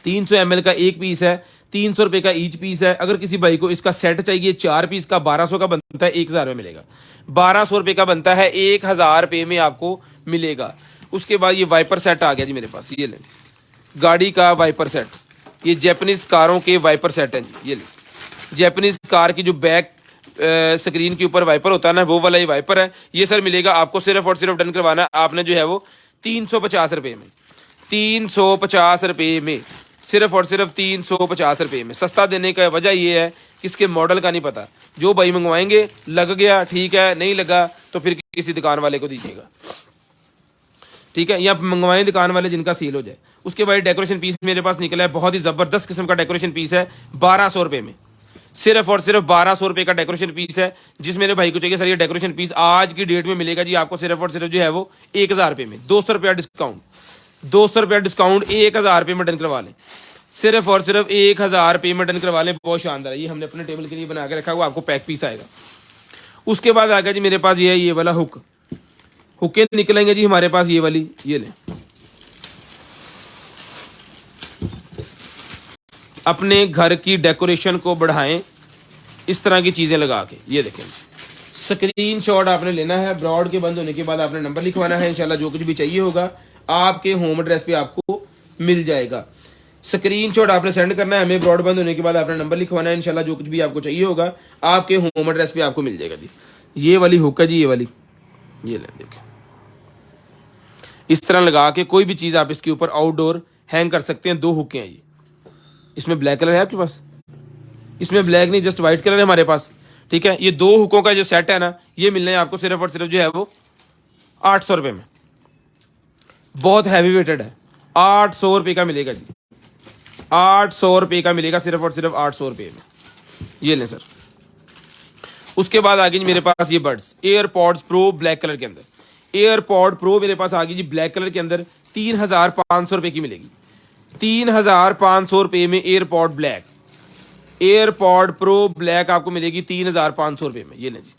300 ml का एक पीस है, 300 रुपये का ईच पीस है। अगर किसी भाई को इसका सेट चाहिए 4 पीस का 1200 का बनता है, 1000 में मिलेगा। 1200 रुपये का बनता है, 1000 रुपये में आपको मिलेगा। उसके बाद ये वाइपर सेट आ गया जी मेरे पास, ये ले गाड़ी का वाइपर सेट, ये जैपनीज कारों के वाइपर सेट हैं जी। ये ले जैपनीज कार की जो बैक स्क्रीन के ऊपर वाइपर होता है ना, वो वाला ये वाइपर है। ये सर मिलेगा आपको सिर्फ और सिर्फ डन करवाना है आपने जो है वो 350 रुपये में, 350 रुपये में, सिर्फ और सिर्फ 350 रुपये में। सस्ता देने का वजह ये है कि इसके मॉडल का नहीं पता, जो भाई मंगवाएंगे लग गया ठीक है, नहीं लगा तो फिर किसी दुकान वाले को दीजिएगा। ठीक है, या मंगवाएं दुकान वाले जिनका सेल हो जाए। उसके बाद डेकोरेशन पीस मेरे पास निकला है, बहुत ही जबरदस्त किस्म का डेकोरेशन पीस है, 1200 रुपये में, सिर्फ और सिर्फ 1200 रुपये का डेकोरेशन पीस है। जिस मेरे भाई को चाहिए सर ये डेकोरेशन पीस आज की डेट में मिलेगा जी आपको सिर्फ और सिर्फ जो है वो 1000 रुपये में, 200 रुपया डिस्काउंट, 200 रुपया डिस्काउंट, 1000 रुपये में डन करवा लें। सिर्फ और सिर्फ 1000 रुपये में डन करवा लें। बहुत शानदार है, ये हमने अपने टेबल के लिए बना के रखा हुआ, आपको पैक पीस आएगा। उसके बाद आ गया जी मेरे पास ये है, ये वाला हुक, हुकें निकलेंगे जी हमारे पास ये वाली, ये लें अपने घर की डेकोरेशन को बढ़ाएं इस तरह की चीज़ें लगा के। ये देखें, स्क्रीनशॉट आपने लेना है, ब्रॉड के बंद होने के बाद आपने नंबर लिखवाना है, इंशाल्लाह जो कुछ भी चाहिए होगा आपके होम एड्रेस पे आपको मिल जाएगा। स्क्रीनशॉट आपने सेंड करना है हमें, ब्रॉड बंद होने के बाद आपने नंबर लिखवाना है, इंशाल्लाह जो कुछ भी आपको चाहिए होगा आपके होम एड्रेस पे आपको मिल जाएगा जी। ये वाली हुक है जी, ये वाली, ये लें देखें, इस तरह लगा के कोई भी चीज़ आप इसके ऊपर आउटडोर हैंग कर सकते हैं। 2 हुकें हैं ये, इसमें ब्लैक कलर है आपके पास, इसमें ब्लैक नहीं जस्ट वाइट कलर है हमारे पास। ठीक है, ये 2 हुकों का जो सेट है ना, ये मिलना है आपको सिर्फ और सिर्फ जो है वो 800 रुपये में। बहुत हैवी वेटेड है, 800 रुपये का मिलेगा जी, 800 रुपये का मिलेगा, सिर्फ और सिर्फ 800 रुपये में। ये लें सर। उसके बाद आ गई जी मेरे पास ये buds, AirPods pro black colour के अंदर, एयरपॉड प्रो मेरे पास आ गई जी ब्लैक कलर के अंदर, 3500 रुपये की मिलेगी, 3500 रुपये में AirPod black, AirPod pro black आपको मिलेगी 3500 रुपये में। ये लें जी।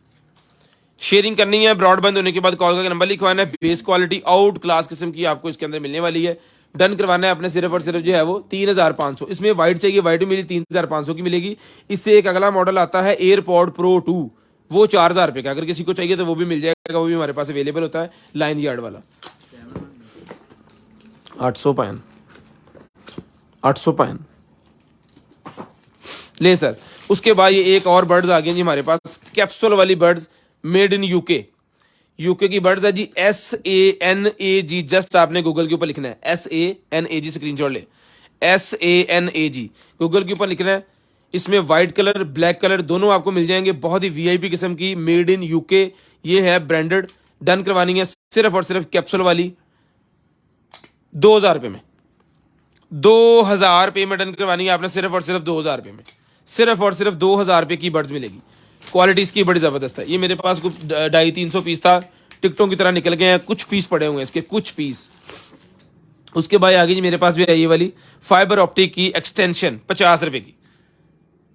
शेयरिंग करनी है, ब्रॉडबैंड होने के बाद कॉल का नंबर लिखवाना है, बेस क्वालिटी आउट क्लास किस्म की आपको इसके अंदर मिलने वाली है। डन करवाना है अपने सिर्फ और सिर्फ जो है वो 3500। इसमें वाइट चाहिए, वाइट मिली 3500 की मिलेगी। इससे एक अगला मॉडल आता है एयरपॉड प्रो 2, वो 4000 रुपये का, अगर किसी को चाहिए तो वो भी मिल जाएगा, वो भी हमारे पास अवेलेबल होता है, लाइन यार्ड वाला। 800 पैन, 800 पैन ले सर। उसके बाद ये एक और बर्ड्स आ गए जी हमारे पास, कैप्सूल वाली birds, made in UK, UK की बर्ड्स है जी, SANAG, जस्ट आपने गूगल के ऊपर लिखना है SANAG, स्क्रीनशॉट ले, SANAG गूगल के ऊपर लिखना है। इसमें व्हाइट कलर ब्लैक कलर दोनों आपको मिल जाएंगे, बहुत ही VIP किस्म की, मेड इन यूके, ये है ब्रांडेड। डन करवानी है सिर्फ और सिर्फ कैप्सूल वाली 2000 रुपये में, 2000 रुपये में डन करवानी है आपने सिर्फ और सिर्फ 2000 रुपये में, सिर्फ और सिर्फ 2000 रुपये की बर्ड्स मिलेगी। क्वालिटी इसकी बड़ी ज़बरदस्त है। ये मेरे पास कुछ 250-300 पीस था, टिकटों की तरह निकल गए हैं, कुछ पीस पड़े हुए हैं इसके, कुछ पीस। उसके बाद आगे जी मेरे पास जो है ये वाली फाइबर ऑप्टिक की एक्सटेंशन 50 रुपये की,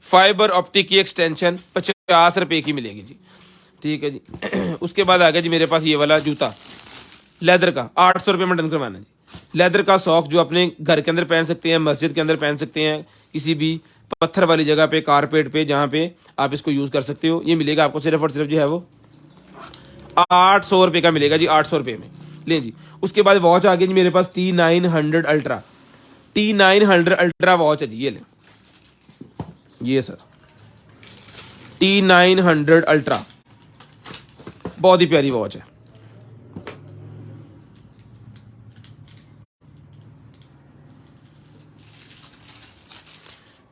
फाइबर ऑप्टिक की एक्सटेंशन 50 रुपये की मिलेगी जी। ठीक है जी। उसके बाद आ गया जी मेरे पास ये वाला जूता लेदर का, 800 रुपये में डन करवाना है जी। लेदर का सॉक जो अपने घर के अंदर पहन सकते हैं, मस्जिद के अंदर पहन सकते हैं, किसी भी पत्थर वाली जगह पे, कारपेट पे, जहाँ पे आप इसको यूज़ कर सकते हो। ये मिलेगा आपको सिर्फ और सिर्फ जो है वो 800 रुपये का मिलेगा जी, 800 रुपये में। लें जी। उसके बाद वॉच आ गई जी मेरे पास T900 ultra, T900 ultra watch है जी, ये लें, ये सर T900 अल्ट्रा, बहुत ही प्यारी वॉच है।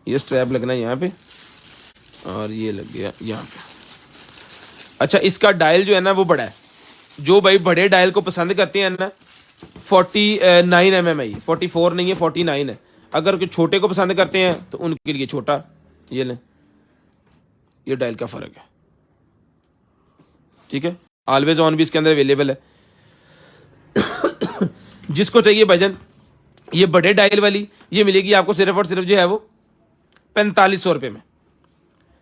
ये स्ट्रैप लगना है यहाँ पे, और ये लग गया यहाँ पे। अच्छा, इसका डायल जो है ना वो बड़ा है। जो भाई बड़े डायल को पसंद करते हैं ना, 49 mm है, 44 नहीं है, 49 है। अगर कोई छोटे को पसंद करते हैं तो उनके लिए छोटा, ये लें, ये डायल का फर्क है। ठीक है, ऑलवेज ऑन भी इसके अंदर अवेलेबल है। जिसको चाहिए भाईजान ये बड़े डायल वाली, ये मिलेगी आपको सिर्फ और सिर्फ जो है वो 4500 रुपये में।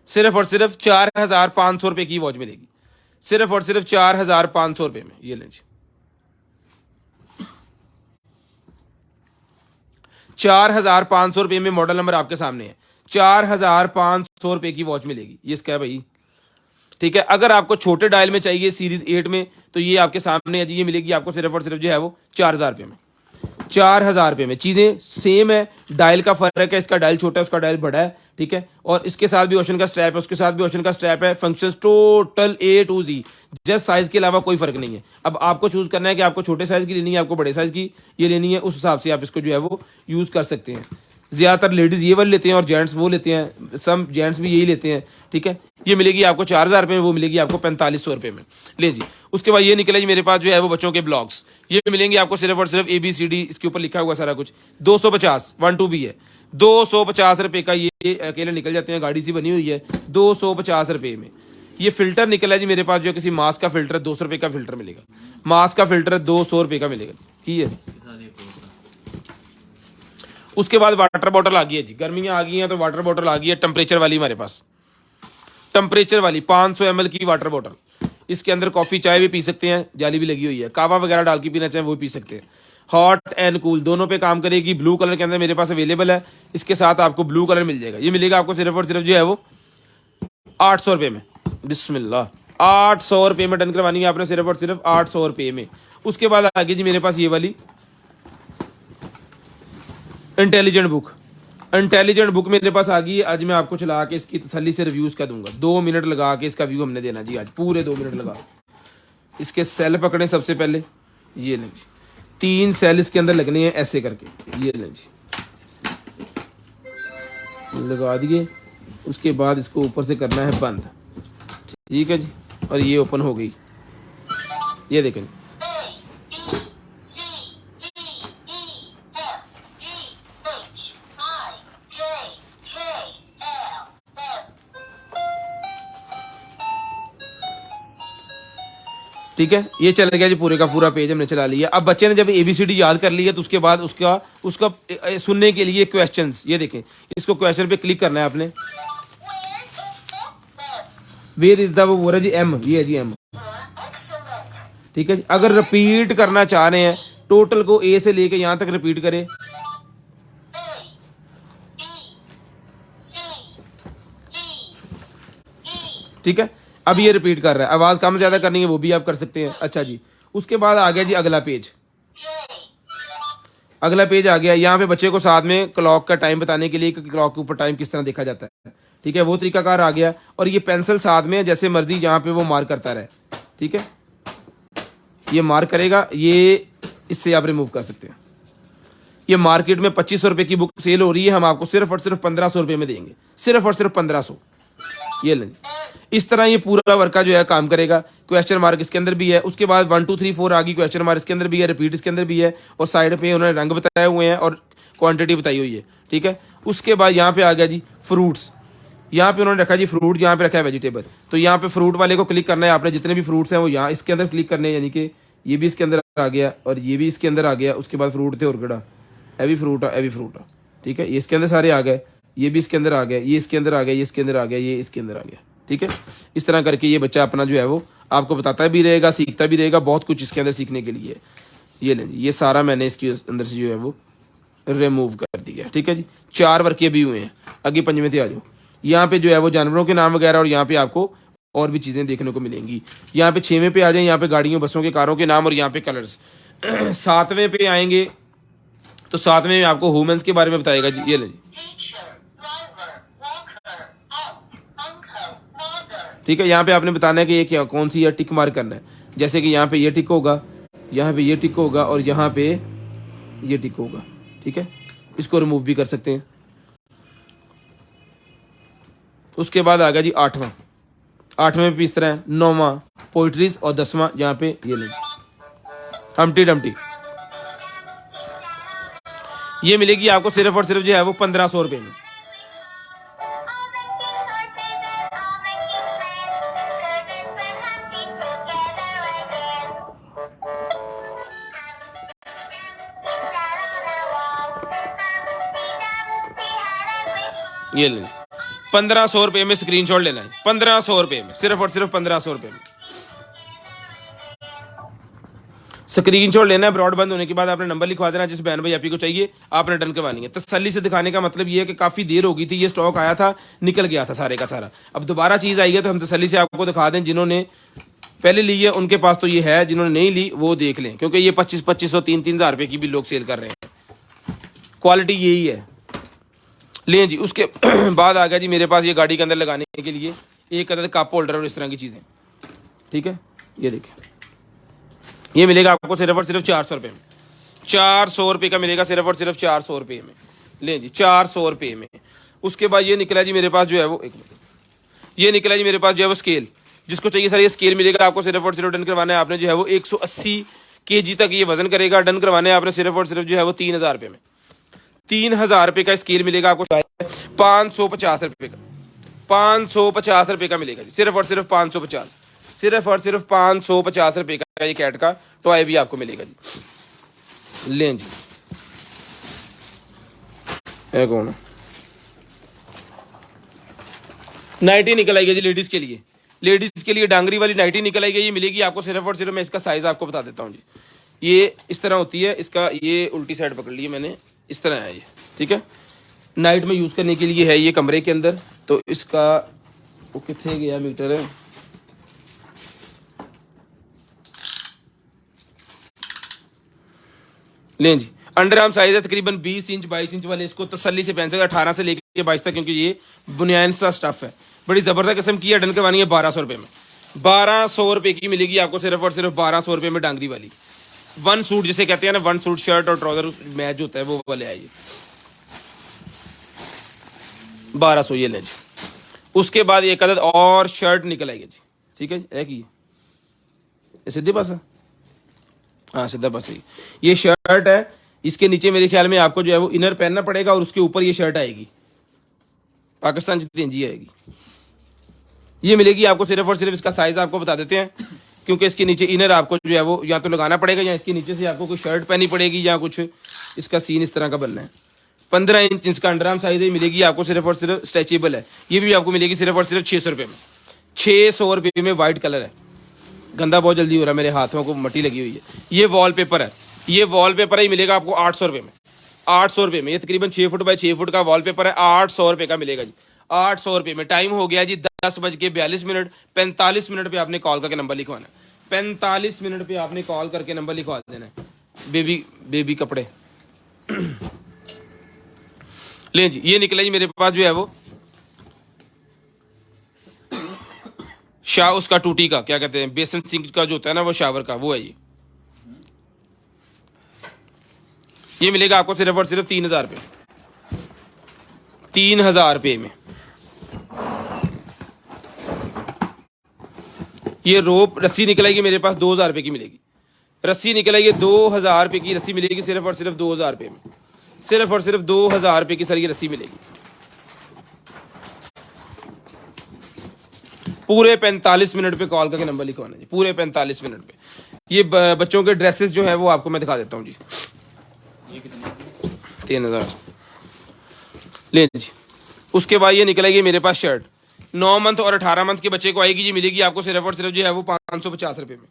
सिर्फ और सिर्फ 4500 रुपये की वॉच मिलेगी, सिर्फ और सिर्फ 4500 रुपये में। ये लें जी, 4500 रुपये में मॉडल नंबर आपके सामने है। 4500 रुपये की वॉच मिलेगी, ये इसका है भाई। ठीक है, अगर आपको छोटे डायल में चाहिए सीरीज 8 में तो ये आपके सामने है जी, ये मिलेगी आपको सिर्फ और सिर्फ जो है वो 4000 रुपये में। 4000 रुपये में चीज़ें सेम है, डायल का फर्क है, इसका डायल छोटा है, उसका डायल बड़ा है। ठीक है, और इसके साथ भी ओशन का स्ट्रैप है, उसके साथ भी ओशन का स्ट्रैप है। Functions total A to Z, just size के अलावा कोई फर्क नहीं है। अब आपको चूज करना है कि आपको छोटे साइज की लेनी है, आपको बड़े साइज की ये लेनी है, उस हिसाब से आप इसको जो है वो यूज कर सकते हैं। ज्यादातर लेडीज ये वाले लेते हैं और जेंट्स वो लेते हैं, सम जेंट्स भी यही लेते हैं। ठीक है, ये मिलेगी आपको 4000 रुपये में, वो मिलेगी आपको 4500 रुपये में। ले जी, उसके बाद ये निकला जी मेरे पास जो है वो बच्चों के ब्लॉग्स, ये मिलेंगे आपको सिर्फ और सिर्फ ABCD, इसके ऊपर लिखा हुआ सारा कुछ। 250 1 2 भी है, 250 रुपये का ये अकेले निकल जाते हैं, गाड़ी सी बनी हुई है। 250 रुपये में ये फिल्टर निकला है जी मेरे पास, जो किसी मास्क का फिल्टर 200 रुपये का फिल्टर मिलेगा। मास्क का फिल्टर 200 रुपये का मिलेगा। ठीक है, उसके बाद वाटर बॉटल आ गई है जी, गर्मियां आ गई हैं तो वाटर बॉटल आ गई है टेम्परेचर वाली हमारे पास। टेम्परेचर वाली 500 ml की वाटर बॉटल, इसके अंदर कॉफी चाय भी पी सकते हैं, जाली भी लगी हुई है, कावा वगैरह डाल के पीना चाहें वो पी सकते हैं। हॉट एंड कूल दोनों पे काम करेगी। ब्लू कलर के अंदर मेरे पास अवेलेबल है, इसके साथ आपको ब्लू कलर मिल जाएगा। ये मिलेगा आपको सिर्फ और सिर्फ जो है वो 800 रुपये में। बिस्मिल्लाह, 800 रुपये में डन करवानी है आपने, सिर्फ और सिर्फ 800 रुपये में। उसके बाद आ गई जी मेरे पास ये वाली इंटेलिजेंट बुक। इंटेलिजेंट बुक मेरे पास आ गई है। आज मैं आपको चला के इसकी तसल्ली से रिव्यूज का दूंगा। 2 मिनट लगा के इसका व्यू हमने देना जी, आज पूरे 2 मिनट लगा। इसके सेल पकड़े सबसे पहले, ये लें जी, 3 सेल इसके अंदर लगने हैं ऐसे करके, ये लें जी, लगा दिए। उसके बाद इसको ऊपर से करना है बंद। ठीक है जी, और ये ओपन हो गई, ये देखें। ठीक है, ये चल गया जी, पूरे का पूरा पेज हमने चला लिया। अब बच्चे ने जब ABCD याद कर लिया तो उसके बाद उसका सुनने के लिए क्वेश्चंस, ये देखें, इसको क्वेश्चन पे क्लिक करना है आपने। वेयर इज द, वो है जी M, ये है जी M। ठीक है, अगर रिपीट करना चाह रहे हैं टोटल को A से लेके यहां तक रिपीट करें। ठीक है, अब ये रिपीट कर रहा है, आवाज कम ज्यादा करनी है वो भी आप कर सकते हैं। अच्छा जी, उसके बाद आ गया जी अगला पेज। अगला पेज आ गया, यहाँ पे बच्चे को साथ में क्लॉक का टाइम बताने के लिए कि क्लॉक के ऊपर टाइम किस तरह देखा जाता है। ठीक है, वो तरीकाकार आ गया। और ये पेंसिल साथ में है, जैसे मर्जी यहाँ पे वो मार्क करता रहे। ठीक है, ये मार्क करेगा, ये इससे आप रिमूव कर सकते हैं। ये मार्केट में 2500 रुपये की बुक सेल हो रही है, हम आपको सिर्फ और सिर्फ 1500 रुपये में देंगे, सिर्फ और सिर्फ 1500। ये लें, इस तरह ये पूरा वर्का जो है काम करेगा। क्वेश्चन मार्क इसके अंदर भी है, उसके बाद 1 2 3 4 आ गई, क्वेश्चन मार्क इसके अंदर भी है, रिपीट इसके अंदर भी है, और साइड पे उन्होंने रंग बताए हुए हैं और क्वांटिटी बताई हुई है। ठीक है, उसके बाद यहाँ पे आ गया जी फ्रूट्स। यहाँ पे उन्होंने रखा जी फ्रूट, यहाँ पे रखा है वेजिटेबल। तो यहाँ पे फ्रूट वाले को क्लिक करना है आपने, जितने भी फ्रूट्स हैं वो यहाँ इसके अंदर क्लिक करने हैं, यानी कि ये भी इसके अंदर आ गया और ये भी इसके अंदर आ गया। उसके बाद फ्रूट थे और गड़ा, ए भी फ्रूट है, ए भी फ्रूट है। ठीक है, ये इसके अंदर सारे आ गए, ये भी इसके अंदर आ गया, ये इसके अंदर आ गया, ये इसके अंदर आ गया, ये इसके अंदर आ गया। ठीक है, इस तरह करके ये बच्चा अपना जो है वो आपको बताता भी रहेगा, सीखता भी रहेगा, बहुत कुछ इसके अंदर सीखने के लिए। ये लें जी, ये सारा मैंने इसके अंदर से जो है वो रिमूव कर दिया। ठीक है जी, 4 वर्के भी हुए हैं। आगे 5वें थे आ जाओ। यहाँ पे जो है वो जानवरों के नाम वगैरह, और यहाँ पे आपको और भी चीज़ें देखने को मिलेंगी। यहाँ पे 6वें पे आ जाए, यहाँ पे गाड़ियों बसों के कारों के नाम, और यहाँ पे कलर्स। 7वें पे आएंगे तो 7वें में आपको ह्यूमंस के बारे में बताएगा जी। ये लें जी, ठीक है, यहाँ पे आपने बताना है कि ये क्या, कौन सी, या टिक मार्क करना है। जैसे कि यहाँ पे ये टिक होगा, यहाँ पे ये टिक होगा, और यहाँ पे ये टिक होगा। ठीक है, इसको रिमूव भी कर सकते हैं। उसके बाद आ गया जी 8वां, 8वें पे इस तरह है, 9वां पोइट्रीज और 10वां यहाँ पे ये ले जी हम्टी डम्टी। ये मिलेगी आपको सिर्फ और सिर्फ जो है वो 1500 रुपये में। ये ले 1500 रुपये में स्क्रीनशॉट लेना है, 1500 रुपये में, सिर्फ और सिर्फ 1500 रुपये में स्क्रीनशॉट लेना है। ब्रॉड बंद होने के बाद आपने नंबर लिखवा देना जिस बहन भाई आपको चाहिए, आपने डन करवानी है। तसल्ली से दिखाने का मतलब ये है कि काफी देर हो गई थी, ये स्टॉक आया था निकल गया था सारे का सारा, अब दोबारा चीज आई है तो हम तसल्ली से आपको दिखा दें। जिन्होंने पहले ली है उनके पास तो ये है, जिन्होंने नहीं ली वो देख लें, क्योंकि ये 2500 3-3 हज़ार रुपये की भी लोग सेल कर रहे हैं, क्वालिटी यही है। लें जी, उसके बाद आ गया जी मेरे पास ये गाड़ी के अंदर लगाने के लिए एक अदद कप होल्डर और इस तरह की चीज़ें, ठीक है। ये देखिए, ये मिलेगा आपको सिर्फ और सिर्फ 400 रुपये में, 400 रुपये का मिलेगा सिर्फ और सिर्फ 400 रुपये में। लें जी 400 रुपये में। उसके बाद ये निकला जी मेरे पास जो है वो, ये निकला जी मेरे पास जो है वो स्केल, जिसको चाहिए सर ये स्केल मिलेगा आपको सिर्फ और सिर्फ डन करवाना है आपने जो है वो 180 kg तक ये वजन करेगा। डन करवाना है आपने सिर्फ और सिर्फ जो है वो 3000 रुपये में, 3000 रुपये का स्केल मिलेगा आपको। 550 रुपये का, 550 रुपये का मिलेगा जी, सिर्फ और सिर्फ 550, सिर्फ और सिर्फ 550 रुपये का ये कैट का टॉय भी आपको मिलेगा जी। लें जी, है कौन नाइटी निकल आई है जी लेडीज के लिए, लेडीज के लिए डांगरी वाली नाइटी निकल आई है। ये मिलेगी आपको सिर्फ और सिर्फ, मैं इसका साइज आपको बता देता हूँ जी, ये इस तरह होती है, इसका ये उल्टी साइड पकड़ ली मैंने, इस तरह है ये, ठीक है। नाइट में यूज़ करने के लिए है ये कमरे के अंदर। तो इसका वो कितने गया मीटर है, लें जी अंडर आर्म साइज है तकरीबन 20 इंच 22 इंच वाले, इसको तसल्ली से पहन सकते 18 से लेकर 22 तक, क्योंकि ये बुनियान सा स्टफ है, बड़ी ज़बरदस्त किस्म की है। डन करवानी है 1200 रुपये में, 1200 रुपये की मिलेगी आपको सिर्फ और सिर्फ 1200 रुपये में डांगरी वाली। वन सूट जिसे कहते हैं ना, वन सूट शर्ट और ट्राउजर मैच होता है वो वाले आइए 1200, ये लें जी। उसके बाद एक अदद और शर्ट निकल आएगी जी, ठीक है। एक ये सीधे पास है, हाँ सीधा पास है। ये शर्ट है, इसके नीचे मेरे ख्याल में आपको जो है वो इनर पहनना पड़ेगा और उसके ऊपर ये शर्ट आएगी, पाकिस्तान जितनी आएगी। ये मिलेगी आपको सिर्फ और सिर्फ, इसका साइज आपको बता देते हैं, क्योंकि इसके नीचे इनर आपको जो है वो या तो लगाना पड़ेगा या इसके नीचे से आपको कोई शर्ट पहनी पड़ेगी या कुछ इसका सीन इस तरह का बनना है। 15 इंच इसका अंडरआर्म साइज है, मिलेगी आपको सिर्फ और सिर्फ, स्ट्रेचेबल है। ये भी आपको मिलेगी सिर्फ और सिर्फ 600 रुपये में, 600 रुपये में। वाइट कलर है, गंदा बहुत जल्दी हो रहा है, मेरे हाथों को मट्टी लगी हुई है। ये वॉलपेपर है, ये वॉलपेपर ही मिलेगा आपको 800 रुपये में, 800 रुपये में। ये तकरीबन 6 फुट बाय 6 फुट का वॉलपेपर है, 800 रुपये का मिलेगा जी, 800 रुपये में। टाइम हो गया जी 10:42, 45 मिनट पे आपने कॉल करके नंबर लिखवाना है, 45 मिनट पे आपने कॉल करके नंबर लिखवा देना है। बेबी कपड़े लें जी, ये निकला जी मेरे पास जो है वो उसका टूटी का क्या कहते हैं, बेसन सिंक का जो होता है ना वो शावर का, वो है ये मिलेगा आपको सिर्फ और सिर्फ 3000 रुपये, 3000 रुपये में। ये रोप रस्सी निकल आएगी मेरे पास 2000 रुपये की मिलेगी, रस्सी निकल आएगी 2000 रुपये की रस्सी मिलेगी सिर्फ और सिर्फ 2000 रुपये में, सिर्फ और सिर्फ 2000 रुपये की सर ये रस्सी मिलेगी। पूरे 45 मिनट पे कॉल करके नंबर लिखवाना जी, पूरे 45 मिनट पे। ये बच्चों के ड्रेसेस जो है वो आपको मैं दिखा देता हूँ जी, 3000 ले जी। उसके बाद ये निकलेगी मेरे पास शर्ट, 9 मंथ और 18 मंथ के बच्चे को आएगी जी, मिलेगी आपको सिर्फ और सिर्फ जो है वो 550 रुपये में,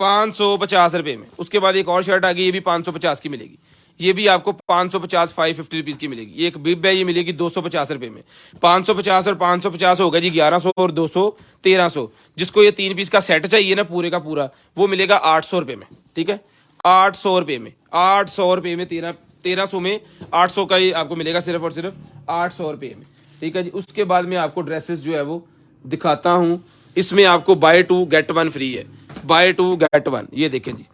550 रुपये में। उसके बाद एक और शर्ट आ गई, ये भी 550 की मिलेगी, ये भी आपको 550 550 रुपीज़ की मिलेगी। एक बिब है, ये मिलेगी 250 रुपये में, 550 और 550 होगा जी 1100 और 200 1300। जिसको ये 3 पीस का सेट चाहिए ना पूरे का पूरा, वो मिलेगा 800 रुपये में, ठीक है, 800 रुपये में, 800 रुपये में, 1300 में 800 का ये आपको मिलेगा सिर्फ और सिर्फ 800 रुपये में, ठीक है जी। उसके बाद में आपको ड्रेसेस जो है वो दिखाता हूँ, इसमें आपको बाय 2 गेट 1 फ्री है, बाय 2 गेट 1। ये देखें जी,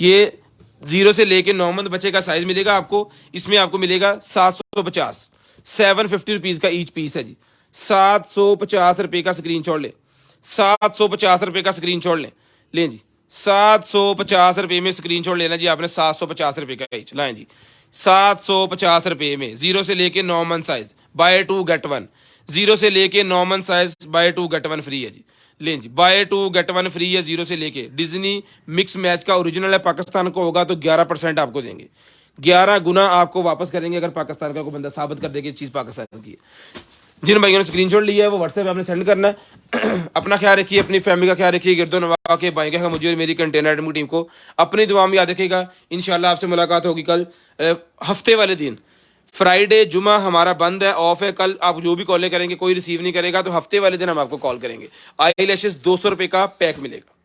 ये 0 से लेके 9 मंथ बच्चे का साइज मिलेगा आपको, इसमें आपको मिलेगा 750 750 रुपीज़ का ईच पीस है जी, 750 रुपए का स्क्रीनशॉट लें, 750 रुपए का स्क्रीनशॉट लें जी, 750 रुपए में स्क्रीनशॉट लेना जी आपने, 750 रुपए का ईच लाएं जी, 750 रुपए में 0 से लेके 9 मंथ साइज बाय 2 गेट 1, 0 से लेके 9 month size by 2 get 1 free है जी। लें जी, बाय 2 गेट 1 फ्री है 0 से लेके। डिज्नी मिक्स मैच का ओरिजिनल है, पाकिस्तान को होगा तो 11% आपको देंगे, 11 गुना आपको वापस करेंगे अगर पाकिस्तान का कोई बंदा साबित कर देगा चीज पाकिस्तान की है। जिन भाइयों ने स्क्रीनशॉट लिया है वो व्हाट्सएप पे आपने सेंड करना है। अपना ख्याल रखिए, अपनी फैमिली का ख्याल रखिए, गिरदो नवा के भाई का मुझे और मेरी कंटेनर आइटम की टीम को अपनी दुआ में याद रखिएगा। इंशाल्लाह आपसे मुलाकात होगी कल हफ्ते वाले दिन, फ्राइडे जुमा हमारा बंद है, ऑफ है। कल आप जो भी कॉलें करेंगे कोई रिसीव नहीं करेगा, तो हफ्ते वाले दिन हम आपको कॉल करेंगे। आई लैशेस 200 रुपए का पैक मिलेगा।